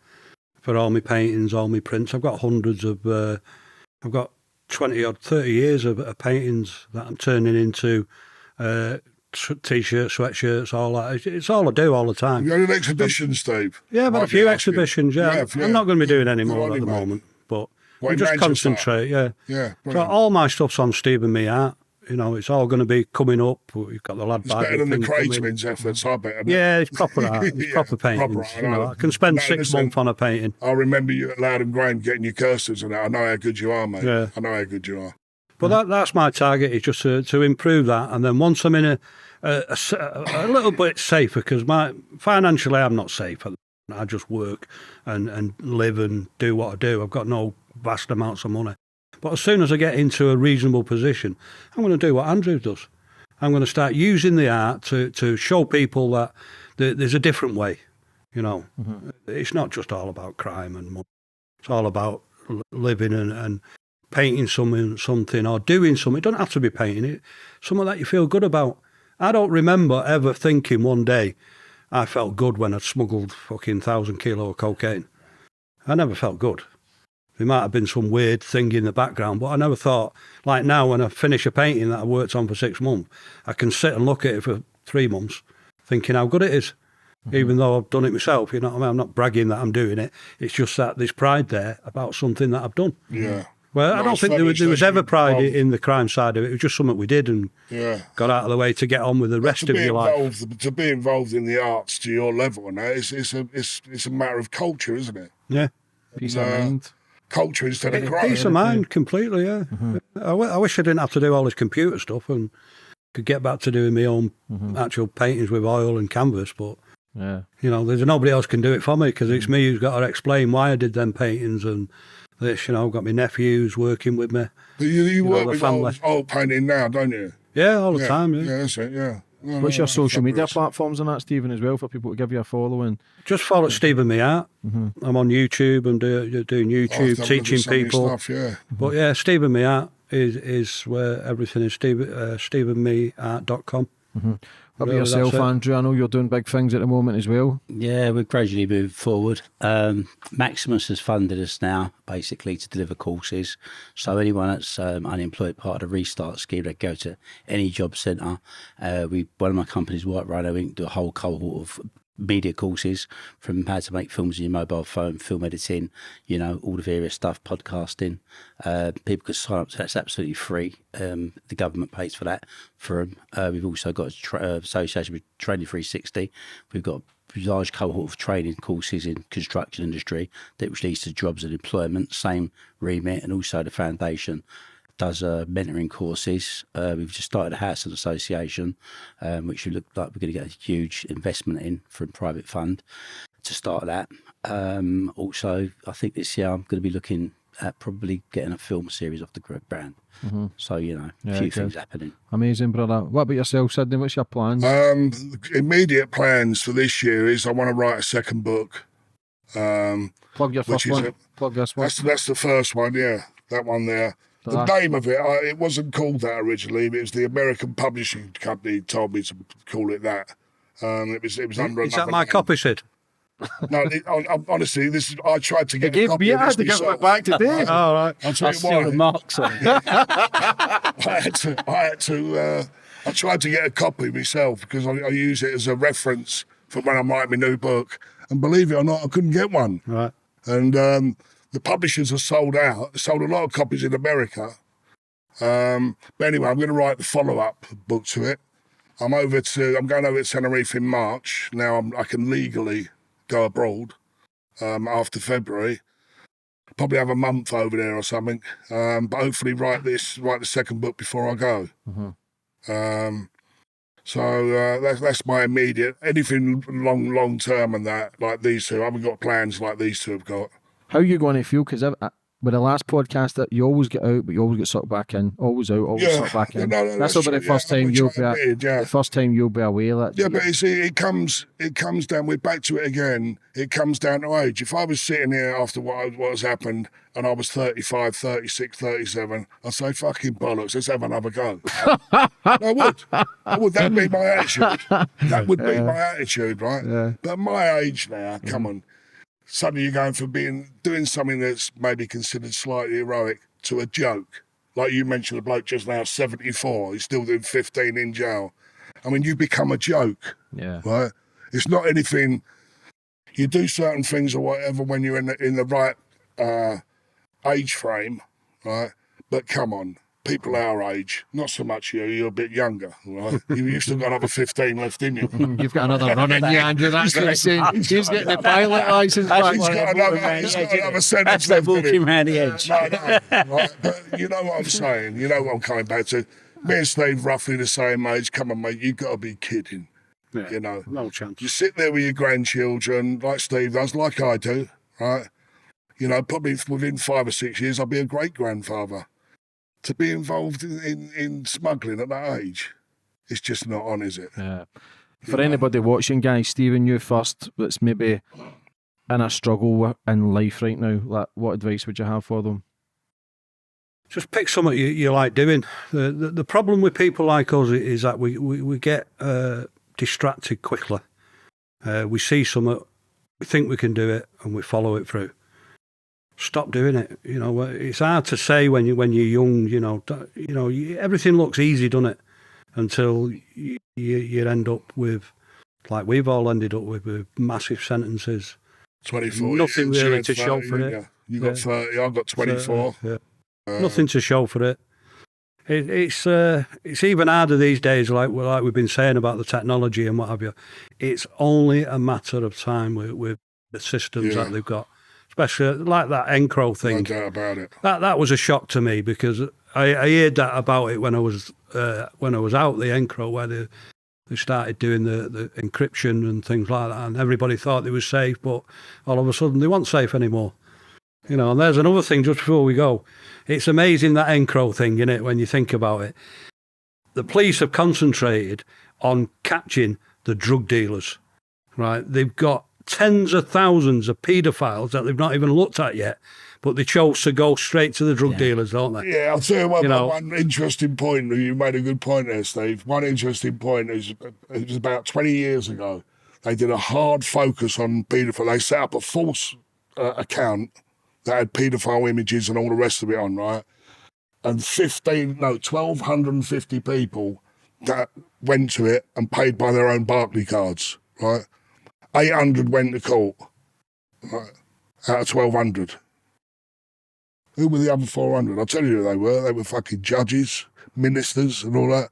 for all my paintings, all my prints. I've got hundreds of, I've got 20 or 30 years of paintings that I'm turning into T-shirts, sweatshirts, all that. It's all I do all the time. You had an exhibition, Steve? Yeah, I've had a few exhibitions, I'm not going to be doing any more at the moment, but I just concentrate, Yeah. So all my stuff's on Steve and Me Art. You know, it's all going to be coming up. We've got the lad It's better than the Craigman's efforts, I bet. Yeah, it's proper art. It's proper paintings. Proper, you know, I can spend 6 months on a painting. I remember you at Loud and Grain getting your curses and that. I know how good you are, mate. Yeah. I know how good you are. But that's my target, is just to improve that. And then once I'm in a little bit safer, because financially I'm not safe. I just work and live and do what I do. I've got no vast amounts of money. But as soon as I get into a reasonable position, I'm going to do what Andrew does. I'm going to start using the art to show people that there's a different way. You know, It's not just all about crime and money. It's all about living and painting something or doing something. It doesn't have to be painting it. Something that you feel good about. I don't remember ever thinking one day I felt good when I'd smuggled fucking 1,000 kilo of cocaine. I never felt good. There might have been some weird thing in the background, but I never thought, like now when I finish a painting that I worked on for 6 months, I can sit and look at it for 3 months thinking how good it is, even though I've done it myself. You know what I mean? I'm not bragging that I'm doing it. It's just that there's pride there about something that I've done. Yeah. Well, I don't think there was ever pride in the crime side of it. It was just something we did and got out of the way to get on with the rest of your life. To be involved in the arts to your level and that, it's a matter of culture, isn't it? Yeah. Peace of mind. Culture instead of crime. Peace of mind, completely, yeah. I wish I didn't have to do all this computer stuff and could get back to doing my own actual paintings with oil and canvas, but, you know, there's nobody else can do it for me because it's me who's got to explain why I did them paintings and this, you know. I've got my nephews working with me. But you work with oil painting now, don't you? Yeah, all the time, Yeah, that's it, yeah. What's your social media platforms and that, Stephen, as well, for people to give you a follow? And just follow Stephen Me Art. I'm on YouTube and doing YouTube, teaching people. Stuff, But yeah, Stephen Me Art is where everything is. StephenMeArt.com. What about yourself, Andrew? I know you're doing big things at the moment as well. Yeah, we're gradually moving forward. Maximus has funded us now, basically, to deliver courses. So anyone that's unemployed, part of the Restart scheme, they go to any job centre. One of my companies, White Rhino Inc., do a whole cohort of media courses, from how to make films on your mobile phone, film editing, you know, all the various stuff, podcasting. People can sign up to that. It's absolutely free. The government pays for that for them. We've also got association with Training 360. We've got a large cohort of training courses in construction industry that which leads to jobs and employment, same remit, and also the foundation does mentoring courses. We've just started a housing association, which we look like we're going to get a huge investment in from private fund to start that. Also, I think this year I'm going to be looking at probably getting a film series off the brand. So, you know, a few things happening. Amazing, brother. What about yourself, Sidney? What's your plans? Immediate plans for this year is I want to write a second book. Plug your first one. Plug this one. That's the first one, yeah. That one there. The name of it, it wasn't called that originally. It was the American Publishing Company told me to call it that. It was under. Is that my copy, Sid? No, honestly, I tried to get a copy Yeah, of I this had to get myself. it back today. All right. I'll tell I you steal why. the marks on it. I tried to get a copy myself because I use it as a reference for when I'm writing my new book. And believe it or not, I couldn't get one. Right. And the publishers are sold out. They sold a lot of copies in America. But anyway, I'm going to write the follow-up book to it. I'm going over to Tenerife in March. Now I can legally go abroad after February. Probably have a month over there or something. But hopefully write the second book before I go. So that's my immediate. Anything long term and that, like these two, I haven't got plans like these two have got. How are you going to feel? Because with the last podcast, that you always get out, but you always get sucked back in. Always out, always sucked back in. No, that's about the first time you'll be. The first time you'll be away. Yeah, but you see, it comes down. We're back to it again. It comes down to age. If I was sitting here after what has happened, and I was 35, 36, 37, I'd say, fucking bollocks, let's have another go. I would. That'd be my attitude. That would be my attitude, right? Yeah. But my age now, come on. Suddenly you're going from doing something that's maybe considered slightly heroic to a joke. Like you mentioned, the bloke just now, 74, he's still doing 15 in jail. I mean, you become a joke, right? It's not anything. You do certain things or whatever when you're in the right age frame, right? But come on, people our age, not so much you're a bit younger, right? You've still got another 15 left in you. You've got another run in you, Andrew. That's what he's saying. He's getting the pilot license back. He's got another sentence That's like left in walking him. around the edge. No, right? But you know what I'm saying? You know what I'm coming back to? Me and Steve, roughly the same age. Come on, mate, you've got to be kidding. Yeah, you know, no chance. You sit there with your grandchildren, like Steve does, like I do, right? You know, probably within 5 or 6 years, I'll be a great-grandfather. To be involved in smuggling at that age, it's just not on, is it? Yeah. For anybody watching, guys, Stephen, you first, that's maybe in a struggle in life right now, like, what advice would you have for them? Just pick something you like doing. The problem with people like us is that we get distracted quickly. We see something, we think we can do it, and we follow it through. Stop doing it. You know, it's hard to say when you're young. You know, everything looks easy, doesn't it? Until you end up with, like we've all ended up with massive sentences. 24. Nothing years, really to 30, show for it. Yeah. You got 30. I've got 24. Nothing to show for it. It's even harder these days, like we've been saying about the technology and what have you. It's only a matter of time with the systems that they've got, especially like that Encro thing. No doubt about it. That was a shock to me because I heard that about it when I was out the Encro, where they started doing the encryption and things like that, and everybody thought they was safe, but all of a sudden they weren't safe anymore. You know, and there's another thing just before we go. It's amazing, that Encro thing, isn't it, when you think about it. The police have concentrated on catching the drug dealers, right? They've got tens of thousands of paedophiles that they've not even looked at yet, but they chose to go straight to the drug dealers, don't they? Yeah, I'll tell you one interesting point. You made a good point there, Steve. One interesting point is it was about 20 years ago. They did a hard focus on paedophile. They set up a false account that had paedophile images and all the rest of it on, right? And 1,250 people that went to it and paid by their own Barclay cards, right? 800 went to court, right? Out of 1,200. Who were the other 400? I'll tell you who they were. They were fucking judges, ministers and all that.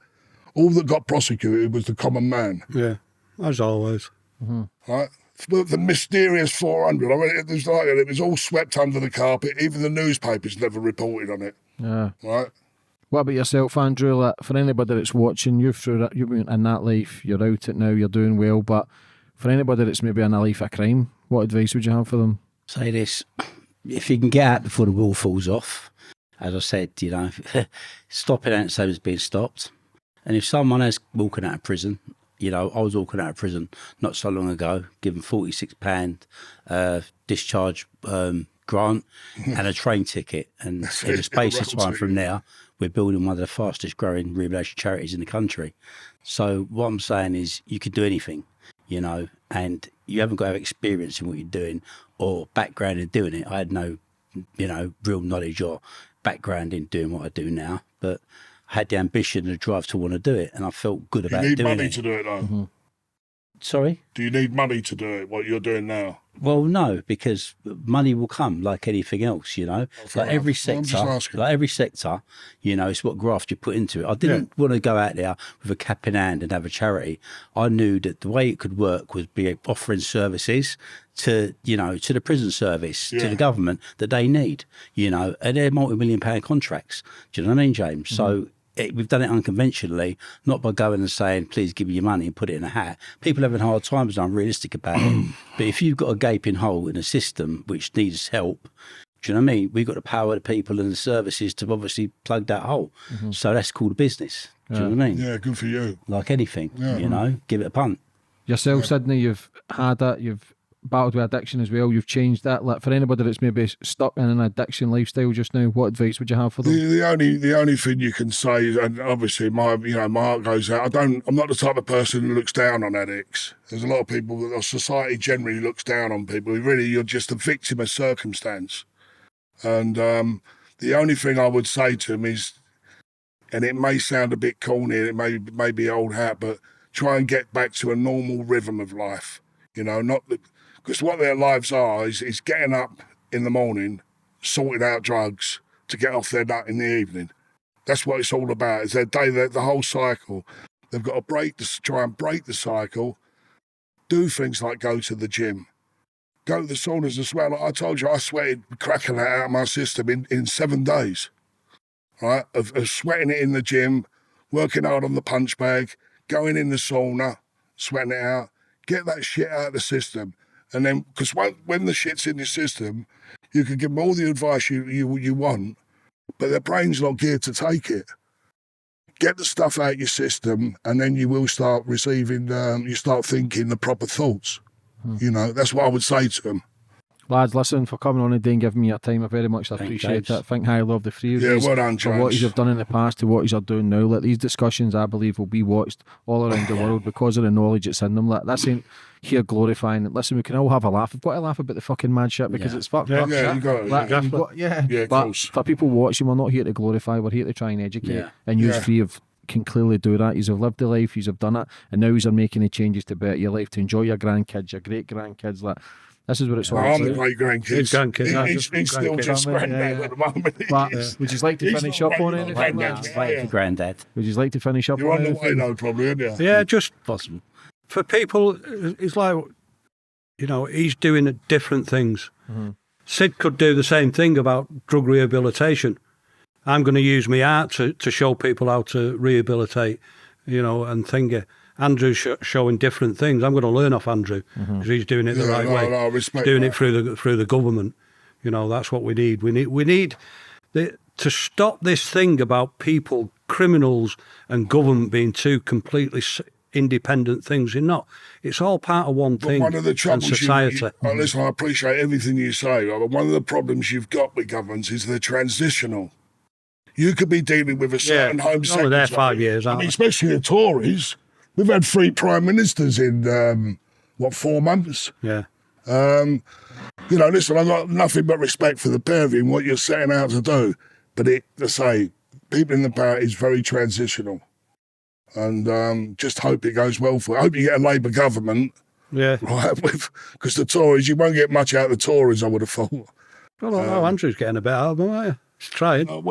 All that got prosecuted was the common man. Yeah, as always. Mm-hmm. Right? The mysterious 400. I mean, it was all swept under the carpet. Even the newspapers never reported on it. Yeah. Right? What about yourself, Andrew? Like, for anybody that's watching, you've been in that life, you're out it now, you're doing well, but for anybody that's maybe in a life of crime, what advice would you have for them? Say this, if you can get out before the wall falls off, as I said, you know, stopping out so it's being stopped. And if someone is walking out of prison, you know, I was walking out of prison not so long ago, given £46 discharge grant and a train ticket. And in the space of time from now, we're building one of the fastest growing rehabilitation charities in the country. So what I'm saying is you can do anything, you know, and you haven't got to have experience in what you're doing or background in doing it. I had no, real knowledge or background in doing what I do now, but I had the ambition and the drive to want to do it, and I felt good about doing it. You need money to do it, though. Sorry? Do you need money to do it, what you're doing now? Well, no, because money will come like anything else, like every sector, it's what graft you put into it. I didn't want to go out there with a cap in hand and have a charity. I knew that the way it could work was be offering services to, to the prison service, to the government that they need, and they're multi-million-pound contracts. Do you know what I mean, James? So we've done it unconventionally, not by going and saying, please give me your money and put it in a hat. People having hard times are unrealistic about it. But if you've got a gaping hole in a system which needs help, do you know what I mean? We've got the power, the people and the services to obviously plug that hole. So that's called a business. Do you know what I mean? Yeah, good for you. Like anything, give it a punt. Yourself, Sidney, you've had it, you've battled with addiction as well, you've changed that. Like, for anybody that's maybe stuck in an addiction lifestyle just now, what advice would you have for them? The only thing you can say, and obviously my heart goes out, I'm not the type of person who looks down on addicts. There's a lot of people, or society generally looks down on people. Really, you're just a victim of circumstance. And the only thing I would say to them is, and it may sound a bit corny, it may be old hat, but try and get back to a normal rhythm of life. Because what their lives are is getting up in the morning, sorting out drugs to get off their nut in the evening. That's what it's all about. It's their day, the whole cycle. They've got to try and break the cycle, do things like go to the gym, go to the saunas as well. Like I told you, I sweated cracking that out of my system in 7 days, right? Of sweating it in the gym, working hard on the punch bag, going in the sauna, sweating it out, get that shit out of the system. And then, because when the shit's in your system, you can give them all the advice you want, but their brain's not geared to take it. Get the stuff out of your system, and then you will start receiving, you start thinking the proper thoughts. That's what I would say to them. Lads, listen, for coming on today and giving me your time, I very much appreciate it. I think highly of the three of you. Well done, James. For what you've done in the past to what you're doing now. Like, these discussions, I believe, will be watched all around the world because of the knowledge that's in them. Like, this ain't here glorifying it. Listen, we can all have a laugh. We've got to laugh about the fucking mad shit because it's fucked up. Yeah, you got it. Yeah, of but course. for people watching, we're not here to glorify. We're here to try and educate. And you three can clearly do that. You've lived the life, you've done it, and now you're making the changes to better your life, to enjoy your grandkids, your great grandkids. Like, this is what it's all about. I'm the great grandkids. He's still just granddad at the moment. But, would you like to finish up on anything? Wait for granddad. Would you like to finish up You're on on the anything? way, no problem, aren't you? Yeah, just Possible. for people, it's like, he's doing different things. Sid could do the same thing about drug rehabilitation. I'm going to use my art to show people how to rehabilitate, and think. Andrew's showing different things. I'm going to learn off Andrew because he's doing it the right way. I respect doing that. it through the government. That's what we need. We need to stop this thing about people, criminals, and government being two completely independent things. You're not. It's all part of one thing. One of the troubles and society. Listen, I appreciate everything you say, but one of the problems you've got with governments is they're transitional. You could be dealing with a certain Home Secretary. Only there 5 years. Especially the Tories. We've had 3 prime ministers in 4 months. Yeah. Listen, I've got nothing but respect for the pair of you and what you're setting out to do. But people in the power is very transitional. And just hope it goes well for you. I hope you get a Labour government. Yeah. Right, because the Tories, you won't get much out of the Tories, I would have thought. Well, Andrew's getting a bit out of them, aren't you? He's trying. If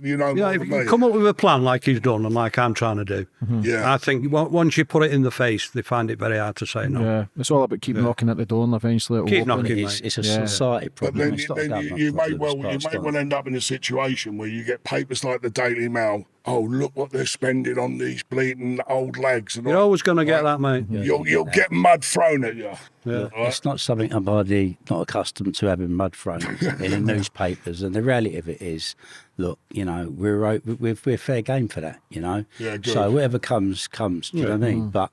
you come up with a plan like he's done and like I'm trying to do, I think once you put it in the face, they find it very hard to say no. Yeah, it's all about keep knocking at the door and eventually it'll Keep open. knocking, It's a society problem. But then you may well end up in a situation where you get papers like the Daily Mail. Oh, look what they're spending on these bleeding old lags. And You're always going to get that, mate. You'll get mud thrown at you. Yeah. It's not something I'm not accustomed to having mud thrown in the newspapers. And the reality of it is, look, we're fair game for that, Yeah, good. So whatever comes, do you know what I mean? But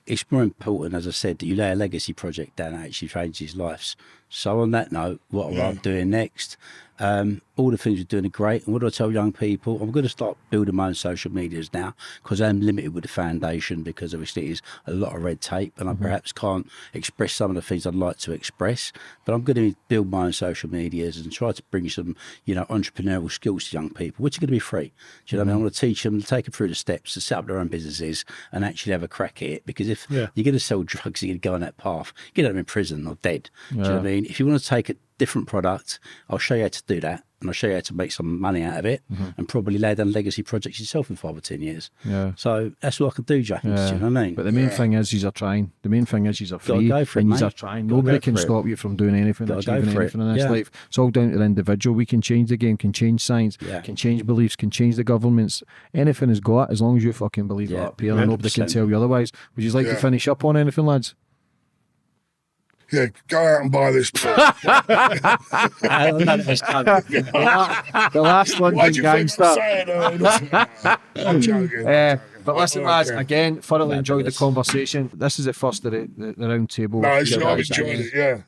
it's more important, as I said, that you lay a legacy project down that actually changes lives. So on that note, what am I doing next? All the things we're doing are great. And what do I tell young people? I'm going to start building my own social medias now because I'm limited with the foundation because obviously it is a lot of red tape and I perhaps can't express some of the things I'd like to express. But I'm going to build my own social medias and try to bring some, entrepreneurial skills to young people, which are going to be free. Do you know what I mean? I want to teach them, take them through the steps to set up their own businesses and actually have a crack at it. Because if you're going to sell drugs, you're going to go on that path, you get them in prison or dead. Do you know what I mean? If you want to take a different product, I'll show you how to do that. And I'll show you how to make some money out of it and probably lay down legacy projects yourself in 5 or 10 years. Yeah. So that's what I can do, James. Do you know what I mean? But the main thing is, you're trying. The main thing is, you're free. Go for it, and you're trying. Nobody can stop you from doing anything, achieving anything in this life. It's all down to the individual. We can change the game, can change science, can change beliefs, can change the governments. Anything is got as long as you fucking believe it up here and nobody can tell you otherwise. Would you like to finish up on anything, lads? Yeah, go out and buy this book. The last London gangster. I'm joking. But listen, lads, again, thoroughly enjoyed the conversation. This is the first of the round table. No, I've enjoyed it, yeah.